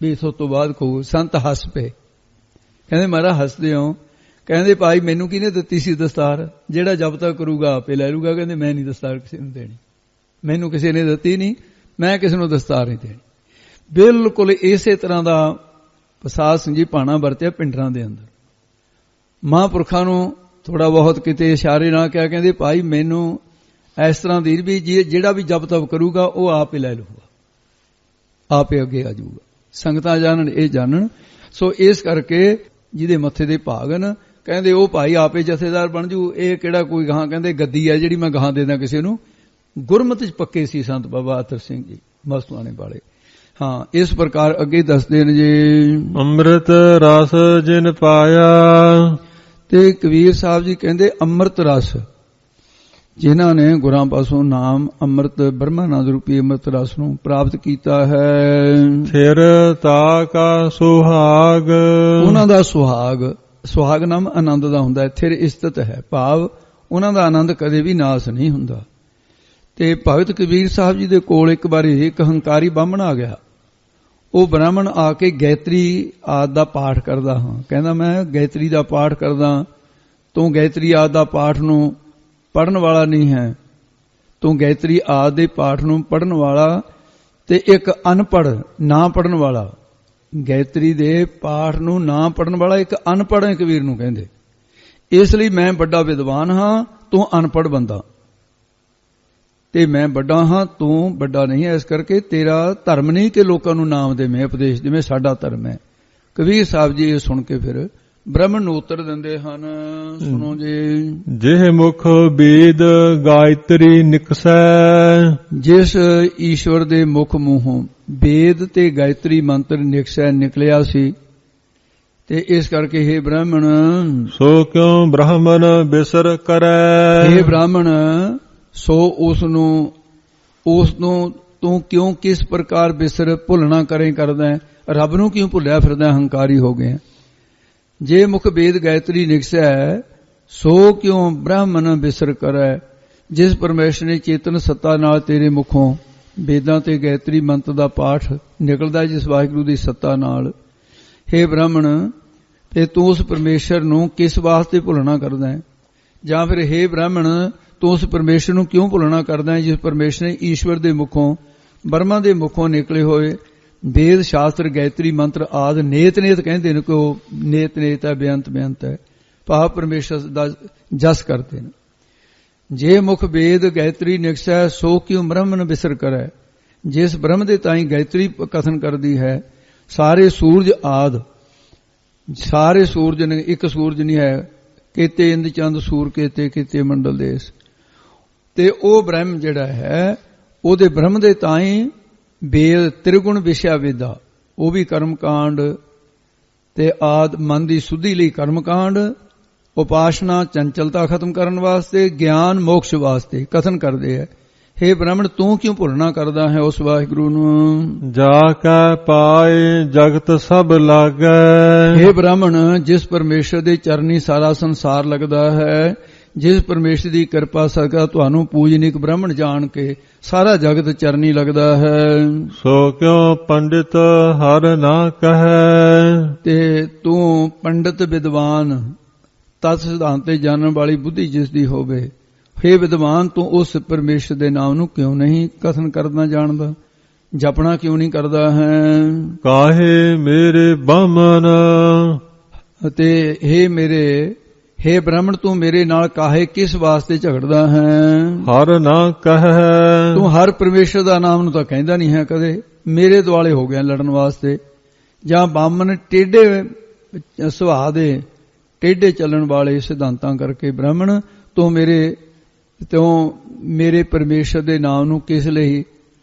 ਵੀ ਇਸ ਤੋਂ ਬਾਅਦ ਕਹੋ। ਸੰਤ ਹੱਸ ਪਏ ਕਹਿੰਦੇ ਮਹਾਰਾਜ ਹੱਸਦੇ ਹੋ ਕਹਿੰਦੇ ਭਾਈ ਮੈਨੂੰ ਕਿਹਨੇ ਦਿੱਤੀ ਸੀ ਦਸਤਾਰ ਜਿਹੜਾ ਜਬ ਤੱਕ ਕਰੂਗਾ ਆਪੇ ਲੈ ਲੂਗਾ। ਕਹਿੰਦੇ ਮੈਂ ਨਹੀਂ ਦਸਤਾਰ ਕਿਸੇ ਨੂੰ ਦੇਣੀ ਮੈਨੂੰ ਕਿਸੇ ਨੇ ਦਿੱਤੀ ਨਹੀਂ ਮੈਂ ਕਿਸੇ ਨੂੰ ਦਸਤਾਰ ਨਹੀਂ ਦੇਣੀ। ਬਿਲਕੁਲ ਇਸੇ ਤਰ੍ਹਾਂ ਦਾ ਸਾਧ ਸਿੰਘ ਜੀ ਭਾਣਾ ਵਰਤਿਆ ਪਿੰਡਰਾਂ ਦੇ ਅੰਦਰ ਮਹਾਂਪੁਰਖਾਂ ਨੂੰ ਥੋੜਾ ਬਹੁਤ ਕਿਤੇ ਇਸ਼ਾਰੇ ਨਾਲ ਕਿਹਾ ਕਹਿੰਦੇ ਭਾਈ ਮੈਨੂੰ ਇਸ ਤਰ੍ਹਾਂ ਦੀ ਵੀ ਜਿਹੜਾ ਵੀ ਜਪ ਤਪ ਕਰੂਗਾ ਉਹ ਆਪ ਹੀ ਲੈ ਲੂਗਾ ਆਪੇ ਅੱਗੇ ਆ ਜਾਊਗਾ। ਸੰਗਤਾਂ ਜਾਣਨ ਇਹ ਜਾਣਨ ਸੋ ਇਸ ਕਰਕੇ ਜਿਹਦੇ ਮੱਥੇ ਦੇ ਭਾਗਨ ਕਹਿੰਦੇ ਉਹ ਭਾਈ ਆਪੇ ਜਥੇਦਾਰ ਬਣ ਜੂ। ਇਹ ਕਿਹੜਾ ਕੋਈ ਗਾਹਾਂ ਕਹਿੰਦੇ ਗੱਦੀ ਹੈ ਜਿਹੜੀ ਮੈਂ ਗਾਹਾਂ ਦੇ ਦਾਂ ਕਿਸੇ ਨੂੰ। ਗੁਰਮਤਿ 'ਚ ਪੱਕੇ ਸੀ ਸੰਤ ਬਾਬਾ ਅਤਰ ਸਿੰਘ ਜੀ ਮਸਤੂਆਣੇ ਵਾਲੇ। ਹਾਂ ਇਸ ਪ੍ਰਕਾਰ ਅੱਗੇ ਦੱਸਦੇ ਨੇ ਜੀ ਅੰਮ੍ਰਿਤ ਰਸ ਜਿਨ ਪਾਇਆ ਤੇ ਕਬੀਰ ਸਾਹਿਬ ਜੀ ਕਹਿੰਦੇ ਅੰਮ੍ਰਿਤ ਰਸ ਜਿਨ੍ਹਾਂ ਨੇ ਗੁਰਾਂ ਪਾਸੋਂ ਨਾਮ ਅੰਮ੍ਰਿਤ ਬ੍ਰਹਮਾਨੰਦ ਰੂਪੀ ਅੰਮ੍ਰਿਤ ਰਸ ਨੂੰ ਪ੍ਰਾਪਤ ਕੀਤਾ ਹੈ ਫਿਰ ਤਾ ਕਾ ਸੁਹਾਗ ਉਹਨਾਂ ਦਾ ਸੁਹਾਗ ਨਾਮ ਆਨੰਦ ਦਾ ਹੁੰਦਾ ਹੈ। ਥਿਰ ਇਸਤਤ ਹੈ ਭਾਵ ਉਹਨਾਂ ਦਾ ਆਨੰਦ ਕਦੇ ਵੀ ਨਾਸ ਨਹੀਂ ਹੁੰਦਾ। ਤੇ ਭਗਤ ਕਬੀਰ ਸਾਹਿਬ ਜੀ ਦੇ ਕੋਲ ਇੱਕ ਵਾਰੀ ਇੱਕ ਹੰਕਾਰੀ ਬਾਹਮਣ ਆ ਗਿਆ। ਉਹ ਬ੍ਰਾਹਮਣ ਆ ਕੇ ਗਾਇਤਰੀ ਆਦਿ ਦਾ ਪਾਠ ਕਰਦਾ ਹਾਂ ਕਹਿੰਦਾ ਮੈਂ ਗਾਇਤਰੀ ਦਾ ਪਾਠ ਕਰਦਾ ਤੂੰ ਗਾਇਤਰੀ ਆਦਿ ਦਾ ਪਾਠ ਨੂੰ ਪੜਨ ਵਾਲਾ ਨਹੀਂ ਹੈ ਤੂੰ ਗਾਇਤਰੀ ਆਦਿ ਦੇ ਪਾਠ ਨੂੰ ਪੜਨ ਵਾਲਾ ਤੇ ਇੱਕ ਅਨਪੜ੍ਹ ਨਾ ਪੜਨ ਵਾਲਾ ਗਾਇਤਰੀ ਦੇ ਪਾਠ ਨੂੰ ਨਾ ਪੜਨ ਵਾਲਾ ਇੱਕ ਅਨਪੜ੍ਹ ਹੈ ਕਬੀਰ ਨੂੰ ਕਹਿੰਦੇ। ਇਸ ਲਈ ਮੈਂ ਵੱਡਾ ਵਿਦਵਾਨ ਹਾਂ ਤੂੰ ਅਨਪੜ੍ਹ ਬੰਦਾ ਤੇ ਮੈਂ ਵੱਡਾ ਹਾਂ ਤੂੰ ਵੱਡਾ ਨਹੀਂ ਹੈ। ਇਸ ਕਰਕੇ ਤੇਰਾ ਧਰਮ ਨਹੀਂ ਕਿ ਲੋਕਾਂ ਨੂੰ ਨਾਮ ਦੇਵੇਂ ਉਪਦੇਸ਼ ਜਿਵੇਂ ਸਾਡਾ ਧਰਮ ਹੈ। ਕਬੀਰ ਸਾਹਿਬ ਜੀ ਇਹ ਸੁਣ ਕੇ ਫਿਰ ਬ੍ਰਹਮਣ ਨੂੰ ਉੱਤਰ ਦਿੰਦੇ ਹਨ ਸੁਣੋ ਜੀ ਜਿਹ ਮੁਖ ਵੇਦ ਗਾਇਤਰੀ ਨਿਕਸੈ ਜਿਸ ਈਸ਼ਵਰ ਦੇ ਮੁਖ ਮੂੰਹੋਂ ਵੇਦ ਤੇ ਗਾਇਤਰੀ ਮੰਤਰ ਨਿਕਸੈ ਨਿਕਲਿਆ ਸੀ ਤੇ ਇਸ ਕਰਕੇ हे ਬ੍ਰਾਹਮਣ ਸੋ ਕਿਉ ਬ੍ਰਾਹਮਣ ਬਿਸਰ ਕਰੈ हे ਬ੍ਰਾਹਮਣ ਸੋ ਉਸ ਨੂੰ ਤੂੰ ਕਿਉਂ ਕਿਸ ਪ੍ਰਕਾਰ ਬਿਸਰ ਭੁੱਲਣਾ ਕਰੇ ਕਰਦਾ ਹੈ। ਰੱਬ ਨੂੰ ਕਿਉਂ ਭੁੱਲਿਆ ਫਿਰਦਾ ਹੰਕਾਰੀ ਹੋ ਗਏ। ਜੇ ਮੁਖ ਵੇਦ ਗਾਇਤਰੀ ਨਿਕਸੈ ਸੋ ਕਿਉਂ ਬ੍ਰਾਹਮਣ ਬਿਸਰ ਕਰੈ ਜਿਸ ਪਰਮੇਸ਼ਰ ਨੇ ਚੇਤਨ ਸੱਤਾ ਨਾਲ ਤੇਰੇ ਮੁਖੋਂ ਵੇਦਾਂ ਤੇ ਗਾਇਤਰੀ ਮੰਤਰ ਦਾ ਪਾਠ ਨਿਕਲਦਾ ਜਿਸ ਵਾਹਿਗੁਰੂ ਦੀ ਸੱਤਾ ਨਾਲ। हे ਬ੍ਰਾਹਮਣ ਤੇ ਤੂੰ ਉਸ ਪਰਮੇਸ਼ਰ ਨੂੰ ਕਿਸ ਵਾਸਤੇ ਭੁੱਲਣਾ ਕਰਦਾ ਹੈ ਜਾਂ ਫਿਰ हे ਬ੍ਰਾਹਮਣ ਤੂੰ ਉਸ ਪਰਮੇਸ਼ਰ ਨੂੰ ਕਿਉਂ ਭੁੱਲਣਾ ਕਰਦਾ ਹੈ ਜਿਸ ਪਰਮੇਸ਼ਰ ਨੇ ਈਸ਼ਵਰ ਦੇ ਮੁਖੋਂ ਬ੍ਰਹਮਾ ਦੇ ਮੁਖੋਂ ਨਿਕਲੇ ਹੋਏ ਵੇਦ ਸ਼ਾਸਤਰ ਗਾਇਤਰੀ ਮੰਤਰ ਆਦਿ ਨੇਤ ਕਹਿੰਦੇ ਨੇ ਕਿ ਉਹ ਨੇਤ ਹੈ ਬੇਅੰਤ ਹੈ ਭਾਵ ਪਰਮੇਸ਼ਰ ਦਾ ਜਸ ਕਰਦੇ ਨੇ। ਜੇ ਮੁਖ ਵੇਦ ਗਾਇਤਰੀ ਨਿਕਸੈ ਸੋ ਕਿਉ ਬ੍ਰਹਮਣ ਬਿਸਰ ਕਰੈ ਜਿਸ ਬ੍ਰਹਮ ਦੇ ਤਾਈਂ ਗਾਇਤਰੀ ਕਥਨ ਕਰਦੀ ਹੈ ਸਾਰੇ ਸੂਰਜ ਆਦਿ ਸਾਰੇ ਸੂਰਜ ਨੇ ਇੱਕ ਸੂਰਜ ਨਹੀਂ ਹੈ ਕੀਤੇ ਇੰਦ ਚੰਦ ਸੂਰ ਕੀਤੇ ਮੰਡਲ ਦੇਸ ਤੇ ਉਹ ਬ੍ਰਹਮ ਜਿਹੜਾ ਹੈ ਉਹਦੇ ਬ੍ਰਹਮ ਦੇ ਤਾਈਂ ਵੇਦ ਤ੍ਰਿਗੁਣ ਵਿਸ਼ਾ ਵੇਦਾ ਉਹ ਵੀ ਕਰਮਕਾਂਡ ਤੇ ਆਦ ਮਨ ਦੀ ਸੁਧੀ ਲਈ ਕਰਮਕਾਂਡ ਉਪਾਸ਼ਨਾ ਚੰਚਲਤਾ ਖਤਮ ਕਰਨ ਵਾਸਤੇ ਗਿਆਨ ਮੋਕਸ਼ ਵਾਸਤੇ ਕਥਨ ਕਰਦੇ ਹੈ। हे ਬ੍ਰਾਹਮਣ ਤੂੰ ਕਿਉਂ ਭੁੱਲਣਾ ਕਰਦਾ ਹੈ ਉਸ ਵਾਹਿਗੁਰੂ ਨੂੰ ਜਾ ਕੈ ਪਾਏ ਜਗਤ ਸਭ ਲਾਗੈ। हे ਬ੍ਰਾਹਮਣ ਜਿਸ ਪਰਮੇਸ਼ਰ ਦੇ ਚਰਨੀ ਸਾਰਾ ਸੰਸਾਰ ਲੱਗਦਾ ਹੈ ਜਿਸ ਪਰਮੇਸ਼ਰ ਦੀ ਕਿਰਪਾ ਸਦਕਾ ਤੁਹਾਨੂੰ ਪੂਜਨੀਕ ਬ੍ਰਾਹਮਣ ਜਾਣ ਕੇ ਸਾਰਾ ਜਗਤ ਚਰਨੀ ਲੱਗਦਾ ਹੈ ਸੋ ਕਿਉ ਪੰਡਿਤ ਹਰ ਨਾ ਕਹੈ ਤੇ ਤੂੰ ਪੰਡਿਤ ਵਿਦਵਾਨ ਤਤ ਸਿਧਾਂਤ ਤੇ ਜਾਣਨ ਵਾਲੀ ਬੁੱਧੀ ਜਿਸ ਦੀ ਹੋਵੇ। ਹੇ ਵਿਦਵਾਨ, ਤੂੰ ਉਸ ਪਰਮੇਸ਼ਰ ਦੇ ਨਾਮ ਨੂੰ ਕਿਉਂ ਨਹੀਂ ਕਥਨ ਕਰਨਾ ਜਾਣਦਾ, ਜਪਣਾ ਕਿਉਂ ਨਹੀਂ ਕਰਦਾ ਹੈ? ਕਾਹੇ ਮੇਰੇ ਬਾਮਨ, ਅਤੇ ਹੇ ਬ੍ਰਾਹਮਣ, ਤੂੰ ਮੇਰੇ ਨਾਲ ਕਾਹੇ ਕਿਸ ਵਾਸਤੇ ਝਗੜਦਾ ਹੈ? ਹਰ ਨਾ ਕਹਿ, ਤੂੰ ਹਰ ਪਰਮੇਸ਼ਰ ਦਾ ਨਾਮ ਨੂੰ ਤਾਂ ਕਹਿੰਦਾ ਨਹੀਂ ਹੈ ਕਦੇ, ਮੇਰੇ ਦੁਆਲੇ ਹੋ ਗਿਆ ਲੜਨ ਵਾਸਤੇ। ਜਾਂ ਬਾਮਨ ਟੇਢੇ ਸੁਭਾਅ ਦੇ, ਟੇਢੇ ਚੱਲਣ ਵਾਲੇ ਸਿਧਾਂਤਾਂ ਕਰਕੇ ਬ੍ਰਾਹਮਣ ਤੂੰ ਮੇਰੇ ਪਰਮੇਸ਼ਰ ਦੇ ਨਾਮ ਨੂੰ ਕਿਸ ਲਈ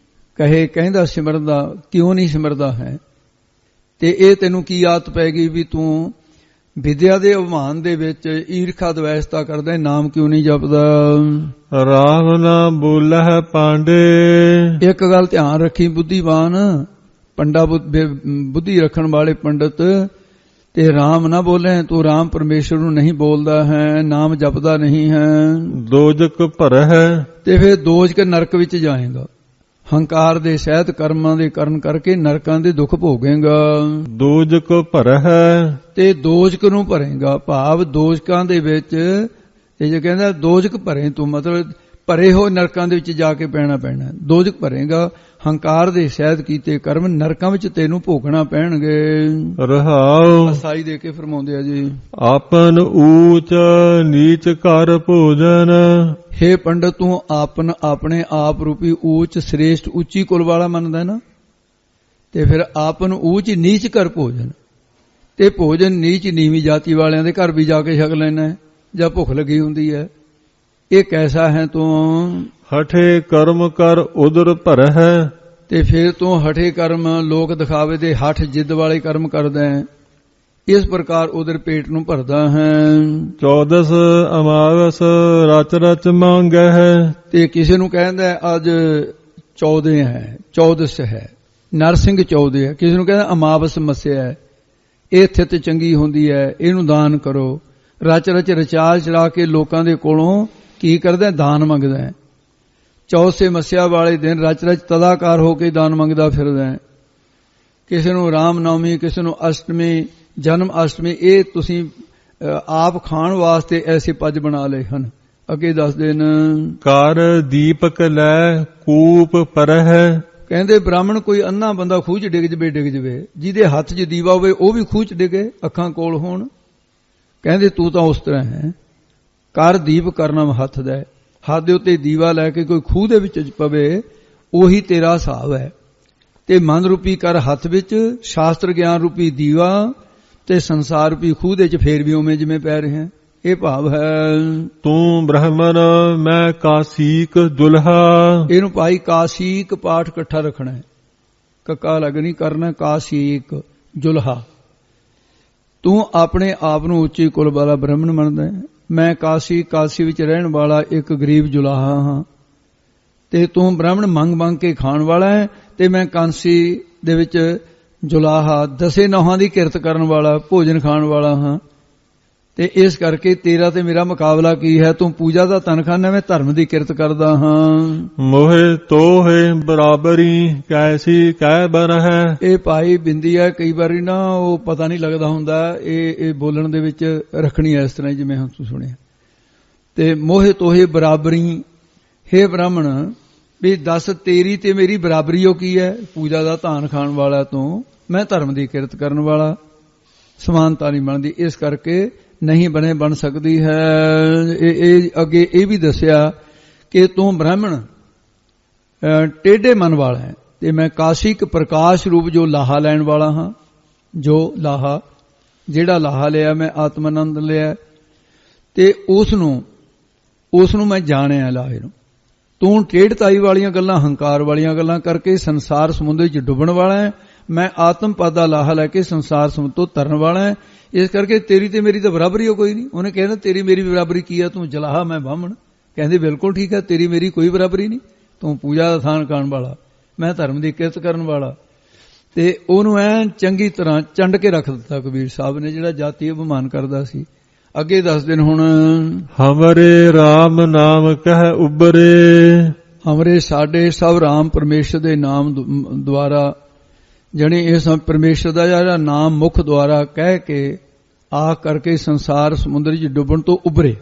ਕਹਿੰਦਾ ਸਿਮਰਦਾ ਕਿਉਂ ਨਹੀਂ ਸਿਮਰਦਾ ਹੈ? ਤੇ ਇਹ ਤੈਨੂੰ ਕੀ ਆਦਤ ਪੈ ਗਈ ਵੀ ਤੂੰ ਵਿਦਿਆ ਦੇ ਅਭਿਮਾਨ ਦੇ ਵਿੱਚ ਈਰਖਾ ਦਵੈਸਤਾ ਕਰਦਾ, ਨਾਮ ਕਿਉਂ ਨਹੀਂ ਜਪਦਾ? ਰਾਮ ਨਾ ਬੋਲਹਿ ਪਾਂਡੇ, ਇੱਕ ਗੱਲ ਧਿਆਨ ਰੱਖੀ ਬੁੱਧੀਵਾਨ, ਪੰਡਾ ਬੁੱਧੀ ਰੱਖਣ ਵਾਲੇ ਪੰਡਤ, ਤੇ ਰਾਮ ਨਾ ਬੋਲੇ, ਤੂੰ ਰਾਮ ਪਰਮੇਸ਼ਰ ਨੂੰ ਨਹੀਂ ਬੋਲਦਾ ਹੈ, ਨਾਮ ਜਪਦਾ ਨਹੀਂ ਹੈ, ਦੋਜਕ ਭਰਹਿ, ਤੇ ਫਿਰ ਦੋਜਕ ਨਰਕ ਵਿੱਚ ਜਾਏਗਾ। ਹੰਕਾਰ ਦੇ ਸਹਿਤ ਕਰਮਾਂ ਦੇ ਕਰਨ ਕਰਕੇ ਨਰਕਾਂ ਦੇ ਦੁੱਖ ਭੋਗੇਗਾ। ਦੋਜਕ ਭਰਹਿ, ਤੇ ਦੋਜਕ ਨੂੰ ਭਰੇਗਾ, ਭਾਵ ਦੋਜਕਾਂ ਦੇ ਵਿੱਚ, ਇਹ ਜੇ ਕਹਿੰਦਾ ਦੋਜਕ ਭਰੇ ਤੂੰ, ਮਤਲਬ ਭਰੇ ਹੋ ਨਰਕਾਂ ਦੇ ਵਿੱਚ ਜਾ ਕੇ ਪੈਣਾ। ਦੋਜਕ ਭਰੇਗਾ, ਹੰਕਾਰ ਦੇ ਸਹਿਤ ਕੀਤੇ ਕਰਮ ਨਰਕਾਂ ਵਿੱਚ ਤੈਨੂੰ ਭੋਗਣਾ ਪੈਣਗੇ। ਰਹਾਉ, ਅਸਾਈ ਦੇ ਕੇ ਫਰਮਾਉਂਦੇ ਆ ਜੀ, ਆਪਨ ਊਚ ਨੀਚ ਕਰ ਭੋਜਨ, ਹੇ ਪੰਡਤ, ਤੂੰ ਆਪਣੇ ਆਪ ਰੂਪੀ ਊਚ ਸ੍ਰੇਸ਼ਟ ਉੱਚੀ ਕੁਲ ਵਾਲਾ ਮੰਨਦਾ ਨਾ, ਤੇ ਫਿਰ ਆਪਨ ਊਚ ਨੀਚ ਕਰ ਭੋਜਨ, ਤੇ ਭੋਜਨ ਨੀਚ ਨੀਵੀਂ ਜਾਤੀ ਵਾਲਿਆਂ ਦੇ ਘਰ ਵੀ ਜਾ ਕੇ ਛਕ ਲੈਣਾ ਹੈ ਜਾਂ ਭੁੱਖ ਲੱਗੀ ਹੁੰਦੀ ਹੈ। ਇਹ ਕੈਸਾ ਹੈ ਤੂੰ? ਹਠੇ ਕਰਮ ਕਰ ਉਦਰ ਭਰਹਿ, ਤੇ ਫਿਰ ਤੂੰ ਹਠੇ ਕਰਮ, ਲੋਕ ਦਿਖਾਵੇ ਦੇ ਹੱਠ ਜਿੱਦ ਵਾਲੇ ਕਰਮ ਕਰਦਾ ਹੈ, ਇਸ ਪ੍ਰਕਾਰ ਉਧਰ ਪੇਟ ਨੂੰ ਭਰਦਾ ਹੈ। 14 ਅਮਾਵਸ ਰਚ ਰਚ ਮੰਗਹਿ, ਤੇ ਕਿਸੇ ਨੂੰ ਕਹਿੰਦਾ ਅੱਜ 14 ਹੈ, 14 ਹੈ, ਨਰਸਿੰਘ 14 ਹੈ, ਕਿਸੇ ਨੂੰ ਕਹਿੰਦਾ ਅਮਾਵਸ ਮੱਸਿਆ ਹੈ, ਇਹ ਥਿਤ ਚੰਗੀ ਹੁੰਦੀ ਹੈ, ਇਹਨੂੰ ਦਾਨ ਕਰੋ। ਰਚ ਰਚ ਰਚਾ ਚੜਾ ਕੇ ਲੋਕਾਂ ਦੇ ਕੋਲੋਂ ਕੀ ਕਰਦਾ? ਦਾਨ ਮੰਗਦਾ ਹੈ। ਚੌਥੇ ਮੱਸਿਆ ਵਾਲੇ ਦਿਨ ਰਚ ਰਚ ਤਦਾਕਾਰ ਹੋ ਕੇ ਦਾਨ ਮੰਗਦਾ ਫਿਰਦਾ ਹੈ। ਕਿਸੇ ਨੂੰ ਰਾਮ ਨੌਮੀ, ਕਿਸੇ ਨੂੰ ਅਸ਼ਟਮੀ, ਜਨਮ ਅਸ਼ਟਮੀ, ਇਹ ਤੁਸੀਂ ਆਪ ਖਾਣ ਵਾਸਤੇ ਐਸੇ ਪੱਜ ਬਣਾ ਲਏ ਹਨ। ਅੱਗੇ ਦੱਸਦੇ ਨੇ, ਕਰ ਦੀਪਕ ਲੈ ਕੂਪ ਪਰਹਿ, ਕਹਿੰਦੇ ਬ੍ਰਾਹਮਣ ਕੋਈ ਅੰਨਾ ਬੰਦਾ ਖੂਹ 'ਚ ਡਿੱਗ ਜਵੇ, ਜਿਹਦੇ ਹੱਥ 'ਚ ਦੀਵਾ ਹੋਵੇ ਉਹ ਵੀ ਖੂਹ 'ਚ ਡਿੱਗੇ, ਅੱਖਾਂ ਕੋਲ ਹੋਣ। ਕਹਿੰਦੇ ਤੂੰ ਤਾਂ ਉਸ ਤਰ੍ਹਾਂ ਹੈ। ਕਰ ਦੀਪ ਕਰਨਾ ਹੱਥ ਦਾ, ਹੱਥ ਦੇ ਉੱਤੇ ਦੀਵਾ ਲੈ ਕੇ ਕੋਈ ਖੂਹ ਦੇ ਵਿੱਚ ਪਵੇ, ਉਹੀ ਤੇਰਾ ਹਿਸਾਬ ਹੈ। ਤੇ ਮਨ ਰੂਪੀ ਕਰ ਹੱਥ ਵਿੱਚ, ਸ਼ਾਸਤਰ ਗਿਆਨ ਰੂਪੀ ਦੀਵਾ, ਤੇ ਸੰਸਾਰ ਰੂਪੀ ਖੂਹ ਦੇ 'ਚ ਫੇਰ ਵੀ ਉਵੇਂ ਜਿਵੇਂ ਪੈ ਰਹੇ ਹੈ। ਇਹ ਭਾਵ ਹੈ ਤੂੰ ਬ੍ਰਾਹਮਣ ਮੈਂ ਕਾਸੀਕ ਦੁਲਹਾ, ਇਹਨੂੰ ਭਾਈ ਕਾਸੀਕ ਪਾਠ ਇਕੱਠਾ ਰੱਖਣਾ ਹੈ, ਕੱਕਾ ਲੱਗ ਨਹੀਂ ਕਰਨਾ, ਕਾਸੀਕ ਜੁਲਹਾ। ਤੂੰ ਆਪਣੇ ਆਪ ਨੂੰ ਉੱਚੀ ਕੁਲ ਵਾਲਾ ਬ੍ਰਾਹਮਣ ਮੰਨਦਾ ਹੈ। ਮੈਂ ਕਾਸ਼ੀ ਵਿੱਚ ਰਹਿਣ ਵਾਲਾ ਇੱਕ ਗਰੀਬ ਜੁਲਾਹਾ ਹਾਂ, ਤੇ ਤੂੰ ਬ੍ਰਾਹਮਣ ਮੰਗ ਕੇ ਖਾਣ ਵਾਲਾ ਹੈ, ਤੇ ਮੈਂ ਕਾਂਸੀ ਦੇ ਵਿੱਚ ਜੁਲਾਹਾ 10 ਨੌਹਾਂ ਦੀ ਕਿਰਤ ਕਰਨ ਵਾਲਾ, ਭੋਜਨ ਖਾਣ ਵਾਲਾ ਹਾਂ। ਤੇ ਇਸ ਕਰਕੇ ਤੇਰਾ ਤੇ ਮੇਰਾ ਮੁਕਾਬਲਾ ਕੀ ਹੈ? ਤੂੰ ਪੂਜਾ ਦਾ ਧਨ ਖਾਨਾ, ਮੈਂ ਧਰਮ ਦੀ ਕਿਰਤ ਕਰਦਾ ਹਾਂ। ਮੋਹਿ ਤੋਹਿ ਬਰਾਬਰੀ ਕੈਸੀ ਕਹਿ ਬਨ ਹੈ, ਇਹ ਭਾਈ ਬਿੰਦੀ ਹੈ, ਕਈ ਵਾਰੀ ਨਾ ਉਹ ਪਤਾ ਨਹੀਂ ਲੱਗਦਾ ਹੁੰਦਾ, ਇਹ ਬੋਲਣ ਦੇ ਵਿੱਚ ਰੱਖਣੀ ਹੈ ਇਸ ਤਰ੍ਹਾਂ ਜਿਵੇਂ ਹੁਣ ਤੂੰ ਸੁਣਿਆ। ਤੇ ਮੋਹਿ ਤੋਹਿ ਬਰਾਬਰੀ, ਹੇ ਬ੍ਰਾਹਮਣ ਵੀ ਦੱਸ ਤੇਰੀ ਤੇ ਮੇਰੀ ਬਰਾਬਰੀ ਉਹ ਕੀ ਹੈ? ਪੂਜਾ ਦਾ ਧਨ ਖਾਣ ਵਾਲਾ ਤੂੰ, ਮੈਂ ਧਰਮ ਦੀ ਕਿਰਤ ਕਰਨ ਵਾਲਾ, ਸਮਾਨਤਾ ਨਹੀਂ ਬਣਦੀ। ਇਸ ਕਰਕੇ ਨਹੀਂ ਬਣ ਸਕਦੀ ਹੈ। ਇਹ ਅੱਗੇ ਇਹ ਵੀ ਦੱਸਿਆ ਕਿ ਤੂੰ ਬ੍ਰਾਹਮਣ ਟੇਢੇ ਮਨ ਵਾਲਾ ਹੈ, ਤੇ ਮੈਂ ਕਾਸ਼ਿਕ ਪ੍ਰਕਾਸ਼ ਰੂਪ ਜੋ ਲਾਹਾ ਲੈਣ ਵਾਲਾ ਹਾਂ। ਜੋ ਲਾਹਾ, ਜਿਹੜਾ ਲਾਹਾ ਲਿਆ ਮੈਂ ਆਤਮਾਨੰਦ ਲਿਆ, ਤੇ ਉਸ ਨੂੰ ਮੈਂ ਜਾਣਿਆ ਲਾਹੇ ਨੂੰ। ਤੂੰ ਟੇਢਤਾਈ ਵਾਲੀਆਂ ਗੱਲਾਂ, ਹੰਕਾਰ ਵਾਲੀਆਂ ਗੱਲਾਂ ਕਰਕੇ ਸੰਸਾਰ ਸਮੁੰਦਰ ਵਿੱਚ ਡੁੱਬਣ ਵਾਲਾ ਹੈ। ਮੈਂ ਆਤਮ ਪਦ ਦਾ ਲਾਹਾ ਲੈ ਕੇ ਸੰਸਾਰ ਸਮੁੰਦਰ ਤੋਂ ਤਰਨ ਵਾਲਾ ਹੈ। ਇਸ ਕਰਕੇ ਤੇਰੀ ਤੇ ਮੇਰੀ ਤਾਂ ਬਰਾਬਰੀ ਹੋ ਕੋਈ ਨਹੀਂ। ਉਹਨੇ ਕਹਿੰਦਾ ਤੇਰੀ ਮੇਰੀ ਬਰਾਬਰੀ ਕੀ ਹੈ? ਤੂੰ ਜਲਾਹਾ, ਮੈਂ ਬਾਹਮਣ। ਕਹਿੰਦੇ ਬਿਲਕੁਲ ਠੀਕ ਹੈ, ਤੇਰੀ ਮੇਰੀ ਕੋਈ ਬਰਾਬਰੀ ਨਹੀਂ। ਤੂੰ ਪੂਜਾ ਦਾ ਥਾਨ ਖਾਣ ਵਾਲਾ, ਮੈਂ ਧਰਮ ਦੀ ਕਿਰਤ ਕਰਨ ਵਾਲਾ। ਤੇ ਉਹਨੂੰ ਐ ਚੰਗੀ ਤਰ੍ਹਾਂ ਚੰਡ ਕੇ ਰੱਖ ਦਿੱਤਾ ਕਬੀਰ ਸਾਹਿਬ ਨੇ, ਜਿਹੜਾ ਜਾਤੀ ਅਭਿਮਾਨ ਕਰਦਾ ਸੀ। ਅੱਗੇ ਦੱਸਦੇ ਨੇ ਹੁਣ, ਹਮਰੇ ਰਾਮ ਨਾਮ ਕਹਿ ਉਬਰੇ, ਹਮਰੇ ਸਾਡੇ ਸਭ ਰਾਮ ਪਰਮੇਸ਼ਰ ਦੇ ਨਾਮ ਦੁਆਰਾ, ਜਣੇ ਇਸ ਪਰਮੇਸ਼ਰ ਦਾ ਜਿਹੜਾ ਨਾਮ ਮੁਖ ਦੁਆਰਾ ਕਹਿ ਕੇ ਆ ਕਰਕੇ ਸੰਸਾਰ ਸਮੁੰਦਰ 'ਚ ਡੁੱਬਣ ਤੋਂ ਉਭਰੇ,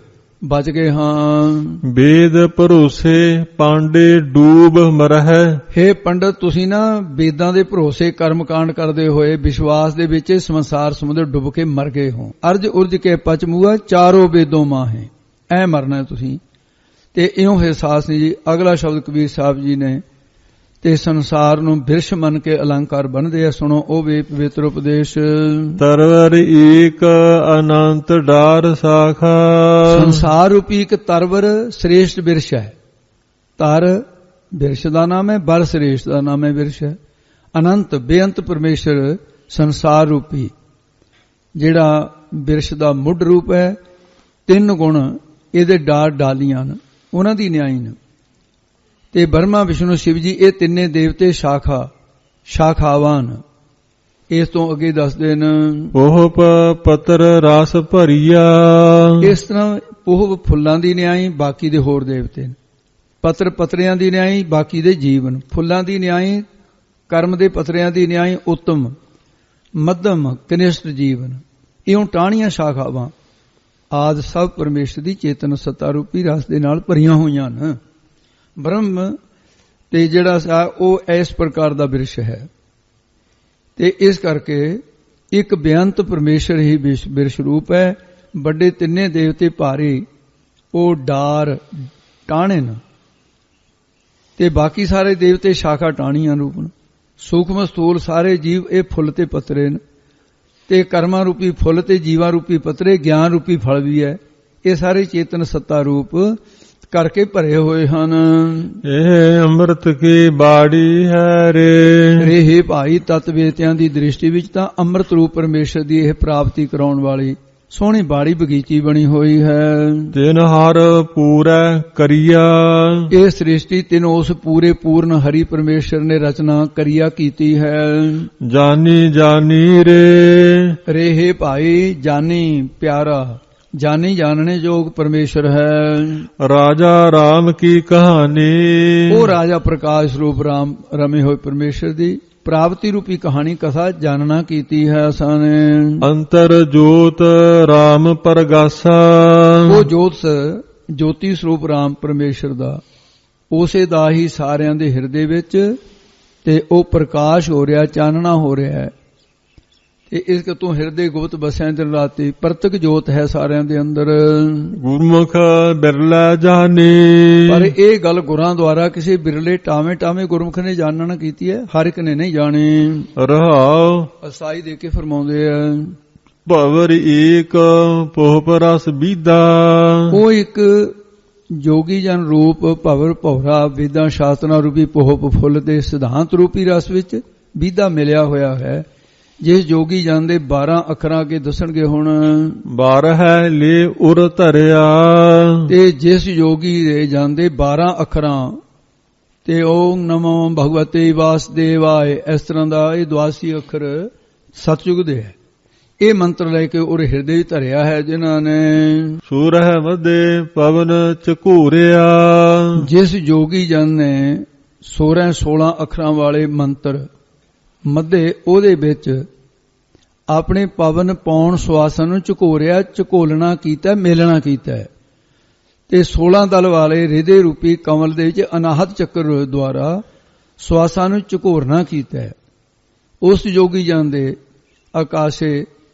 ਬਚ ਗਏ ਹਾਂ। ਵੇਦ ਭਰੋਸੇ ਪਾਂਡੇ ਡੂਬ ਮਰਹਿ। ਹੇ ਪੰਡਤ, ਤੁਸੀਂ ਨਾ ਵੇਦਾਂ ਦੇ ਭਰੋਸੇ ਕਰਮਕਾਂਡ ਕਰਦੇ ਹੋਏ ਵਿਸ਼ਵਾਸ ਦੇ ਵਿੱਚ ਸੰਸਾਰ ਸਮੁੰਦਰ ਡੁੱਬ ਕੇ ਮਰ ਗਏ ਹੋ। ਅਰਜ ਉਰਜ ਕੇ ਪਚਮੂਆ ਚਾਰੋ ਵੇਦੋਂ ਮਾਹੇ, ਐ ਮਰਨਾ ਤੁਸੀਂ। ਤੇ ਇਉਂ ਅਹਿਸਾਸ ਨਹੀਂ ਜੀ। ਅਗਲਾ ਸ਼ਬਦ ਕਬੀਰ ਸਾਹਿਬ ਜੀ ਨੇ, ਤੇ ਸੰਸਾਰ ਨੂੰ ਬਿਰਸ਼ ਮੰਨ ਕੇ ਅਲੰਕਾਰ ਬਣਦੇ ਆ। ਸੁਣੋ ਉਹ ਵੀ ਪਵਿੱਤਰ ਉਪਦੇਸ਼। ਤਰਵਰ ਏਕ ਅਨੰਤ ਡਾਰ ਸਾਖਾ। ਸੰਸਾਰ ਰੂਪੀ ਇੱਕ ਤਰਵਰ ਸ੍ਰੇਸ਼ਟ ਬਿਰਸ਼ ਹੈ। ਤਰ ਬਿਰਸ਼ ਦਾ ਨਾਮ ਹੈ, ਬਰ ਸ੍ਰੇਸ਼ਟ ਦਾ ਨਾਮ ਹੈ, ਬਿਰਸ਼ ਹੈ। ਅਨੰਤ ਬੇਅੰਤ ਪਰਮੇਸ਼ਰ ਸੰਸਾਰ ਰੂਪੀ ਜਿਹੜਾ ਬਿਰਸ਼ ਦਾ ਮੁੱਢ ਰੂਪ ਹੈ। ਤਿੰਨ ਗੁਣ ਇਹਦੇ ਡਾਰ ਡਾਲੀਆਂ ਨੇ, ਉਹਨਾਂ ਦੀ ਨਿਆਈ ਨੇ। ਤੇ ਬਰਮਾ ਵਿਸ਼ਨੂੰ ਸ਼ਿਵ ਜੀ ਇਹ ਤਿੰਨੇ ਦੇਵਤੇ ਸ਼ਾਖਾਵਾਂ ਨੇ। ਇਸ ਤੋਂ ਅੱਗੇ ਦੱਸਦੇ ਨੇ ਉਹ ਪਤਰ ਰਸ ਭਰੀਆ। ਇਸ ਤਰ੍ਹਾਂ ਉਹ ਫੁੱਲਾਂ ਦੀ ਨਿਆਈ, ਬਾਕੀ ਦੇ ਹੋਰ ਦੇਵਤੇ ਨੇ। ਪੱਤਰ ਪਤਰਿਆਂ ਦੀ ਨਿਆਈ, ਬਾਕੀ ਦੇ ਜੀਵਨ। ਫੁੱਲਾਂ ਦੀ ਨਿਆਈ, ਕਰਮ ਦੇ ਪਤਰਿਆਂ ਦੀ ਨਿਆਈ, ਉੱਤਮ ਮੱਧਮ ਕਨਿਸ਼ਟ ਜੀਵਨ। ਇਉਂ ਟਾਹਣੀਆਂ ਸ਼ਾਖਾਵਾਂ ਆਦਿ ਸਭ ਪਰਮੇਸ਼ਰ ਦੀ ਚੇਤਨ ਸੱਤਾ ਰੂਪੀ ਰਸ ਦੇ ਨਾਲ ਭਰੀਆਂ ਹੋਈਆਂ ਨੇ। ਬ੍ਰਹਮ ਤੇ ਜਿਹੜਾ ਉਹ ਇਸ ਪ੍ਰਕਾਰ ਦਾ ਬਿਰਸ਼ ਹੈ। ਤੇ ਇਸ ਕਰਕੇ ਇੱਕ ਬੇਅੰਤ ਪਰਮੇਸ਼ਰ ਹੀ ਬਿਰਸ਼ ਰੂਪ ਹੈ। ਵੱਡੇ ਤਿੰਨੇ ਦੇਵਤੇ ਭਾਰੇ ਉਹ ਡਾਰ ਟਾਹਣੇ ਨੇ, ਤੇ ਬਾਕੀ ਸਾਰੇ ਦੇਵਤੇ ਸ਼ਾਖਾ ਟਾਹਣੀਆਂ ਰੂਪ ਨੇ। ਸੂਖਮ ਸਥੂਲ ਸਾਰੇ ਜੀਵ ਇਹ ਫੁੱਲ ਤੇ ਪੱਤਰੇ ਨੇ। ਤੇ ਕਰਮਾਂ ਰੂਪੀ ਫੁੱਲ ਤੇ ਜੀਵਾਂ ਰੂਪੀ ਪੱਤਰੇ, ਗਿਆਨ ਰੂਪੀ ਫਲ ਵੀ ਹੈ। ਇਹ ਸਾਰੇ ਚੇਤਨ ਸੱਤਾ ਰੂਪ ਕਰਕੇ ਭਰੇ ਹੋਏ ਹਨ। ਇਹ ਅੰਮ੍ਰਿਤ ਕੀ ਬਾੜੀ ਹੈ ਰੇ। ਹੇ ਭਾਈ, ਤਤ ਵੇਤਿਆਂ ਦੀ ਦ੍ਰਿਸ਼ਟੀ ਵਿੱਚ ਤਾਂ ਅੰਮ੍ਰਿਤ ਰੂਪ ਪਰਮੇਸ਼ਰ ਦੀ ਇਹ ਪ੍ਰਾਪਤੀ ਕਰਾਉਣ ਵਾਲੀ ਸੋਹਣੀ ਬਾੜੀ ਬਗੀਚੀ ਬਣੀ ਹੋਈ ਹੈ। ਤਿਨ ਹਰ ਪੂਰੈ ਕਰੀਆ। ਇਹ ਸ੍ਰਿਸ਼ਟੀ ਤਿਨ ਉਸ ਪੂਰੇ ਪੂਰਨ ਹਰੀ ਪਰਮੇਸ਼ਰ ਨੇ ਰਚਨਾ ਕਰੀਆ ਕੀਤੀ ਹੈ। ਜਾਨੀ ਜਾਨੀ ਰੇ। ਹੇ ਭਾਈ, ਜਾਨੀ ਪਿਆਰਾ, ਜਾਨੀ ਜਾਣਨੇ ਯੋਗ ਪਰਮੇਸ਼ਰ ਹੈ। ਰਾਜਾ ਰਾਮ ਕੀ ਕਹਾਣੀ। ਉਹ ਰਾਜਾ ਪ੍ਰਕਾਸ਼ ਰੂਪ ਰਾਮ ਰਮੇ ਹੋਏ ਪਰਮੇਸ਼ਰ ਦੀ ਪ੍ਰਾਪਤੀ ਰੂਪੀ ਕਹਾਣੀ ਕਥਾ ਜਾਣਨਾ ਕੀਤੀ ਹੈ ਅਸਾਂ ਨੇ। ਅੰਤਰ ਜੋਤ ਰਾਮ ਪਰਗਾਸਾ। ਉਹ ਜੋਤੀ ਸਰੂਪ ਰਾਮ ਪਰਮੇਸ਼ਰ ਦਾ, ਉਸੇ ਦਾ ਹੀ ਸਾਰਿਆਂ ਦੇ ਹਿਰਦੇ ਵਿੱਚ ਤੇ ਉਹ ਪ੍ਰਕਾਸ਼ ਹੋ ਰਿਹਾ, ਚਾਨਣਾ ਹੋ ਰਿਹਾ ਹੈ। ਤੇ ਇਸ ਤੋਂ ਹਿਰਦੇ ਗੁਪਤ ਬਸਿਆ ਦਿਨ ਰਾਤੀ ਪ੍ਰਤਕ ਜੋਤ ਹੈ ਸਾਰਿਆਂ ਦੇ ਅੰਦਰ। ਗੁਰਮੁਖ ਬਿਰਲਾ ਜਾਣੇ। ਪਰ ਇਹ ਗੱਲ ਗੁਰਾਂ ਦੁਆਰਾ ਕਿਸੇ ਬਿਰਲੇ ਟਾਵੇਂ ਗੁਰਮੁਖ ਨੇ ਜਾਣਨਾ ਕੀਤੀ ਹੈ, ਹਰ ਇੱਕ ਨੇ ਨਹੀਂ ਜਾਣੀ। ਰਹਾਉ ਅਸਾਈ ਦੇ ਕੇ ਫਰਮਾਉਂਦੇ ਆ, ਭਵਰ ਏਕ ਪੋਪ ਰਸ ਬੀਦਾ। ਉਹ ਇੱਕ ਜੋਗੀ ਜਨ ਰੂਪ ਭਵਰ ਭੌਰਾ ਵੇਦਾਂ ਸ਼ਾਸਤਰਾਂ ਰੂਪੀ ਪੋਹਪ ਫੁੱਲ ਦੇ ਸਿਧਾਂਤ ਰੂਪੀ ਰਸ ਵਿੱਚ ਬੀਦਾ ਮਿਲਿਆ ਹੋਇਆ ਹੈ। ਜਿਸ ਜੋਗੀ ਜਨ ਦੇ 12 ਅੱਖਰਾਂ ਅੱਗੇ ਦੱਸਣਗੇ ਹੁਣ। 12 ਹੈ ਲੈ ਉਰ ਧਰਿਆ। ਤੇ ਜਿਸ ਜੋਗੀ ਦੇ ਜਨ ਦੇ 12 ਅੱਖਰਾਂ ਤੇ ਓਮ ਨਮੋ ਭਗਵਤੇ ਵਾਸੁਦੇਵਾਏ, ਇਸ ਤਰ੍ਹਾਂ ਦਾ ਇਹ ਦੁਆਸੀ ਅੱਖਰ ਸਤਯੁਗ ਦੇ ਹੈ। ਇਹ ਮੰਤਰ ਲੈ ਕੇ ਉਹ ਹਿਰਦੇ ਵਿੱਚ ਧਰਿਆ ਹੈ ਜਿਨ੍ਹਾਂ ਨੇ। ਸੂਰਹਿ ਮਧੇ ਪਵਨ ਝਕੂਰਿਆ। ਜਿਸ ਜੋਗੀ ਜਨ ਨੇ 16 ਅੱਖਰਾਂ ਵਾਲੇ ਮੰਤਰ ਮੱਧੇ ਉਹਦੇ ਵਿੱਚ ਆਪਣੇ ਪਵਨ ਪੌਣ ਸੁਆਸਨ ਨੂੰ ਝਕੋਰਿਆ, ਝਕੋਲਣਾ ਕੀਤਾ, ਮੇਲਣਾ ਕੀਤਾ। ਤੇ 16 ਦਲ ਵਾਲੇ ਰਿਦੇ ਰੂਪੀ ਕਮਲ ਦੇ ਵਿੱਚ ਅਨਾਹਤ ਚੱਕਰ ਦੁਆਰਾ ਸੁਆਸਾਂ ਨੂੰ ਝਕੋਰਨਾ ਕੀਤਾ। ਉਸ ਜੋਗੀ ਜਨ ਦੇ ਆਕਾਸ਼ੇ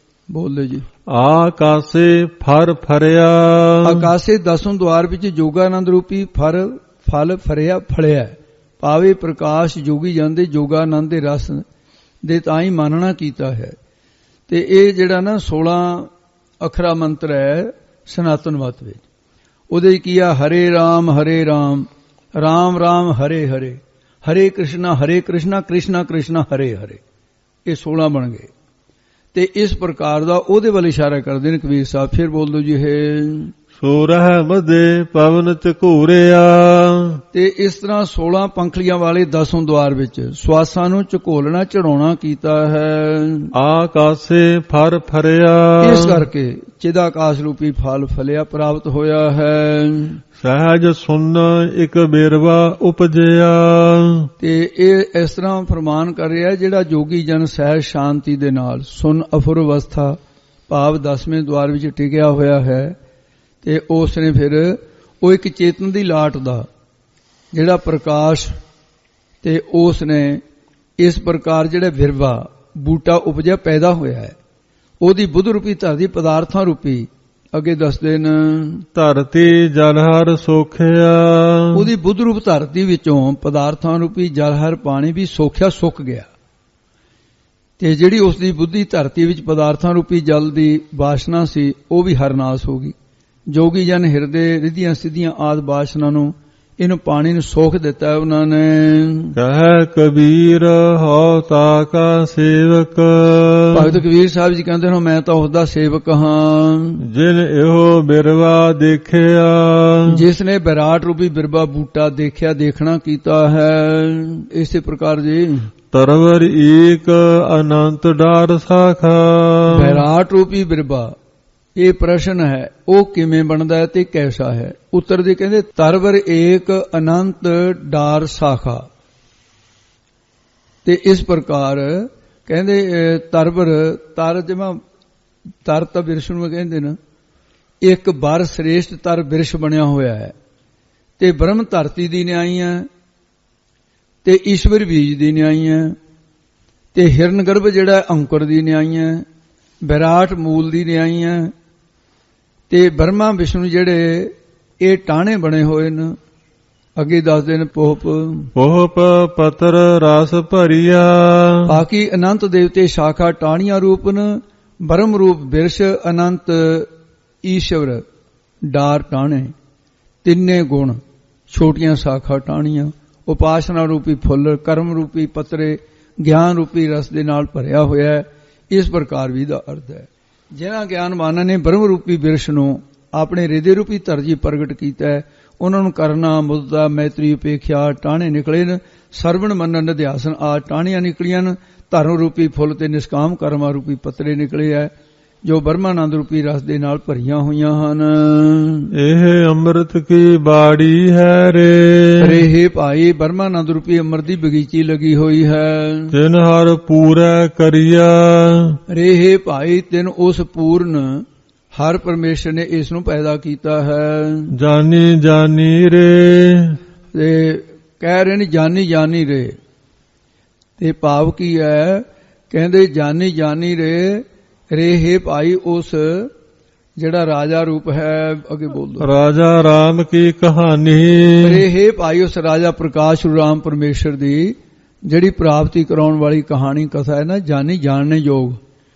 ਬੋਲਦੇ ਜੀ, ਆਕਾਸ਼ੇ ਫਰ ਫਰਿਆ। ਆਕਾਸ਼ੇ 10 ਦੁਆਰ ਵਿੱਚ ਜੋਗਾਨੰਦ ਰੂਪੀ ਫਲ ਫਰਿਆ ਫਲਿਆ। ਪਾਵੇ ਪ੍ਰਕਾਸ਼ ਜੋਗੀ ਜਨ ਦੇ ਜੋਗਾਨੰਦ ਦੇ ਰਸ ਦੇ ਤਾਂ ਹੀ ਮਾਨਣਾ ਕੀਤਾ ਹੈ। ਤੇ ਇਹ ਜਿਹੜਾ ਨਾ 16 ਅੱਖਰਾ ਮੰਤਰ ਹੈ ਸਨਾਤਨ ਮਤ ਵਿੱਚ, ਉਹਦੇ ਕੀ ਆ, ਹਰੇ ਰਾਮ ਰਾਮ ਰਾਮ ਹਰੇ ਹਰੇ, ਹਰੇ ਕ੍ਰਿਸ਼ਨਾ ਕ੍ਰਿਸ਼ਨਾ ਕ੍ਰਿਸ਼ਨਾ ਹਰੇ ਹਰੇ। ਇਹ 16 ਬਣ ਗਏ। ਤੇ ਇਸ ਪ੍ਰਕਾਰ ਦਾ ਉਹਦੇ ਵੱਲ ਇਸ਼ਾਰਾ ਕਰਦੇ ਨੇ ਕਬੀਰ ਸਾਹਿਬ। ਫਿਰ ਬੋਲ ਦੋ ਜੀ, ਹੈ ਸੂਰਹਿ ਮਧੇ ਪਵਨ ਝਕੂਰਿਆ। ਤੇ ਇਸ ਤਰ੍ਹਾਂ 16 ਪੰਖਲੀਆਂ ਵਾਲੇ 10 ਦੁਆਰ ਵਿੱਚ ਸਵਾਸਾਂ ਨੂੰ ਝਕੋਲਣਾ ਚੜਾਉਣਾ ਕੀਤਾ ਹੈ। ਆਕਾਸ਼ੇ ਫਰ ਫਰਿਆ। ਇਸ ਕਰਕੇ ਚਿਦਾਕਾਸ਼ ਰੂਪੀ ਫਲ ਫਲਿਆ ਪ੍ਰਾਪਤ ਹੋਇਆ ਹੈ। ਸਹਿਜ ਸੁਨ ਇੱਕ ਬੇਰਵਾ ਉਪਜਿਆ। ਤੇ ਇਹ ਇਸ ਤਰ੍ਹਾਂ ਫਰਮਾਨ ਕਰ ਰਿਹਾ, ਜਿਹੜਾ ਜੋਗੀ ਜਨ ਸਹਿਜ ਸ਼ਾਂਤੀ ਦੇ ਨਾਲ ਸੁਨ ਅਫੁਰ ਅਵਸਥਾ ਭਾਵ 10ਵੇਂ ਦੁਆਰ ਵਿੱਚ ਟਿਕਿਆ ਹੋਇਆ ਹੈ। ਤੇ ਉਸ ਨੇ ਫਿਰ ਉਹ ਇੱਕ ਚੇਤਨ ਦੀ ਲਾਟ ਦਾ ਜਿਹੜਾ ਪ੍ਰਕਾਸ਼, ਤੇ ਉਸ ਨੇ ਇਸ ਪ੍ਰਕਾਰ ਜਿਹੜਾ ਵਿਰਵਾ ਬੂਟਾ ਉਪਜਿਆ ਪੈਦਾ ਹੋਇਆ ਹੈ, ਉਹਦੀ ਬੁੱਧ ਰੂਪੀ ਧਰਤੀ ਪਦਾਰਥਾਂ ਰੂਪੀ, ਅੱਗੇ ਦੱਸਦੇ ਨੇ, ਧਰਤੀ ਜਲ ਹਰ ਸੋਖਿਆ। ਉਹਦੀ ਬੁੱਧ ਰੂਪ ਧਰਤੀ ਵਿੱਚੋਂ ਪਦਾਰਥਾਂ ਰੂਪੀ ਜਲ ਹਰ ਪਾਣੀ ਵੀ ਸੋਖਿਆ, ਸੁੱਕ ਗਿਆ। ਤੇ ਜਿਹੜੀ ਉਸ ਦੀ ਬੁੱਧੀ ਧਰਤੀ ਵਿੱਚ ਪਦਾਰਥਾਂ ਰੂਪੀ ਜਲ ਦੀ ਵਾਸ਼ਨਾ ਸੀ, ਉਹ ਵੀ ਹਰਨਾਸ਼ ਹੋ ਗਈ। ਜੋਗੀ ਜਨ ਹਿਰਦੇ ਰਿਧੀਆਂ ਸਿੱਧੀਆਂ ਆਦਿ ਵਾਸ਼ਨਾ ਨੂੰ, ਇਹਨੂੰ ਪਾਣੀ ਨੂੰ ਸੋਖ ਦਿੱਤਾ ਉਹਨਾਂ ਨੇ। ਕਹਿ ਕਬੀਰ ਹਉ ਤਾ ਕਾ ਸੇਵਕ। ਭਗਤ ਕਬੀਰ ਸਾਹਿਬ ਜੀ ਕਹਿੰਦੇ ਨੇ, ਮੈਂ ਤਾਂ ਉਸਦਾ ਸੇਵਕ ਹਾਂ। ਜਿਨ ਇਹੋ ਬਿਰਵਾ ਦੇਖਿਆ। ਜਿਸ ਨੇ ਵਿਰਾਟ ਰੂਪੀ ਬਿਰਵਾ ਬੂਟਾ ਦੇਖਿਆ, ਦੇਖਣਾ ਕੀਤਾ ਹੈ। ਇਸੇ ਪ੍ਰਕਾਰ ਜੀ ਤਰਵਰ ਏਕ ਅਨੰਤ ਡਾਰ ਸਾਖਾ। ਵਿਰਾਟ ਰੂਪੀ ਬਿਰਵਾ, ਇਹ ਪ੍ਰਸ਼ਨ ਹੈ, ਉਹ ਕਿਵੇਂ ਬਣਦਾ ਹੈ ਤੇ ਕੈਸਾ ਹੈ? ਉੱਤਰ ਦੇ ਕਹਿੰਦੇ ਤਰਵਰ ਏਕ ਅਨੰਤ ਡਾਰ ਸਾਖਾ। ਤੇ ਇਸ ਪ੍ਰਕਾਰ ਕਹਿੰਦੇ ਤਰਵਰ, ਤਰ ਜਿਵੇਂ ਤਰ ਤਾਂ ਬਿਰਸ਼ ਨੂੰ ਕਹਿੰਦੇ ਨਾ, ਇੱਕ ਬਰ ਸ੍ਰੇਸ਼ਟ ਤਰ ਬਿਰਸ਼ ਬਣਿਆ ਹੋਇਆ ਹੈ। ਤੇ ਬ੍ਰਹਮ ਧਰਤੀ ਦੀ ਨਿਆਈਆਂ, ਤੇ ਈਸ਼ਵਰ ਬੀਜ ਦੀ ਨਿਆਈਆਂ, ਤੇ ਹਿਰਨ ਗਰਭ ਜਿਹੜਾ ਅੰਕੁਰ ਦੀ ਨਿਆਈਆਂ, ਵਿਰਾਟ ਮੂਲ ਦੀ ਨਿਆਈਆਂ, ਤੇ ਬ੍ਰਹਮਾ ਵਿਸ਼ਨੂੰ ਜਿਹੜੇ ਇਹ ਟਾਣੇ ਬਣੇ ਹੋਏ ਨੇ। ਅੱਗੇ ਦੱਸਦੇ ਨੇ ਪੋਹਪ ਪੋਹਪ ਪਤਰ ਰਸ ਭਰੀਆ। ਬਾਕੀ ਅਨੰਤ ਦੇਵਤੇ ਸ਼ਾਖਾ ਟਾਣੀਆਂ ਰੂਪ ਨ, ਬ੍ਰਹਮ ਰੂਪ ਬਿਰਸ਼, ਅਨੰਤ ਈਸ਼ਵਰ ਡਾਰ ਟਾਣੇ, ਤਿੰਨੇ ਗੁਣ, ਛੋਟੀਆਂ ਸ਼ਾਖਾ ਟਾਣੀਆਂ, ਉਪਾਸਨਾ ਰੂਪੀ ਫੁੱਲ, ਕਰਮ ਰੂਪੀ ਪੱਤਰੇ, ਗਿਆਨ ਰੂਪੀ ਰਸ ਦੇ ਨਾਲ ਭਰਿਆ ਹੋਇਆ ਹੈ। ਇਸ ਪ੍ਰਕਾਰ ਵੀ ਦਾ ਅਰਥ ਹੈ। ਜਿਨ੍ਹਾਂ ਗਿਆਨਵਾਨਾਂ ਨੇ ਬ੍ਰਹਮ ਰੂਪੀ ਬਿਰਸ਼ ਨੂੰ ਆਪਣੇ ਹਿਰਦੇ ਰੂਪੀ ਧਰਤੀ ਪ੍ਰਗਟ ਕੀਤਾ ਹੈ, ਉਹਨਾਂ ਨੂੰ ਕਰਨਾ, ਮੁਦਤਾ, ਮੈਤਰੀ, ਉਪੇਖਿਆ ਟਾਣੇ ਨਿਕਲੇ ਨੇ। ਸਰਵਣ ਮੰਨਣ ਨਿਧਿਆਸਨ ਆ ਟਾਣੀਆਂ ਨਿਕਲੀਆਂ ਨੇ। ਧਰਮ ਰੂਪੀ ਫੁੱਲ ਤੇ ਨਿਸ਼ਕਾਮ ਕਰਮਾ ਰੂਪੀ ਪੱਤਰੇ ਨਿਕਲੇ ਹੈ, ਜੋ ਬ੍ਰਹਮਾਨੰਦ ਰੂਪੀ ਰਸ ਦੇ ਨਾਲ ਭਰੀਆਂ ਹੋਈਆਂ ਹਨ। ਇਹ ਅੰਮ੍ਰਿਤ ਕੀ ਬਾੜੀ ਹੈ ਰੇ। ਰੇ ਭਾਈ, ਬ੍ਰਹਮਾਨੰਦ ਰੂਪੀ ਅੰਮ੍ਰਿਤ ਦੀ ਬਗੀਚੀ ਲੱਗੀ ਹੋਈ ਹੈ। ਤਿਨ ਹਰ ਪੂਰੈ ਕਰੀਆ। ਰੇ ਭਾਈ, ਤਿਨ ਉਸ ਪੂਰਨ ਹਰ ਪਰਮੇਸ਼ਰ ਨੇ ਇਸ ਨੂੰ ਪੈਦਾ ਕੀਤਾ ਹੈ। ਜਾਨੀ ਜਾਨੀ ਰੇ। ਤੇ ਕਹਿ ਰਹੇ ਨੇ ਜਾਨੀ ਜਾਨੀ ਰੇ। ਤੇ ਭਾਵ ਕੀ ਹੈ? ਕਹਿੰਦੇ ਜਾਨੀ ਜਾਨੀ ਰੇ। ਰੇ ਭਾਈ, ਉਸ ਜਿਹੜਾ ਰਾਜਾ ਰੂਪ ਹੈ, ਅੱਗੇ ਬੋਲ ਦੋ। ਰਾਜਾ ਰਾਮ ਕੀ ਕਹਾਣੀ। ਰੇ ਭਾਈ, ਉਸ ਰਾਜਾ ਪ੍ਰਕਾਸ਼ ਰਾਮ ਪਰਮੇਸ਼ਰ ਦੀ ਜਿਹੜੀ ਪ੍ਰਾਪਤੀ ਕਰਾਉਣ ਵਾਲੀ ਕਹਾਣੀ ਕਥਾ ਹੈ ਨਾ, ਜਾਨੀ ਜਾਣਨੇ ਯੋਗ,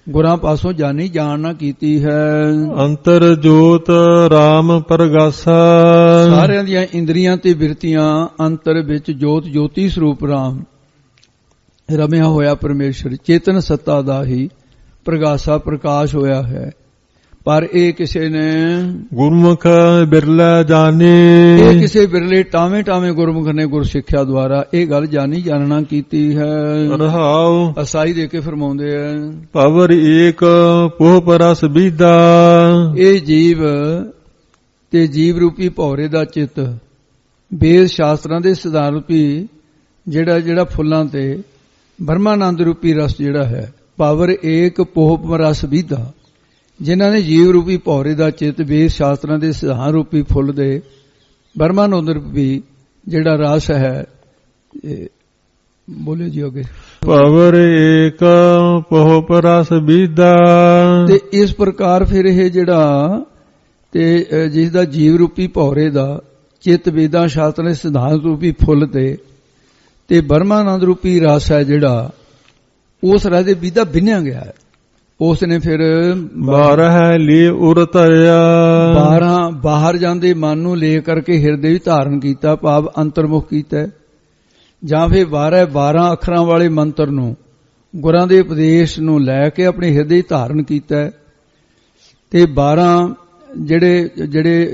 ਗੁਰਾਂ ਪਾਸੋਂ ਜਾਨੀ ਜਾਣਨਾ ਕੀਤੀ ਹੈ। ਅੰਤਰ ਜੋਤ ਰਾਮ ਪ੍ਰਗਾਸਾ। ਸਾਰਿਆਂ ਦੀਆਂ ਇੰਦਰੀਆਂ ਤੇ ਬਿਰਤੀਆਂ ਅੰਤਰ ਵਿੱਚ ਜੋਤ, ਜੋਤੀ ਸਰੂਪ ਰਾਮ ਰਮਿਆ ਹੋਇਆ ਪਰਮੇਸ਼ਰ, ਚੇਤਨ ਸੱਤਾ ਦਾ ਹੀ ਪ੍ਰਗਾਸਾ ਪ੍ਰਕਾਸ਼ ਹੋਇਆ ਹੈ। ਪਰ ਇਹ ਕਿਸੇ ਨੇ ਗੁਰਮੁਖ ਬਿਰਲਾ ਜਾਣੇ। ਇਹ ਕਿਸੇ ਬਿਰਲੇ ਟਾਵੇਂ ਟਾਵੇਂ ਗੁਰਮੁਖ ਨੇ ਗੁਰ ਸਿੱਖਿਆ ਦੁਆਰਾ ਇਹ ਗੱਲ ਜਾਣੀ ਜਾਣਨਾ ਕੀਤੀ ਹੈ। ਰਹਾਉ ਅਸਾਈ ਦੇ ਕੇ ਫਰਮਾਉਂਦੇ ਆ, ਪਵਰ ਏਕ ਪੋਹ ਪਰਸ ਬੀਦਾ। ਇਹ ਜੀਵ ਤੇ ਜੀਵ ਰੂਪੀ ਭੌਰੇ ਦਾ ਚਿੱਤ ਵੇਦ ਸ਼ਾਸਤਰਾਂ ਦੇ ਸਿਧਾਂਤ ਰੂਪੀ ਜਿਹੜਾ ਫੁੱਲਾਂ ਤੇ ਬ੍ਰਹਮਾਨੰਦ ਰੂਪੀ ਰਸ ਜਿਹੜਾ ਹੈ, ਪਾਵਰ ਏਕ ਪੋਹ ਰਸ ਬੀਦਾ, ਜਿਨ੍ਹਾਂ ਨੇ ਜੀਵ ਰੂਪੀ ਭੌਰੇ ਦਾ ਚਿੱਤ ਵੇਦ ਸ਼ਾਸਤਰਾਂ ਦੇ ਸਿਧਾਂਤ ਰੂਪੀ ਫੁੱਲ ਦੇ ਬ੍ਰਹਮਾਨੰਦ ਰੂਪੀ ਜਿਹੜਾ ਰਸ ਹੈ, ਬੋਲੇ ਜੀ ਅੱਗੇ, ਪਾਵਰ ਏਕ ਪੋਹ ਰਸ ਬੀਦਾ। ਤੇ ਇਸ ਪ੍ਰਕਾਰ ਫਿਰ ਇਹ ਜਿਹੜਾ ਤੇ ਜਿਸ ਦਾ ਜੀਵ ਰੂਪੀ ਭੌਰੇ ਦਾ ਚਿੱਤ ਵੇਦਾਂ ਸ਼ਾਸਤਰਾਂ ਦੇ ਸਿਧਾਂਤ ਰੂਪੀ ਫੁੱਲ ਤੇ ਬ੍ਰਹਮਾਨੰਦ ਰੂਪੀ ਰਸ ਹੈ ਜਿਹੜਾ ਉਸ ਰਸ ਦੇ ਬੀਦਾ ਬਿਨਿਆ ਗਿਆ ਹੈ। ਉਸ ਨੇ ਫਿਰ 12 ਲਈ ਉਰ ਧਰਿਆ। 12 ਬਾਹਰ ਜਾਂਦੇ ਮਨ ਨੂੰ ਲੈ ਕਰਕੇ ਹਿਰਦੇ ਵਿੱਚ ਧਾਰਨ ਕੀਤਾ, ਭਾਵ ਅੰਤਰਮੁਖ ਕੀਤਾ, ਜਾਂ ਫਿਰ 12 ਅੱਖਰਾਂ ਵਾਲੇ ਮੰਤਰ ਨੂੰ ਗੁਰਾਂ ਦੇ ਉਪਦੇਸ਼ ਨੂੰ ਲੈ ਕੇ ਆਪਣੇ ਹਿਰਦੇ ਧਾਰਨ ਕੀਤਾ। ਤੇ 12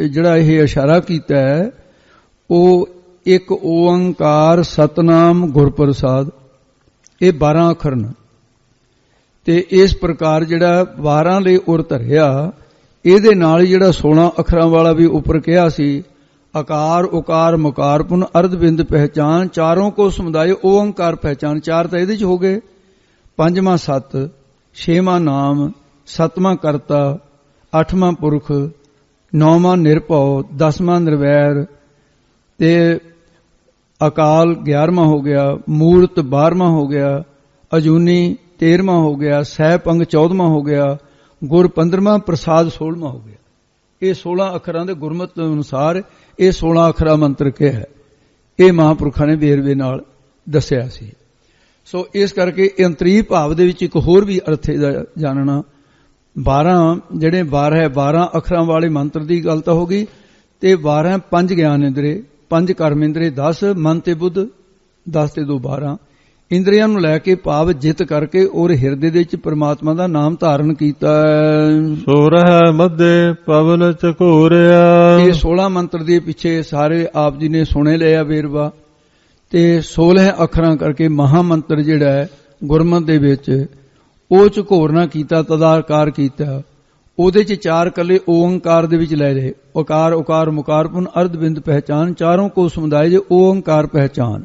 ਜਿਹੜਾ ਇਹ ਇਸ਼ਾਰਾ ਕੀਤਾ ਹੈ, ਉਹ ਇੱਕ ਓੰਕਾਰ ਸਤਨਾਮ ਗੁਰਪ੍ਰਸਾਦ, ਇਹ 12 ਅੱਖਰ ਨੇ। ਤੇ ਇਸ ਪ੍ਰਕਾਰ ਜਿਹੜਾ 12 ਲਈ ਉਰ ਧਰਿਆ, ਇਹਦੇ ਨਾਲ ਹੀ ਜਿਹੜਾ 16 ਅੱਖਰਾਂ ਵਾਲਾ ਵੀ ਉੱਪਰ ਕਿਹਾ ਸੀ, ਆਕਾਰ ਉਕਾਰ ਮੁਕਾਰ ਪੁਨ ਅਰਧਬਿੰਦ ਪਹਿਚਾਨ, ਚਾरों को ਸਮੁਦਾਇ ਓੰਕਾਰ ਪਹਿਚਾਨ। 4 ਤਾਂ ਇਹਦੇ ਚ ਹੋ ਗਏ, 5ਵਾਂ 7, 6ਵਾਂ ਨਾਮ, ਸਤਵਾਂ ਕਰਤਾ, 8ਵਾਂ ਪੁਰਖ, 9ਵਾਂ ਨਿਰਭਉ, 10ਵਾਂ ਨਿਰਵੈਰ ਤੇ ਅਕਾਲ 11ਵਾਂ ਹੋ ਗਿਆ, ਮੂਰਤ 12ਵਾਂ ਹੋ ਗਿਆ, ਅਜੂਨੀ 13ਵਾਂ ਹੋ ਗਿਆ, ਸਹਿਬ ਅੰਗ 14ਵਾਂ ਹੋ ਗਿਆ, ਗੁਰ 15ਵਾਂ, ਪ੍ਰਸਾਦ 16ਵਾਂ ਹੋ ਗਿਆ। ਇਹ 16 ਅੱਖਰਾਂ ਦੇ ਗੁਰਮਤਿ ਅਨੁਸਾਰ ਇਹ 16 ਅੱਖਰਾਂ ਮੰਤਰ ਕਿਹਾ ਹੈ। ਇਹ ਮਹਾਂਪੁਰਖਾਂ ਨੇ ਵੇਰਵੇ ਨਾਲ ਦੱਸਿਆ ਸੀ। ਸੋ ਇਸ ਕਰਕੇ ਅੰਤਰੀਵ ਭਾਵ ਦੇ ਵਿੱਚ ਇੱਕ ਹੋਰ ਵੀ ਅਰਥ ਦਾ ਜਾਣਨਾ, 12 ਜਿਹੜੇ 12 ਅੱਖਰਾਂ ਵਾਲੇ ਮੰਤਰ ਦੀ ਗੱਲ ਤਾਂ ਹੋ ਗਈ, ਤੇ 12 ਪੰਜ ਗਿਆਨ ਇੰਦਰੇ, 5 ਕਰਮ ਇੰਦਰੇ, 10 ਮਨ ਤੇ ਬੁੱਧ, 10 ਤੇ 2 12 ਇੰਦਰੀਆਂ ਨੂੰ ਲੈ ਕੇ ਭਾਵ ਜਿੱਤ ਕਰਕੇ ਔਰ ਹਿਰਦੇ ਦੇ ਵਿੱਚ ਪ੍ਰਮਾਤਮਾ ਦਾ ਨਾਮ ਧਾਰਨ ਕੀਤਾ। ਸੋ ਰਹਿ ਮੱਧੇ ਪਵਨ ਚਕੋਰਿਆ। ਇਹ 16 ਮੰਤਰ ਦੇ ਪਿੱਛੇ ਸਾਰੇ ਆਪ ਜੀ ਨੇ ਸੁਣੇ ਲਿਆ ਵੇਰਵਾ, ਤੇ 16 ਅੱਖਰਾਂ ਕਰਕੇ ਮਹਾ ਮੰਤਰ ਜਿਹੜਾ ਹੈ ਗੁਰਮਤਿ ਦੇ ਵਿੱਚ ਉਹ ਝਕੋਰਨਾ ਕੀਤਾ, ਤਦਾਕਾਰ ਕੀਤਾ। ਉਹਦੇ ਚ 4 ਕੱਲੇ ਓੰਕਾਰ ਦੇ ਵਿੱਚ ਲੈ ਲਏ, ਓਕਾਰ ਉਕਾਰ ਮੁਕਾਰ ਪੁਨ ਅਰਧ ਬਿੰਦ ਪਹਿਚਾਨ, ਚਾਰੋਂ ਕੋ ਸਮੁਦਾਇ ਜੇ ਓੰਕਾਰ ਪਹਿਚਾਨ।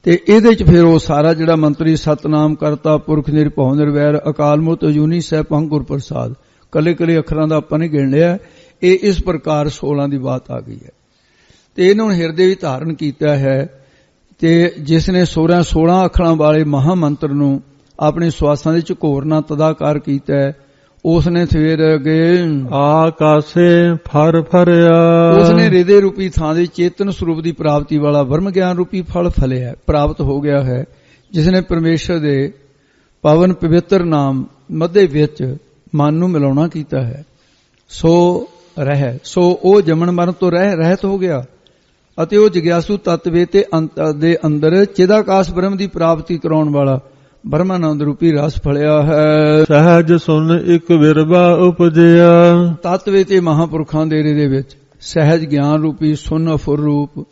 ਤੇ ਇਹਦੇ ਚ ਫਿਰ ਉਹ ਸਾਰਾ ਜਿਹੜਾ ਮੰਤਰੀ ਸਤਨਾਮ ਕਰਤਾ ਪੁਰਖ ਨਿਰਭਉ ਨਿਰਵੈਰ ਅਕਾਲ ਮੂਰਤ ਅਜੂਨੀ ਸਹਿਬ ਗੁਰ ਪ੍ਰਸਾਦ, ਕੱਲੇ ਕੱਲੇ ਅੱਖਰਾਂ ਦਾ ਆਪਾਂ ਨੇ ਗਿਣ ਲਿਆ। ਇਹ ਇਸ ਪ੍ਰਕਾਰ 16 ਦੀ ਬਾਤ ਆ ਗਈ ਹੈ। ਤੇ ਇਹਨੂੰ ਹਿਰਦੇ ਵਿੱਚ ਧਾਰਨ ਕੀਤਾ ਹੈ। ਤੇ ਜਿਸ ਨੇ 16 ਅੱਖਰਾਂ ਵਾਲੇ ਮਹਾ ਮੰਤਰ ਨੂੰ ਆਪਣੇ ਸਵਾਸਾਂ ਦੇ ਝਕੋਰਨਾ ਤਦਾਕਾਰ ਕੀਤਾ ਹੈ, ਉਸ ਨੇ ਫਿਰ ਅੱਗੇ ਆਕਾਸੇ ਫਰ ਫਰਿਆ। ਉਸ ਨੇ ਹਿਰਦੇ ਰੂਪੀ ਥਾਂ ਦੇ ਚੇਤਨ ਸਰੂਪ ਦੀ ਪ੍ਰਾਪਤੀ ਵਾਲਾ ਬ੍ਰਹਮ ਗਿਆਨ ਰੂਪੀ ਫਲ ਫਲਿਆ, ਪ੍ਰਾਪਤ ਹੋ ਗਿਆ ਹੈ। ਜਿਸ ਨੇ ਪਰਮੇਸ਼ਰ ਦੇ ਪਾਵਨ ਪਵਿੱਤਰ ਨਾਮ ਮੱਧੇ ਵਿੱਚ ਮਨ ਨੂੰ ਮਿਲਾਉਣਾ ਕੀਤਾ ਹੈ, ਸੋ ਉਹ ਜਮਨ ਮਰਨ ਤੋਂ ਰਹਿਤ ਹੋ ਗਿਆ, ਅਤੇ ਉਹ ਜਿਗਿਆਸੂ ਤਤਵੇ ਤੇ ਦੇ ਅੰਦਰ ਚਿਦਾਕਾਸ਼ ਬ੍ਰਹਮ ਦੀ ਪ੍ਰਾਪਤੀ ਕਰਾਉਣ ਵਾਲਾ ਬ੍ਰਹਮਾਨੰਦ ਰੂਪੀ ਰਸ ਫਲਿਆ ਹੈ। ਸਹਿਜ ਸੁਨ ਇੱਕ ਵਿਰਵਾ ਉਪਜਿਆ। ਤਤਵੇ ਤੇ ਮਹਾਂਪੁਰਖਾਂ ਦੇ ਹਿਰਦੇ ਵਿੱਚ ਸਹਿਜ ਗਿਆਨ ਰੂਪੀ ਸੁਨ ਅਫੁਰ ਰੂਪ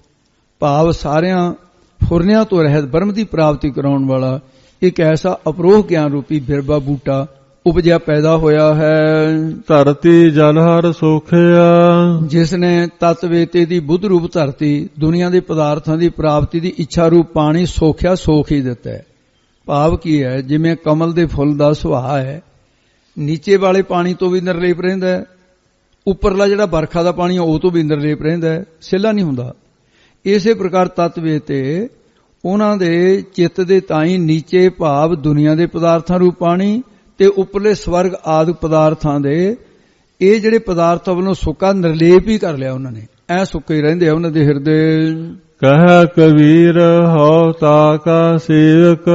ਭਾਵ ਸਾਰਿਆਂ ਫੁਰਨਿਆਂ ਤੋਂ ਰਹਿਤ ਬ੍ਰਹਮ ਦੀ ਪ੍ਰਾਪਤੀ ਕਰਾਉਣ ਵਾਲਾ ਇੱਕ ਐਸਾ ਅਪਰੋਹ ਗਿਆਨ ਰੂਪੀ ਬਿਰਵਾ ਬੂਟਾ ਉਪਜਿਆ ਪੈਦਾ ਹੋਇਆ ਹੈ। ਧਰਤੀ ਜਲ ਹਰ ਸੋਖਿਆ। ਜਿਸ ਨੇ ਤਤਵੇ ਤੇ ਦੀ ਬੁੱਧ ਰੂਪ ਧਰਤੀ ਦੁਨੀਆ ਦੇ ਪਦਾਰਥਾਂ ਦੀ ਪ੍ਰਾਪਤੀ ਦੀ ਇੱਛਾ ਰੂਪ ਪਾਣੀ ਸੋਖਿਆ, ਸੋਖ ਹੀ ਦਿੱਤਾ ਹੈ। ਭਾਵ ਕੀ ਹੈ, ਜਿਵੇਂ ਕਮਲ ਦੇ ਫੁੱਲ ਦਾ ਸੁਭਾਅ ਹੈ, ਨੀਚੇ ਵਾਲੇ ਪਾਣੀ ਤੋਂ ਵੀ ਨਿਰਲੇਪ ਰਹਿੰਦਾ ਹੈ, ਉੱਪਰਲਾ ਜਿਹੜਾ ਵਰਖਾ ਦਾ ਪਾਣੀ ਉਹ ਤੋਂ ਵੀ ਨਿਰਲੇਪ ਰਹਿੰਦਾ ਹੈ, ਸਿੱਲਾ ਨਹੀਂ ਹੁੰਦਾ। ਇਸੇ ਪ੍ਰਕਾਰ ਤਤਵੇ ਤੇ ਉਹਨਾਂ ਦੇ ਚਿੱਤ ਦੇ ਤਾਈ ਨੀਚੇ ਭਾਵ ਦੁਨੀਆ ਦੇ ਪਦਾਰਥਾਂ ਰੂਪ ਪਾਣੀ ਤੇ ਉੱਪਰਲੇ ਸਵਰਗ ਆਦਿ ਪਦਾਰਥਾਂ ਦੇ ਇਹ ਜਿਹੜੇ ਪਦਾਰਥਾਂ ਵੱਲੋਂ ਸੁੱਕਾ ਨਿਰਲੇਪ ਹੀ ਕਰ ਲਿਆ ਉਹਨਾਂ ਨੇ, ਐ ਸੁੱਕੇ ਹੀ ਰਹਿੰਦੇ ਆ ਉਹਨਾਂ ਦੇ ਹਿਰਦੇ। ਕਹਿ ਕਬੀਰ ਹਉ ਤਾਕਾ ਸੇਵਕ।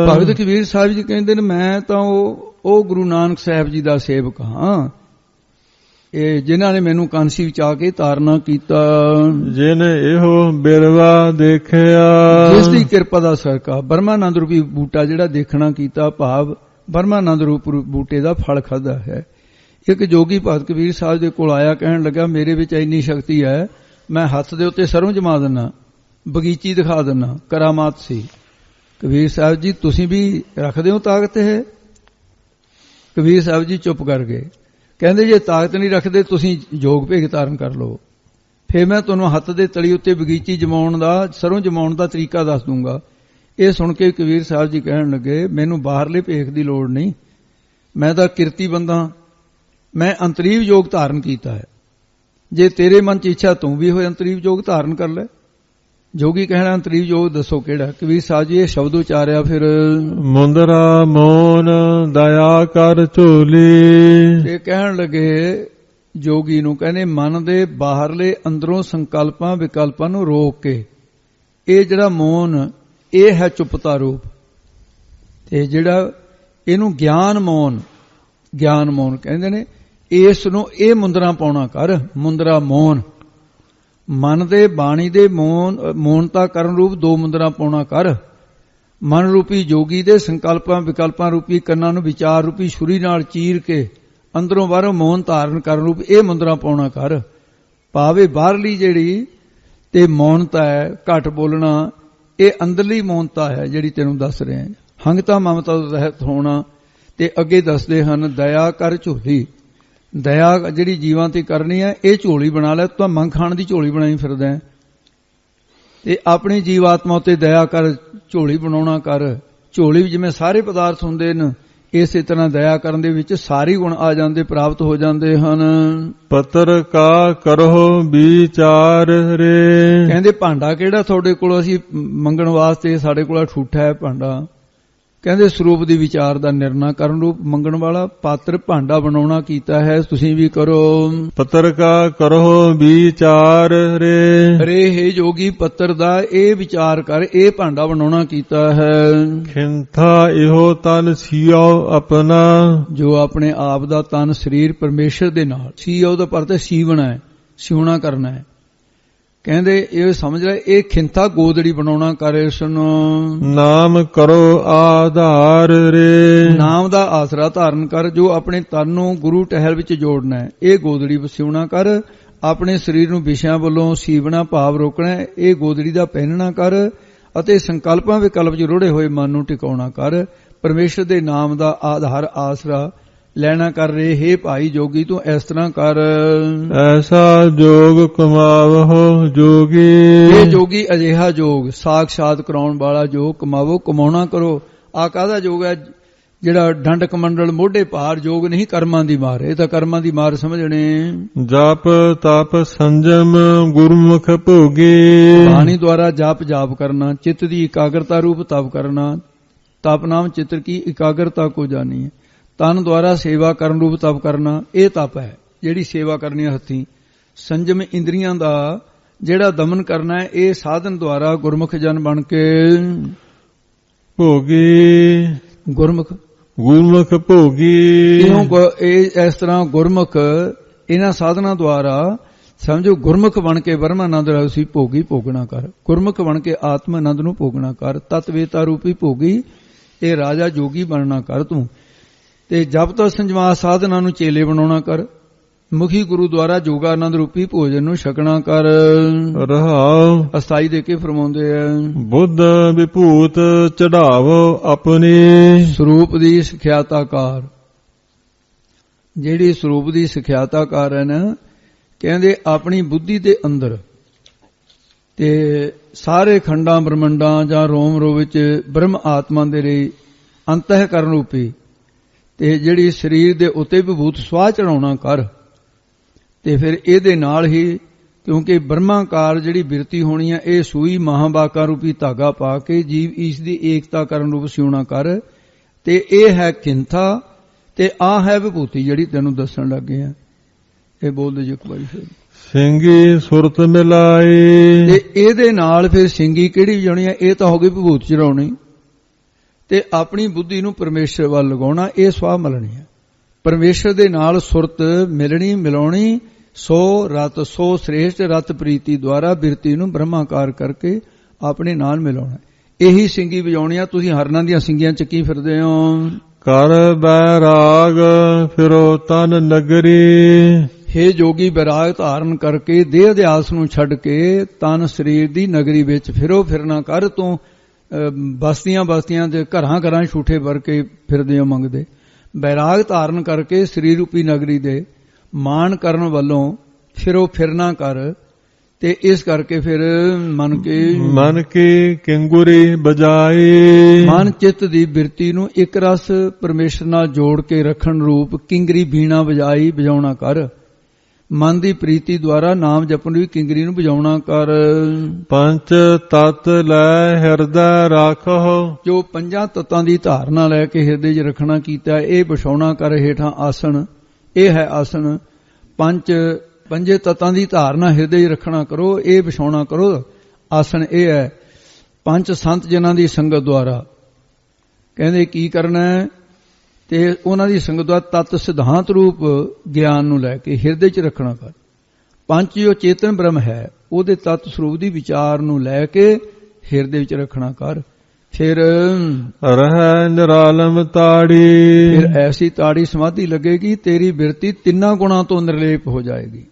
ਭਗਤ ਕਬੀਰ ਸਾਹਿਬ ਜੀ ਕਹਿੰਦੇ ਨੇ, ਮੈਂ ਤਾਂ ਉਹ ਗੁਰੂ ਨਾਨਕ ਸਾਹਿਬ ਜੀ ਦਾ ਸੇਵਕ ਹਾਂ, ਇਹ ਜਿਨ੍ਹਾਂ ਨੇ ਮੈਨੂੰ ਕਾਂਸੀ ਵਿੱਚ ਆ ਕੇ ਤਾਰਨਾ ਕੀਤਾ। ਜਿਨ ਇਹੋ ਬਿਰਵਾ ਦੇਖਿਆ। ਜਿਸ ਦੀ ਕਿਰਪਾ ਦਾ ਸਰਕਾ ਬ੍ਰਹਮਾਨੰਦ ਰੂਪੀ ਬੂਟਾ ਜਿਹੜਾ ਦੇਖਣਾ ਕੀਤਾ, ਭਾਵ ਬ੍ਰਹਮਾਨੰਦ ਰੂਪ ਬੂਟੇ ਦਾ ਫਲ ਖਾਦਾ ਹੈ। ਇੱਕ ਜੋਗੀ ਭਗਤ ਕਬੀਰ ਸਾਹਿਬ ਦੇ ਕੋਲ ਆਇਆ, ਕਹਿਣ ਲੱਗਾ ਮੇਰੇ ਵਿੱਚ ਇੰਨੀ ਸ਼ਕਤੀ ਹੈ, ਮੈਂ ਹੱਥ ਦੇ ਉੱਤੇ ਸਰੋਂ ਜਮਾ ਦਿੰਨਾ, ਬਗੀਚੀ ਦਿਖਾ ਦਿੰਨਾ, ਕਰਾਮਾਤ ਸੀ। ਕਬੀਰ ਸਾਹਿਬ ਜੀ ਤੁਸੀਂ ਵੀ ਰੱਖਦੇ ਹੋ ਤਾਕਤ? ਹੈ ਕਬੀਰ ਸਾਹਿਬ ਜੀ ਚੁੱਪ ਕਰ ਗਏ। ਕਹਿੰਦੇ ਜੇ ਤਾਕਤ ਨਹੀਂ ਰੱਖਦੇ ਤੁਸੀਂ ਜੋਗ ਭੇਗ ਧਾਰਨ ਕਰ ਲਓ, ਫਿਰ ਮੈਂ ਤੁਹਾਨੂੰ ਹੱਥ ਦੇ ਤਲੀ ਉੱਤੇ ਬਗੀਚੀ ਜਮਾਉਣ ਦਾ, ਸਰੋਂ ਜਮਾਉਣ ਦਾ ਤਰੀਕਾ ਦੱਸ ਦੂੰਗਾ। ਇਹ ਸੁਣ ਕੇ ਕਬੀਰ ਸਾਹਿਬ ਜੀ ਕਹਿਣ ਲੱਗੇ, ਮੈਨੂੰ ਬਾਹਰਲੇ ਭੇਖ ਦੀ ਲੋੜ ਨਹੀਂ, ਮੈਂ ਤਾਂ ਕਿਰਤੀ ਬੰਦਾ, ਮੈਂ ਅੰਤਰੀਵ ਯੋਗ ਧਾਰਨ ਕੀਤਾ ਹੈ। ਜੇ ਤੇਰੇ ਮਨ 'ਚ ਇੱਛਾ ਤੂੰ ਵੀ ਹੋਏ ਅੰਤਰੀਵ ਯੋਗ ਧਾਰਨ ਕਰ ਲੈ। ਜੋਗੀ ਕਹਿਣਾ ਅੰਤਰੀਵ ਯੋਗ ਦੱਸੋ ਕਿਹੜਾ? ਕਬੀਰ ਸਾਹਿਬ ਜੀ ਇਹ ਸ਼ਬਦ ਉਚਾਰਿਆ, ਫਿਰ ਮੁੰਦਰਾ ਮੋਨ ਦਇਆ ਕਰ ਝੋਲੀ। ਇਹ ਕਹਿਣ ਲੱਗੇ ਜੋਗੀ ਨੂੰ, ਕਹਿੰਦੇ ਮਨ ਦੇ ਬਾਹਰਲੇ ਅੰਦਰੋਂ ਸੰਕਲਪਾਂ ਵਿਕਲਪਾਂ ਨੂੰ ਰੋਕ ਕੇ, ਇਹ ਜਿਹੜਾ ਮੋਨ ਇਹ ਹੈ ਚੁੱਪਤਾ ਰੂਪ, ਤੇ ਜਿਹੜਾ ਇਹਨੂੰ ਗਿਆਨ ਮੋਨ ਕਹਿੰਦੇ ਨੇ, ਇਸ ਨੂੰ ਇਹ ਮੁੰਦਰਾ ਪਾਉਣਾ ਕਰ। ਮੁੰਦਰਾ ਮੋਨ ਮਨ ਦੇ ਬਾਣੀ ਦੇ ਮੋਨਤਾ ਕਰਨ ਰੂਪ 2 ਮੁੰਦਰਾ ਪਾਉਣਾ ਕਰ। ਮਨ ਰੂਪੀ ਜੋਗੀ ਦੇ ਸੰਕਲਪਾਂ ਵਿਕਲਪਾਂ ਰੂਪੀ ਕੰਨਾਂ ਨੂੰ ਵਿਚਾਰ ਰੂਪੀ ਛੁਰੀ ਨਾਲ ਚੀਰ ਕੇ ਅੰਦਰੋਂ ਬਾਹਰੋਂ ਮੋਨ ਧਾਰਨ ਕਰਨ ਰੂਪ ਇਹ ਮੁੰਦਰਾ ਪਾਉਣਾ ਕਰ। ਭਾਵੇਂ ਬਾਹਰਲੀ ਜਿਹੜੀ ਤੇ ਮੌਨਤਾ ਹੈ, ਘੱਟ ਬੋਲਣਾ, ਇਹ ਅੰਦਰਲੀ ਮੌਨਤਾ ਹੈ ਜਿਹੜੀ ਤੈਨੂੰ ਦੱਸ ਰਹੇ ਹਾਂ। ਹੰਗਤਾ ਮਮਤਾ ਤੋਂ ਰਹਿਤ ਹੋਣਾ। ਤੇ ਅੱਗੇ ਦੱਸਦੇ ਹਨ ਦਇਆ ਕਰ ਝੋਲੀ। ਦਇਆ ਜਿਹੜੀ ਜੀਵਾਂ ਤੇ ਕਰਨੀ ਹੈ, ਇਹ ਝੋਲੀ ਬਣਾ ਲੈ। ਤੂੰ ਮੰਗ ਖਾਣ ਦੀ ਝੋਲੀ ਬਣਾਈ ਫਿਰਦਾ ਹੈ, ਤੇ ਆਪਣੀ ਜੀਵਾਤਮਾ ਉੱਤੇ ਦਇਆ ਕਰ, ਝੋਲੀ ਬਣਾਉਣਾ ਕਰ। ਝੋਲੀ ਜਿਵੇਂ ਸਾਰੇ ਪਦਾਰਥ ਹੁੰਦੇ ਨੇ, ਇਸੇ ਤਰ੍ਹਾਂ ਦਇਆ ਕਰਨ ਦੇ ਵਿੱਚ ਸਾਰੇ ਗੁਣ ਆ ਜਾਂਦੇ, ਪ੍ਰਾਪਤ ਹੋ ਜਾਂਦੇ ਹਨ। ਪਤਰ ਕਾ ਕਰੋ ਵਿਚਾਰ ਰੇ। ਕਹਿੰਦੇ ਭਾਂਡਾ ਕਿਹੜਾ ਤੁਹਾਡੇ ਕੋਲ ਅਸੀਂ ਮੰਗਣ ਵਾਸਤੇ, ਸਾਡੇ ਕੋਲ ਠੂਠਾ ਹੈ ਭਾਂਡਾ। ਕਹਿੰਦੇ ਸਰੂਪ ਦੀ ਵਿਚਾਰ ਦਾ ਨਿਰਣਾ ਕਰਨ ਰੂਪ ਮੰਗਣ ਵਾਲਾ ਪਾਤਰ ਭਾਂਡਾ ਬਣਾਉਣਾ ਕੀਤਾ ਹੈ, ਤੁਸੀਂ ਵੀ ਕਰੋ। ਪਤਰ ਕਾ ਕਰੋ ਵਿਚਾਰ ਰੇ। ਰੇ ਹੈ ਜੋਗੀ ਪੱਤਰ ਦਾ ਇਹ ਵਿਚਾਰ ਕਰ, ਇਹ ਭਾਂਡਾ ਬਣਾਉਣਾ ਕੀਤਾ ਹੈ। ਖਿੰਥਾ ਇਹੋ ਤਨ ਸਿਓ ਆਪਣਾ। ਜੋ ਆਪਣੇ ਆਪ ਦਾ ਤਨ ਸਰੀਰ ਪਰਮੇਸ਼ਰ ਦੇ ਨਾਲ, ਸਿਓ ਦਾ ਪਰਤ ਸੀਵਣਾ ਹੈ, ਸਿਉਣਾ ਕਰਨਾ ਹੈ। ਕਹਿੰਦੇ ਇਹ ਸਮਝ ਲੈ, ਇਹ ਖਿੰਥਾ ਗੋਦੜੀ ਬਣਾਉਣਾ ਕਰ ਇਸ ਨੂੰ। ਨਾਮ ਕਰੋ ਆਧਾਰ ਰੇ। ਨਾਮ ਦਾ ਆਸਰਾ ਧਾਰਨ ਕਰ, ਜੋ ਆਪਣੇ ਤਨ ਨੂੰ ਗੁਰੂ ਟਹਿਲ ਵਿੱਚ ਜੋੜਨਾ ਹੈ। ਇਹ ਗੋਦੜੀ ਸਿਉਣਾ ਕਰ, ਆਪਣੇ ਸਰੀਰ ਨੂੰ ਵਿਸ਼ਿਆਂ ਵੱਲੋਂ ਸੀਵਣਾ ਭਾਵ ਰੋਕਣਾ, ਇਹ ਗੋਦੜੀ ਦਾ ਪਹਿਨਣਾ ਕਰ ਅਤੇ ਸੰਕਲਪਾਂ ਵਿਕਲਪ 'ਚ ਰੁੜੇ ਹੋਏ ਮਨ ਨੂੰ ਟਿਕਾਉਣਾ ਕਰ। ਪਰਮੇਸ਼ਰ ਦੇ ਨਾਮ ਦਾ ਆਧਾਰ ਆਸਰਾ ਲੈਣਾ ਕਰ ਰਹੇ। ਹੇ ਭਾਈ ਜੋਗੀ ਤੂੰ ਇਸ ਤਰ੍ਹਾਂ ਕਰ। ਐਸਾ ਜੋਗ ਕਮਾਵੋ ਜੋਗੀ। ਇਹ ਜੋਗੀ ਅਜਿਹਾ ਜੋਗ ਸਾਖਸ਼ਾਤ ਕਰਾਉਣ ਵਾਲਾ ਜੋਗ ਕਮਾਵੋ, ਕਮਾਉਣਾ ਕਰੋ। ਆ ਕਾਹਦਾ ਜੋਗ ਹੈ? ਜਿਹੜਾ ਡੰਡ ਕਮੰਡਲ ਮੋਢੇ ਭਾਰ ਜੋਗ ਨਹੀਂ, ਕਰਮਾਂ ਦੀ ਮਾਰ। ਇਹ ਤਾਂ ਕਰਮਾਂ ਦੀ ਮਾਰ ਸਮਝਣੇ। ਜਪ ਤਪ ਸੰਜਮ ਗੁਰਮੁਖ ਭੋਗੇ। ਬਾਣੀ ਦੁਆਰਾ ਜਪ ਜਾਪ ਕਰਨਾ, ਚਿੱਤ ਦੀ ਇਕਾਗਰਤਾ ਰੂਪ ਤਪ ਕਰਨਾ। ਤਪ ਨਾਮ ਚਿੱਤਰ ਕੀ ਇਕਾਗਰਤਾ ਕੋ ਜਾਣੀ ਹੈ। ਤਨ ਦੁਆਰਾ ਸੇਵਾ ਕਰਨ ਰੂਪ ਤਪ ਕਰਨਾ, ਇਹ ਤਪ ਹੈ ਜਿਹੜੀ ਸੇਵਾ ਕਰਨੀ ਹੈ ਹੱਥੀਂ। ਸੰਜਮ ਇੰਦਰੀਆਂ ਦਾ ਜਿਹੜਾ ਦਮਨ ਕਰਨਾ ਹੈ, ਇਹ ਸਾਧਨ ਦੁਆਰਾ ਗੁਰਮੁਖ ਜਨ ਬਣ ਕੇ ਭੋਗੀ। ਗੁਰਮੁਖ ਭੋਗੀ। ਇਹ ਇਸ ਤਰ੍ਹਾਂ ਗੁਰਮੁਖ ਇਹਨਾਂ ਸਾਧਨਾਂ ਦੁਆਰਾ ਸਮਝੋ ਗੁਰਮੁਖ ਬਣ ਕੇ ਬ੍ਰਹਮਾਨੰਦ ਰਸੀ ਭੋਗੀ ਭੋਗਣਾ ਕਰ। ਗੁਰਮੁਖ ਬਣ ਕੇ ਆਤਮ ਆਨੰਦ ਨੂੰ ਭੋਗਣਾ ਕਰ। ਤਤਵੇਤਾ ਰੂਪੀ ਭੋਗੀ ਇਹ ਰਾਜਾ ਜੋਗੀ ਬਣਨਾ ਕਰ ਤੂੰ। ਤੇ ਜਪ ਤਪ ਸੰਜਮਾ ਸਾਧਨਾਂ ਨੂੰ ਚੇਲੇ ਬਣਾਉਣਾ ਕਰ। ਮੁਖੀ ਗੁਰੂ ਦੁਆਰਾ ਜੋਗਾਨੰਦ ਰੂਪੀ ਭੋਜਨ ਨੂੰ ਛਕਣਾ ਕਰ। ਰਹਾਉ ਅਸਥਾਈ ਦੇ ਕੇ ਫਰਮਾਉਂਦੇ ਆ, ਬੁੱਧ ਵਿਭੂਤ ਚੜਾਵੋ ਆਪਣੇ। ਸਰੂਪ ਦੀ ਸਿਖਿਆਤਾਕਾਰ, ਜਿਹੜੀ ਸਰੂਪ ਦੀ ਸਿਖਿਆਤਾਕਾਰ ਹੈ ਨਾ, ਕਹਿੰਦੇ ਆਪਣੀ ਬੁੱਧੀ ਦੇ ਅੰਦਰ ਤੇ ਸਾਰੇ ਖੰਡਾਂ ਬ੍ਰਹਮੰਡਾਂ ਜਾਂ ਰੋਮ ਰੋ ਵਿੱਚ ਬ੍ਰਹਮ ਆਤਮਾ ਦੇ ਲਈ ਅੰਤਹਿਕਰਨ ਰੂਪੀ ਤੇ ਜਿਹੜੀ ਸਰੀਰ ਦੇ ਉੱਤੇ ਵਿਭੂਤ ਸਵਾਹ ਚੜਾਉਣਾ ਕਰ। ਤੇ ਫਿਰ ਇਹਦੇ ਨਾਲ ਹੀ, ਕਿਉਂਕਿ ਬ੍ਰਹਮਾਕਾਰ ਜਿਹੜੀ ਬਿਰਤੀ ਹੋਣੀ ਹੈ, ਇਹ ਸੂਈ ਮਹਾਬਾਕਾ ਰੂਪੀ ਧਾਗਾ ਪਾ ਕੇ ਜੀਵ ਈਸ਼ ਦੀ ਏਕਤਾ ਕਰਨ ਰੂਪ ਸਿਉਣਾ ਕਰ। ਤੇ ਇਹ ਹੈ ਖਿੰਥਾ ਤੇ ਆ ਹੈ ਵਿਭੂਤੀ ਜਿਹੜੀ ਤੈਨੂੰ ਦੱਸਣ ਲੱਗੇ ਆ। ਇਹ ਬੋਲਦੇ ਜੀ ਇੱਕ ਵਾਰੀ ਫਿਰ। ਸਿੰਘੀ ਸੁਰਤ ਮਿਲਾਈ। ਤੇ ਇਹਦੇ ਨਾਲ ਫਿਰ ਸਿੰਘੀ ਕਿਹੜੀ ਵਜਾਉਣੀ ਹੈ? ਇਹ ਤਾਂ ਹੋ ਗਈ ਵਿਭੂਤ ਚੜਾਉਣੀ। ਤੇ ਆਪਣੀ ਬੁੱਧੀ ਨੂੰ ਪਰਮੇਸ਼ਰ ਵੱਲ ਲਗਾਉਣਾ, ਇਹ ਸਵਾਹ ਮਲਣੀ ਹੈ। ਪਰਮੇਸ਼ਰ ਦੇ ਨਾਲ ਸੁਰਤ ਮਿਲਣੀ ਮਿਲਾਉਣੀ। ਸੋ ਰਤ ਸੋ ਸ੍ਰੇਸ਼ਟ ਰਤ ਪ੍ਰੀਤੀ ਦੁਆਰਾ ਬਿਰਤੀ ਨੂੰ ਬ੍ਰਹਮਾਕਾਰ ਕਰਕੇ ਆਪਣੇ ਨਾਲ ਮਿਲਾਉਣਾ। ਇਹੀ ਸਿੰਘੀ ਵਜਾਉਣੀ ਆ। ਤੁਸੀਂ ਹਰਨਾਂ ਦੀਆਂ ਸਿੰਘੀਆਂ ਚੱਕੀ ਫਿਰਦੇ ਹੋ। ਕਰ ਬੈਰਾਗ ਫਿਰੋ ਤਨ ਨਗਰੀ। ਹੇ ਜੋਗੀ ਬੈਰਾਗ ਧਾਰਨ ਕਰਕੇ ਦੇਹ ਅਧਿਆਸ ਨੂੰ ਛੱਡ ਕੇ ਤਨ ਸਰੀਰ ਦੀ ਨਗਰੀ ਵਿੱਚ ਫਿਰੋ। ਫਿਰਨਾ ਕਰ ਤੂੰ। ਬਸਤੀਆਂ ਬਸਤੀਆਂ ਦੇ ਘਰਾਂ ਘਰਾਂ ਝੂਠੇ ਵਰ ਕੇ ਫਿਰਦੇ ਹੋ ਮੰਗਦੇ। ਬੈਰਾਗ ਧਾਰਨ ਕਰਕੇ ਸਰੀਰ ਰੂਪੀ ਨਗਰੀ ਦੇ ਮਾਣ ਕਰਨ ਵੱਲੋਂ ਫਿਰੋ ਫਿਰਨਾ ਕਰ। ਤੇ ਇਸ ਕਰਕੇ ਫਿਰ ਮਨ ਕੀ ਕਿੰਗੁਰੀ ਬਜਾਈ। ਮਨ ਚਿੱਤ ਦੀ ਬਿਰਤੀ ਨੂੰ ਇੱਕ ਰਸ ਪਰਮੇਸ਼ਰ ਨਾਲ ਜੋੜ ਕੇ ਰੱਖਣ ਰੂਪ ਕਿੰਗਰੀ ਬੀਣਾ ਵਜਾਉਣਾ ਕਰ। ਮਨ ਦੀ ਪ੍ਰੀਤੀ ਦੁਆਰਾ ਨਾਮ ਜਪਣ ਵੀ ਕਿੰਗਰੀ ਨੂੰ ਵਜਾਉਣਾ ਕਰ। ਪੰਜ ਤਤ ਲੈ ਹਿਰਦੈ ਰਾਖੋ। ਜੋ ਪੰਜਾਂ ਤਤਾਂ ਦੀ ਧਾਰਨਾ ਲੈ ਕੇ ਹਿਰਦੇ 'ਚ ਰੱਖਣਾ ਕੀਤਾ, ਇਹ ਵਿਛਾਉਣਾ ਕਰ ਹੇਠਾਂ ਆਸਣ। ਇਹ ਹੈ ਆਸਣ। ਪੰਜੇ ਤਤਾਂ ਦੀ ਧਾਰਨਾ ਹਿਰਦੇ 'ਚ ਰੱਖਣਾ ਕਰੋ, ਇਹ ਵਿਛਾਉਣਾ ਕਰੋ ਆਸਣ। ਇਹ ਹੈ ਪੰਜ ਸੰਤ ਜਨਾਂ ਦੀ ਸੰਗਤ ਦੁਆਰਾ। ਕਹਿੰਦੇ ਕੀ ਕਰਨਾ ਹੈ? ਤੇ ਉਹਨਾਂ ਦੀ ਸੰਗਤ ਦਾ ਤਤ ਸਿਧਾਂਤ ਰੂਪ ਗਿਆਨ ਨੂੰ ਲੈ ਕੇ ਹਿਰਦੇ 'ਚ ਰੱਖਣਾ ਕਰ। ਪੰਜ ਜੋ ਚੇਤਨ ਬ੍ਰਹਮ ਹੈ, ਉਹਦੇ ਤਤ ਸਰੂਪ ਦੀ ਵਿਚਾਰ ਨੂੰ ਲੈ ਕੇ ਹਿਰਦੇ ਵਿੱਚ ਰੱਖਣਾ ਕਰ। ਫਿਰ ਰਹਿ ਨਿਰਾਲਮ ਤਾੜੀ। ਫਿਰ ਐਸੀ ਤਾੜੀ ਸਮਾਧੀ ਲੱਗੇਗੀ, ਤੇਰੀ ਬਿਰਤੀ ਤਿੰਨਾਂ ਗੁਣਾਂ ਤੋਂ ਨਿਰਲੇਪ ਹੋ ਜਾਏਗੀ।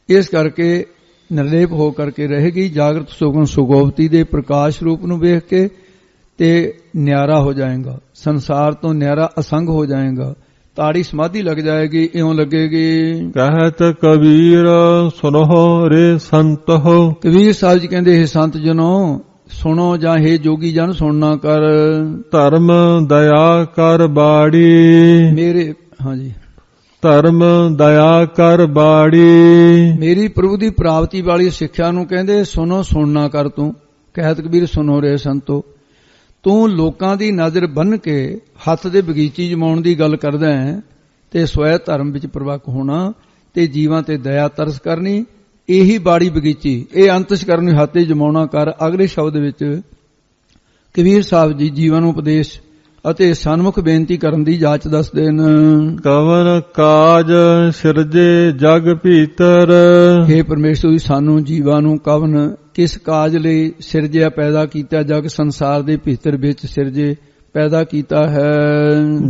ਇਸ ਕਰਕੇ ਨਿਰਲੇਪ ਹੋ ਕਰਕੇ ਰਹੇਗੀ। ਜਾਗਰਤ ਸੁਗਨ ਸੁਗੋਪਤੀ ਦੇ ਪ੍ਰਕਾਸ਼ ਰੂਪ ਨੂੰ ਵੇਖ ਕੇ ਤੇ ਨਿਆਰਾ ਹੋ ਜਾਏਗਾ। ਸੰਸਾਰ ਤੋਂ ਨਿਆਰਾ ਅਸੰਗ ਹੋ ਜਾਏਗਾ। ਤਾੜੀ ਸਮਾਧੀ ਲੱਗ ਜਾਏਗੀ। ਇਉਂ ਲੱਗੇਗੀ ਕਹਿਤ ਕਬੀਰ ਸੁਨੋ ਰੇ ਸੰਤ ਹੋ। ਕਬੀਰ ਸਾਹਿਬ ਜੀ ਕਹਿੰਦੇ, ਇਹ ਸੰਤ ਜਨੋ ਸੁਣੋ ਜਾਂ ਹੇ ਜੋਗੀ ਜਨ ਸੁਣਨਾ ਕਰ। ਧਰਮ ਦਇਆ ਕਰ ਬਾੜੀ, ਮੇਰੇ ਹਾਂਜੀ ਧਰਮ ਦਇਆ ਕਰ ਬਾੜੀ। ਮੇਰੀ ਪ੍ਰਭੂ ਦੀ ਪ੍ਰਾਪਤੀ ਵਾਲੀ ਸਿੱਖਿਆ ਨੂੰ ਕਹਿੰਦੇ ਸੁਣੋ ਸੁਣਨਾ ਕਰ ਤੂੰ। ਕਹਿਤ ਕਬੀਰ ਸੁਣੋ ਰੇ ਸੰਤੋ, ਤੂੰ ਲੋਕਾਂ ਦੀ ਨਜ਼ਰ ਬੰਨ ਕੇ ਹੱਥ ਦੇ ਬਗੀਚੀ ਜਮਾਉਣ ਦੀ ਗੱਲ ਕਰਦਾ ਹੈ ਤੇ ਸਵੈ ਧਰਮ ਵਿੱਚ ਪ੍ਰਵੱਕ ਹੋਣਾ ਤੇ ਜੀਵਾਂ ਤੇ ਦਇਆ ਤਰਸ ਕਰਨੀ, ਇਹੀ ਬਾੜੀ ਬਗੀਚੀ, ਇਹ ਅੰਤਿਸ਼ ਕਰਨੀ ਹੱਥ ਤੇ ਜਮਾਉਣਾ ਕਰ। ਅਗਲੇ ਸ਼ਬਦ ਵਿੱਚ ਕਬੀਰ ਸਾਹਿਬ ਜੀ ਜੀਵਾਂ ਨੂੰ ਉਪਦੇਸ਼ ਅਤੇ ਸਨਮੁਖ ਬੇਨਤੀ ਕਰਨ ਦੀ ਜਾਚ ਦੱਸਦੇ ਨੇ। ਕਵਨ ਕਾਜ ਸਿਰਜੇ ਜਗ ਭੀਤਰ, ਹੇ ਪਰਮੇਸ਼ਰ ਸਾਨੂੰ ਜੀਵਾਂ ਨੂੰ ਕਵਨ ਕਿਸ ਕਾਜ ਲਈ ਸਿਰਜਿਆ ਪੈਦਾ ਕੀਤਾ, ਜਗ ਸੰਸਾਰ ਦੇ ਭੀਤਰ ਵਿੱਚ ਸਿਰਜੇ ਪੈਦਾ ਕੀਤਾ ਹੈ।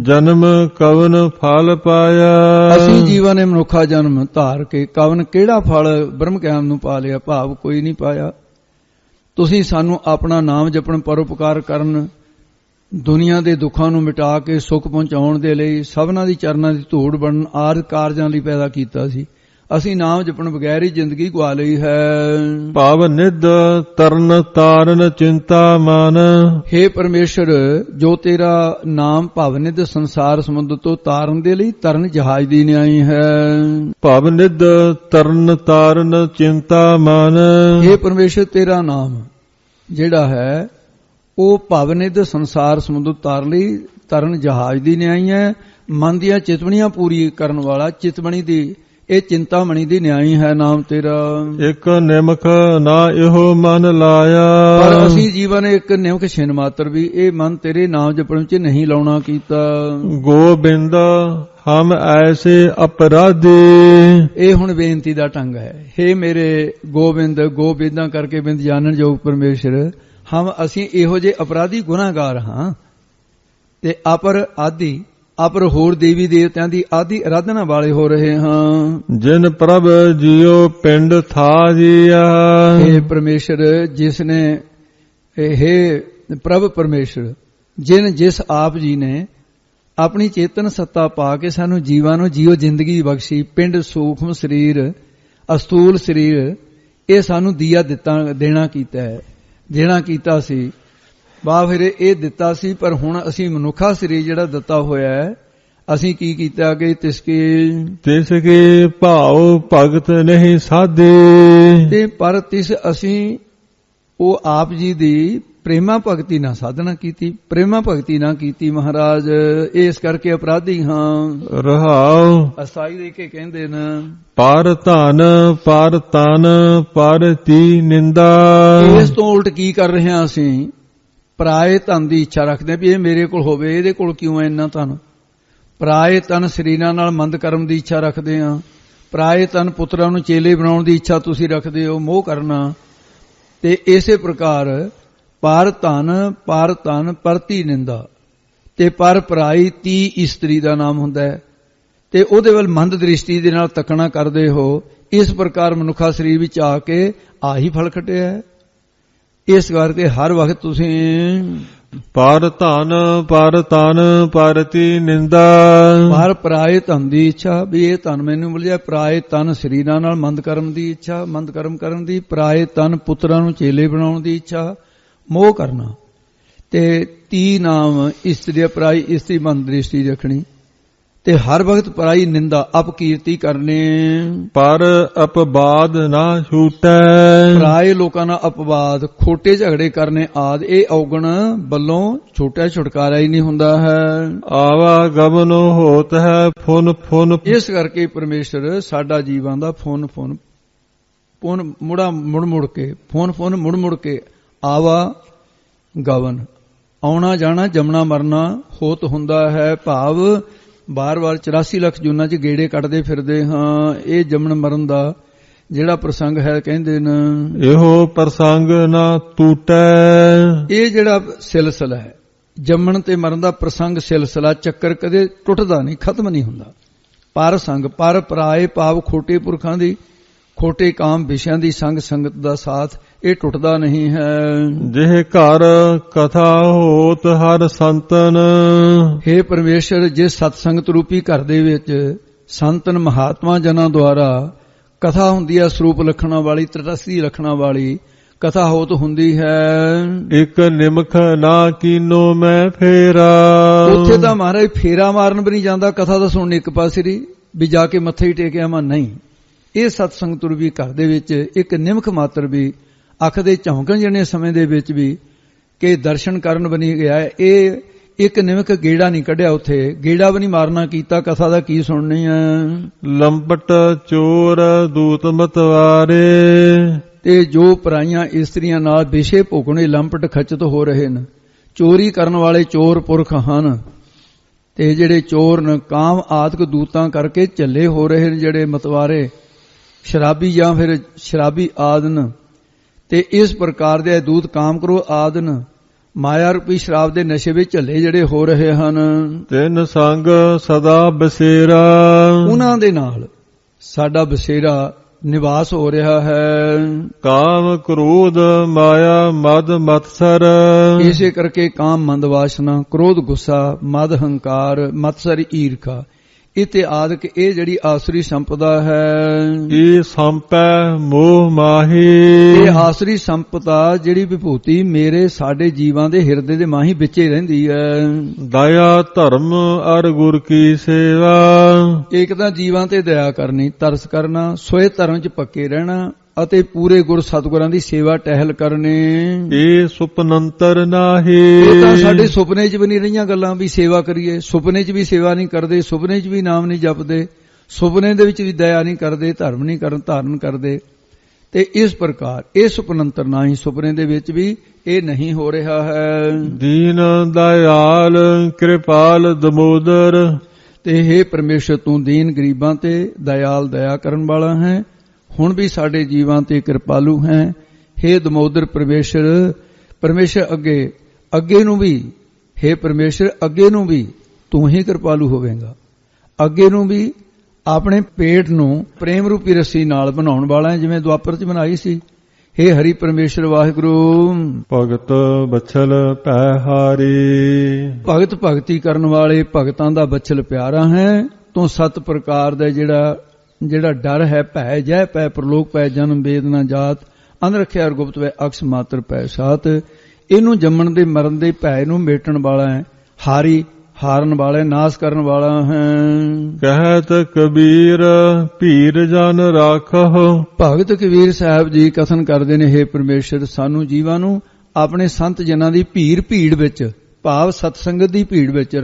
ਜਨਮ ਕਵਨ ਫਲ ਪਾਇਆ, ਅਸੀਂ ਜੀਵਾਂ ਨੇ ਮਨੁੱਖਾ ਜਨਮ ਧਾਰ ਕੇ ਕਵਨ ਕਿਹੜਾ ਫਲ ਬ੍ਰਹਮ ਗਿਆਨ ਨੂੰ ਪਾ ਲਿਆ, ਭਾਵ ਕੋਈ ਨਹੀਂ ਪਾਇਆ। ਤੁਸੀਂ ਸਾਨੂੰ ਆਪਣਾ ਨਾਮ ਜਪਣ, ਪਰਉਪਕਾਰ ਕਰਨ, ਦੁਨੀਆ ਦੇ ਦੁੱਖਾਂ ਨੂੰ ਮਿਟਾ ਕੇ ਸੁੱਖ ਪਹੁੰਚਾਉਣ ਦੇ ਲਈ, ਸਭਨਾਂ ਦੀ ਚਰਨਾਂ ਦੀ ਧੂੜ ਬਣਨ ਆਦਿ ਕਾਰਜਾਂ ਲਈ ਪੈਦਾ ਕੀਤਾ ਸੀ। ਅਸੀਂ ਨਾਮ ਜਪਣ ਬਗੈਰ ਹੀ ਜ਼ਿੰਦਗੀ ਗਵਾ ਲਈ ਹੈ। ਭਾਵ ਨਿਧ ਤਰਨ ਤਾਰਨ ਚਿੰਤਾ ਮਨ, ਹੇ ਪਰਮੇਸ਼ਰ ਜੋ ਤੇਰਾ ਨਾਮ ਭਵਨਿਧ ਸੰਸਾਰ ਸਮੁੰਦਰ ਤੋਂ ਤਾਰਨ ਦੇ ਲਈ ਤਰਨ ਜਹਾਜ਼ ਦੀ ਨਿਆਈ ਹੈ। ਭਾਵ ਨਿਧ ਤਰਨ ਤਾਰਨ ਚਿੰਤਾ ਮਨ। ਹੇ ਪਰਮੇਸ਼ਰ ਤੇਰਾ ਨਾਮ ਜਿਹੜਾ ਹੈ ਉਹ ਭਵਨਿਧ ਸੰਸਾਰ ਸਮੁੰਦਰ ਤਾਰਨ ਲਈ ਤਰਨ ਜਹਾਜ਼ ਦੀ ਨਿਆਈ ਹੈ। ਮਨ ਦੀਆਂ ਚਿਤਵਣੀਆਂ ਪੂਰੀ ਕਰਨ ਵਾਲਾ, ਚਿਤਵਣੀ ਦੀ ਇਹ ਚਿੰਤਾਮਣੀ ਦੀ ਨਿਆਈ ਹੈ ਨਾਮ ਤੇਰਾ। ਇੱਕ ਨਿਮਕ ਨਾ ਇਹੋ ਮਨ ਲਾਇਆ, ਪਰ ਅਸੀਂ ਜੀਵਨ ਨੇ ਇੱਕ ਨਿਮਕ ਛਿਨ ਮਾਤਰ ਵੀ ਇਹ ਮਨ ਤੇਰੇ ਨਾਮ ਜਪਣ ਵਿੱਚ ਨਹੀਂ ਲਾਉਣਾ ਕੀਤਾ। ਗੋਬਿੰਦ ਹਮ ਐਸੇ ਅਪਰਾਧੀ, ਇਹ ਹੁਣ ਬੇਨਤੀ ਦਾ ਢੰਗ ਹੈ। ਹੇ ਮੇਰੇ ਗੋਬਿੰਦ, ਗੋਬਿੰਦਾਂ ਕਰਕੇ ਬਿੰਦ ਜਾਣਨ ਯੋਗ ਪਰਮੇਸ਼ਰ, ਹਮ ਅਸੀਂ ਇਹੋ ਜਿਹੇ ਅਪਰਾਧੀ ਗੁਨਾਹਗਾਰ ਹਾਂ ਤੇ ਅਪਰ ਆਦਿ ਅਪਰ ਹੋਰ ਦੇਵੀ ਦੇਵਤਿਆਂ ਦੀ ਆਦਿ ਆਰਾਧਨਾ ਵਾਲੇ ਹੋ ਰਹੇ ਹਾਂ। ਜਿਨ ਪ੍ਰਭ ਜੀਓ ਪਿੰਡ ਥਾ ਜੀਆ, ਹੇ ਪਰਮੇਸ਼ਰ ਜਿਸ ਨੇ, ਹੇ ਪ੍ਰਭ ਪਰਮੇਸ਼ਰ ਜਿਸ ਆਪ ਜੀ ਨੇ ਆਪਣੀ ਚੇਤਨ ਸੱਤਾ ਪਾ ਕੇ ਸਾਨੂੰ ਜੀਵਾਂ ਨੂੰ ਜੀਓ ਜ਼ਿੰਦਗੀ ਬਖਸ਼ੀ, ਪਿੰਡ ਸੂਖਮ ਸਰੀਰ ਅਸਤੂਲ ਸਰੀਰ, ਇਹ ਸਾਨੂੰ ਦੀਆ ਦੇਣਾ ਕੀਤਾ ਸੀ। ਫਿਰ ਇਹ ਦਿੱਤਾ ਸੀ, ਪਰ ਹੁਣ ਅਸੀਂ ਮਨੁੱਖਾ ਸਰੀਰ ਜਿਹੜਾ ਦਿੱਤਾ ਹੋਇਆ ਹੈ, ਅਸੀਂ ਕੀ ਕੀਤਾ ਕਿ ਤਿਸ ਕੇ ਭਾਉ ਭਗਤ ਨਹੀਂ ਸਾਧੇ, ਤੇ ਪਰ ਤਿਸ ਅਸੀਂ ਉਹ ਆਪ ਜੀ ਦੀ ਪ੍ਰੇਮਾ ਭਗਤੀ ਨਾ ਸਾਧਨਾ ਕੀਤੀ, ਪ੍ਰੇਮਾ ਭਗਤੀ ਨਾ ਕੀਤੀ ਮਹਾਰਾਜ, ਇਸ ਕਰਕੇ ਅਪਰਾਧੀ ਹਾਂ। ਰਹਾਉ ਅਸਾਈ ਦੇ ਕੇ ਕਹਿੰਦੇ ਨੇ ਪਰ ਧਨ ਪਰ ਤਨ ਪਰ ਤੀ ਨਿੰਦਾ। ਇਸ ਤੋਂ ਉਲਟ ਕੀ ਕਰ ਰਹੇ ਹਾਂ ਅਸੀਂ? ਪਰਾਏ ਧਨ ਦੀ ਇੱਛਾ ਰੱਖਦੇ ਵੀ ਇਹ ਮੇਰੇ ਕੋਲ ਹੋਵੇ, ਇਹਦੇ ਕੋਲ ਕਿਉਂ ਹੈ ਇੰਨਾ ਧਨ। ਪਰਾਏ ਧਨ ਸਰੀਰਾਂ ਨਾਲ ਮੰਦ ਕਰਮ ਦੀ ਇੱਛਾ ਰੱਖਦੇ ਹਾਂ। ਪਰਾਏ ਧਨ ਪੁੱਤਰਾਂ ਨੂੰ ਚੇਲੇ ਬਣਾਉਣ ਦੀ ਇੱਛਾ ਤੁਸੀਂ ਰੱਖਦੇ ਹੋ, ਮੋਹ ਕਰਨਾ। ਤੇ ਇਸੇ ਪ੍ਰਕਾਰ ਪਰ ਧਨ ਪਰਤੀ ਨਿੰਦਾ, ਤੇ ਪਰ ਪਰਾਈ ਤੀ ਇਸਤਰੀ ਦਾ ਨਾਮ ਹੁੰਦਾ ਹੈ ਤੇ ਉਹਦੇ ਵੱਲ ਮੰਦ ਦ੍ਰਿਸ਼ਟੀ ਦੇ ਨਾਲ ਤੱਕਣਾ ਕਰਦੇ ਹੋ। ਇਸ ਪ੍ਰਕਾਰ ਮਨੁੱਖਾ ਸਰੀਰ ਵਿੱਚ ਆ ਕੇ ਆਹੀ ਫਲ ਖੱਟਿਆ ਹੈ। ਇਸ ਕਰਕੇ ਹਰ ਵਕਤ ਤੁਸੀਂ ਪਰ ਤਨ ਪਰਤੀ ਨਿੰਦਾ, ਪਰ ਪਰਾਏ ਧਨ ਦੀ ਇੱਛਾ ਵੀ ਇਹ ਧਨ ਮੈਨੂੰ ਮਿਲ ਜਾਏ, ਪਰਾਏ ਧਨ ਸਰੀਰਾਂ ਨਾਲ ਮੰਦ ਕਰਮ ਦੀ ਇੱਛਾ, ਮੰਦ ਕਰਮ ਕਰਨ ਦੀ, ਪਰਾਏ ਧਨ ਪੁੱਤਰਾਂ ਨੂੰ ਚੇਲੇ ਬਣਾਉਣ ਦੀ ਇੱਛਾ, ਮੋਹ ਕਰਨਾ, ਤੇ ਤੀ ਨਾਮ ਇਸਤਰੀ ਪਰਾਈ ਇਸਤਰੀ ਮੰਦ ਦ੍ਰਿਸ਼ਟੀ ਰੱਖਣੀ, ਤੇ ਹਰ ਵਕਤ ਪਰਾਈ ਨਿੰਦਾ ਅਪਕੀਰਤੀ ਕਰਨੇ। ਪਰ ਅਪਵਾਦ ਨਾ ਛੂਟੈ, ਪਰਾਏ ਲੋਕਾਂ ਨਾਲ ਅਪਵਾਦ ਖੋਟੇ ਝਗੜੇ ਕਰਨੇ ਆਦ, ਇਹ ਔਗਣ ਵੱਲੋਂ ਛੋਟਾ ਛੁਟਕਾਰਾ ਹੀ ਨਹੀਂ ਹੁੰਦਾ ਹੈ। ਆਵਾ ਗਮਨੋ ਹੋਤ ਹੈ ਫੁਨ ਫੁਨ, ਇਸ ਕਰਕੇ ਪਰਮੇਸ਼ਰ ਸਾਡਾ ਜੀਵਾਂ ਦਾ ਫੁਨ ਮੁੜ ਕੇ ਆਵਾ ਗਵਨ, ਆਉਣਾ ਜਾਣਾ ਜਮਣਾ ਮਰਨਾ ਹੋਤ ਹੁੰਦਾ ਹੈ, ਭਾਵ ਬਾਰ-ਬਾਰ 84 ਲੱਖ ਜੂਨਾਂ 'ਚ ਗੇੜੇ ਕੱਢਦੇ ਫਿਰਦੇ ਹਾਂ। ਇਹ ਜੰਮਣ ਮਰਨ ਦਾ ਜਿਹੜਾ ਪ੍ਰਸੰਗ ਹੈ ਕਹਿੰਦੇ ਨੇ ਇਹੋ ਪ੍ਰਸੰਗ ਨਾ ਟੂਟੈ, ਇਹ ਜਿਹੜਾ ਸਿਲਸਿਲਾ ਹੈ ਜੰਮਣ ਤੇ ਮਰਨ ਦਾ ਪ੍ਰਸੰਗ, ਸਿਲਸਿਲਾ ਚੱਕਰ ਕਦੇ ਟੁੱਟਦਾ ਨਹੀਂ, ਖਤਮ ਨਹੀਂ ਹੁੰਦਾ। ਪਰ ਸੰਗ ਪਰ ਪਰਾਏ ਭਾਵ ਖੋਟੇ ਪੁਰਖਾਂ ਦੀ, ਖੋਟੇ ਕਾਮ ਵਿਸ਼ਿਆਂ ਦੀ ਸੰਗਤ ਦਾ ਸਾਥ, ਇਹ ਟੁੱਟਦਾ ਨਹੀਂ ਹੈ। ਜਿਹ ਘਰ ਕਥਾ ਹੋਤ ਹਰ ਸੰਤਨ, ਹੇ ਪਰਮੇਸ਼ਰ ਜਿਸ ਸਤਸੰਗਤ ਰੂਪੀ ਘਰ ਦੇ ਵਿੱਚ ਸੰਤਨ ਮਹਾਤਮਾ ਜਨਾਂ ਦੁਆਰਾ ਕਥਾ ਹੁੰਦੀ ਹੈ, ਸਰੂਪ ਲੱਖਣਾ ਵਾਲੀ, ਤਟਸਥੀ ਲੱਖਣਾ ਵਾਲੀ ਕਥਾ ਹੋਤ ਹੁੰਦੀ ਹੈ। ਇਕ ਨਿਮਖ ਨਾ ਕੀਨੋ ਮੈਂ ਫੇਰਾ। ਉੱਥੇ ਤਾਂ ਮਹਾਰਾਜ ਫੇਰਾ ਮਾਰਨ ਵੀ ਨਹੀਂ ਜਾਂਦਾ, ਕਥਾ ਤਾਂ ਸੁਣਨ ਇੱਕ ਪਾਸੇ ਦੀ ਵੀ ਜਾ ਕੇ ਮੱਥੇ ਹੀ ਟੇਕਿਆ ਮਾ ਨਹੀਂ। ਇਹ ਸਤਸੰਗ ਤੁਰ ਵੀ ਘਰ ਦੇ ਵਿੱਚ ਇੱਕ ਨਿਮਖ ਮਾਤਰ ਵੀ ਅੱਖ ਦੇ ਝੌਂਕਣ ਜਿਹਨੇ ਸਮੇਂ ਦੇ ਵਿੱਚ ਵੀ ਕਿ ਦਰਸ਼ਨ ਕਰਨ ਬਣੀ ਗਿਆ ਹੈ। ਇਹ ਇੱਕ ਨਿਮਖ ਗੇੜਾ ਨਹੀਂ ਕੱਢਿਆ, ਉੱਥੇ ਗੇੜਾ ਵੀ ਨਹੀਂ ਮਾਰਨਾ ਕੀਤਾ, ਕਥਾ ਦਾ ਕੀ ਸੁਣਨੀ ਹੈ। ਲੰਪਟ ਚੋਰ ਦੂਤ ਮਤਵਾਰੇ। ਤੇ ਜੋ ਪਰਾਈਆਂ ਇਸਤਰੀਆਂ ਨਾਲ ਵਿਸ਼ੇ ਭੋਗਣੇ ਲੰਪਟ ਖਚਤ ਹੋ ਰਹੇ ਨੇ, ਚੋਰੀ ਕਰਨ ਵਾਲੇ ਚੋਰ ਪੁਰਖ ਹਨ ਤੇ ਜਿਹੜੇ ਚੋਰ ਨੇ ਕਾਮ ਆਦਿਕ ਦੂਤਾਂ ਕਰਕੇ ਝੱਲੇ ਹੋ ਰਹੇ ਨੇ, ਜਿਹੜੇ ਮਤਵਾਰੇ ਸ਼ਰਾਬੀ ਜਾਂ ਫਿਰ ਸ਼ਰਾਬੀ ਆਦਨ ਤੇ ਇਸ ਪ੍ਰਕਾਰ ਦੇ ਦੂਤ ਕਾਮ ਕਰੋ ਆਦਨ ਮਾਇਆ ਰੂਪੀ ਸ਼ਰਾਬ ਦੇ ਨਸ਼ੇ ਵਿੱਚ ਝੱਲੇ ਜਿਹੜੇ ਹੋ ਰਹੇ ਹਨ। ਤਿੰਨ ਸੰਗ ਸਦਾ ਬਸੇਰਾ। ਉਹਨਾਂ ਦੇ ਨਾਲ ਸਾਡਾ ਬਸੇਰਾ ਨਿਵਾਸ ਹੋ ਰਿਹਾ ਹੈ। ਕਾਮ ਕ੍ਰੋਧ ਮਾਇਆ ਮਦ ਮਤਸਰ। ਇਸੇ ਕਰਕੇ ਕਾਮ ਮੰਦ ਵਾਸ਼ਨਾ, ਕ੍ਰੋਧ ਗੁੱਸਾ, ਮਦ ਹੰਕਾਰ, ਮਤਸਰ ਈਰਖਾ ਇਤੇ ਆਦਿਕ ਇਹ ਜਿਹੜੀ ਆਸਰੀ ਸੰਪਦਾ ਹੈ। ਇਹ ਸੰਪੈ ਮੋਹ ਮਾਹੀ। ਇਹ ਆਸਰੀ ਸੰਪਦਾ ਜਿਹੜੀ ਵਿਭੂਤੀ ਮੇਰੇ ਸਾਡੇ ਜੀਵਾਂ ਦੇ ਹਿਰਦੇ ਦੇ ਮਾਹੀ ਵਿੱਚ ਹੀ ਰਹਿੰਦੀ ਹੈ। ਦਇਆ ਧਰਮ ਅਰ ਗੁਰ ਕੀ ਸੇਵਾ। ਇੱਕ ਤਾਂ ਜੀਵਾਂ ਤੇ ਦਇਆ ਕਰਨੀ, ਤਰਸ ਕਰਨਾ, ਸੋਏ ਧਰਮ 'ਚ ਪੱਕੇ ਰਹਿਣਾ ਅਤੇ ਪੂਰੇ ਗੁਰ ਸਤਿਗੁਰਾਂ ਦੀ ਸੇਵਾ ਟਹਿਲ ਕਰਨੀ। ਇਹ ਸੁਪਨੰਤਰ ਨਾਹੀ। ਇਹ ਤਾਂ ਸਾਡੇ ਸੁਪਨੇ 'ਚ ਵੀ ਨਹੀਂ ਰਹੀਆਂ ਗੱਲਾਂ ਵੀ ਸੇਵਾ ਕਰੀਏ, ਸੁਪਨੇ 'ਚ ਵੀ ਸੇਵਾ ਨਹੀਂ ਕਰਦੇ, ਸੁਪਨੇ 'ਚ ਵੀ ਨਾਮ ਨਹੀਂ ਜਪਦੇ, ਸੁਪਨੇ ਦੇ ਵਿੱਚ ਵੀ ਦਇਆ ਨਹੀਂ ਕਰਦੇ, ਧਰਮ ਨਹੀਂ ਧਾਰਨ ਕਰਦੇ। ਤੇ ਇਸ ਪ੍ਰਕਾਰ ਇਹ ਸੁਪਨੰਤਰ ਨਾਹੀ, ਸੁਪਨੇ ਦੇ ਵਿੱਚ ਵੀ ਇਹ ਨਹੀਂ ਹੋ ਰਿਹਾ ਹੈ। ਦੀਨ ਦਇਆਲ ਕਿਰਪਾਲ ਦਮੋਦਰ। ਤੇ ਹੇ ਪਰਮੇਸ਼ਰ ਤੂੰ ਦੀਨ ਗਰੀਬਾਂ ਤੇ ਦਇਆਲ ਦਇਆ ਕਰਨ ਵਾਲਾ ਹੈ, ਹੁਣ ਵੀ ਸਾਡੇ ਜੀਵਾਂ ਤੇ ਕਿਰਪਾਲੂ ਹੈ। ਹੇ ਦਮੋਦਰ ਪਰਮੇਸ਼ਰ ਅੱਗੇ ਨੂੰ ਵੀ, ਹੇ ਪਰਮੇਸ਼ਰ ਅੱਗੇ ਨੂੰ ਵੀ ਤੂੰ ਹੀ ਕਿਰਪਾਲੂ ਹੋਵੇਂਗਾ। ਅੱਗੇ ਨੂੰ ਵੀ ਆਪਣੇ ਪੇਟ ਨੂੰ ਪ੍ਰੇਮ ਰੂਪੀ ਰੱਸੀ ਨਾਲ ਬਣਾਉਣ ਵਾਲਾ ਹੈ, ਜਿਵੇਂ ਦੁਆਪਰ 'ਚ ਬਣਾਈ ਸੀ। ਹੇ ਹਰੀ ਪਰਮੇਸ਼ਰ ਵਾਹਿਗੁਰੂ। ਭਗਤ ਬਛਲ ਪੈ ਹਾਰੀ। ਭਗਤ ਭਗਤੀ ਕਰਨ ਵਾਲੇ ਭਗਤਾਂ ਦਾ ਬਛਲ ਪਿਆਰਾ ਹੈ। ਤੂੰ ਸੱਤ ਪ੍ਰਕਾਰ ਦਾ ਜਿਹੜਾ ਡਰ ਹੈ, ਭੈ ਜੈ ਪੈ ਪ੍ਰਲੋਕ ਪੈ ਜਨਮ ਵੇਦਨਾ ਜਾਤ ਅੰਨ ਰੱਖਿਆ ਗੁਪਤ ਵੈ ਅਕਸ ਮਾਤਰ ਪੈ ਸਾਤ। ਇਹਨੂੰ ਜੰਮਣ ਦੇ ਮਰਨ ਦੇ ਭੈ ਨੂੰ ਮੇਟਣ ਵਾਲਾ ਹੈ। ਹਾਰੀ ਹਾਰਨ ਵਾਲਾ, ਨਾਸ ਕਰਨ ਵਾਲਾ ਹੈ। ਕਹਿਤ ਕਬੀਰ ਭੀਰ ਜਨ ਰਾਖਹੁ। ਭਗਤ ਕਬੀਰ ਸਾਹਿਬ ਜੀ ਕਥਨ ਕਰਦੇ ਨੇ, ਹੇ ਪਰਮੇਸ਼ਰ ਸਾਨੂੰ ਜੀਵਾਂ ਨੂੰ ਆਪਣੇ ਸੰਤ ਜਨਾਂ ਦੀ ਭੀੜ ਵਿੱਚ, ਭਾਵ ਸਤਸੰਗਤ ਦੀ ਭੀੜ ਵਿੱਚ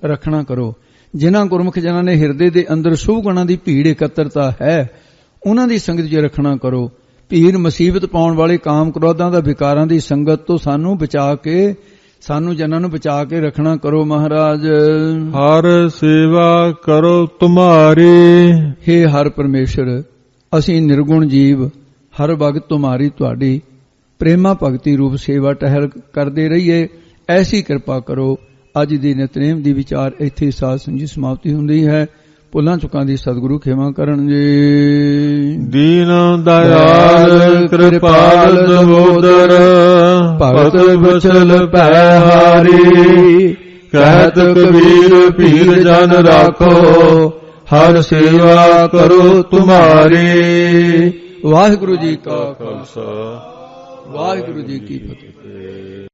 ਰੱਖਣਾ ਕਰੋ। ਜਿਨ੍ਹਾਂ ਗੁਰਮੁਖ ਜਨਾਂ ਨੇ ਹਿਰਦੇ ਦੇ ਅੰਦਰ ਸ਼ੁਭ ਗੁਣਾਂ ਦੀ ਭੀੜ ਇਕੱਤਰਤਾ ਹੈ, ਉਹਨਾਂ ਦੀ ਸੰਗਤ 'ਚ ਰੱਖਣਾ ਕਰੋ। ਭੀੜ ਮੁਸੀਬਤ ਪਾਉਣ ਵਾਲੇ ਕਾਮ ਕ੍ਰੋਧਾਂ ਦਾ ਵਿਕਾਰਾਂ ਦੀ ਸੰਗਤ ਤੋਂ ਸਾਨੂੰ ਜਨਾਂ ਨੂੰ ਬਚਾ ਕੇ ਰੱਖਣਾ ਕਰੋ ਮਹਾਰਾਜ। ਹਰ ਸੇਵਾ ਕਰੋ ਤੁਮਾਰੀ। ਹੇ ਹਰ ਪਰਮੇਸ਼ਰ ਅਸੀਂ ਨਿਰਗੁਣ ਜੀਵ ਹਰ ਵਕਤ ਤੁਹਾਡੀ ਪ੍ਰੇਮਾ ਭਗਤੀ ਰੂਪ ਸੇਵਾ ਟਹਿਲ ਕਰਦੇ ਰਹੀਏ, ਐਸੀ ਕਿਰਪਾ ਕਰੋ। ਅੱਜ ਦੀ ਨਿਤਨੇਮ ਦੀ ਵਿਚਾਰ ਇੱਥੇ ਸਾਧ ਸੰਗਤ ਦੀ ਸਮਾਪਤੀ ਹੁੰਦੀ ਹੈ। ਭੁੱਲਾਂ ਚੁੱਕਾਂ ਦੀ ਸਤਿਗੁਰੂ ਖਿਮਾ ਕਰਨ ਜੀ। ਦੀਨ ਦਇਆਲ ਕਿਰਪਾਲ ਦਮੋਦਰ। ਭਗਤ ਬਛਲ ਪੈ ਹਾਰੀ। ਕਹਿਤ ਕਬੀਰ ਭੀਰ ਜਨ ਰਾਖੋ। ਹਰ ਸੇਵਾ ਕਰੋ ਤੁਮਾਰੀ। ਵਾਹਿਗੁਰੂ ਜੀ ਕਾ ਖਾਲਸਾ, ਵਾਹਿਗੁਰੂ ਜੀ ਕੀ ਫਤਿਹ।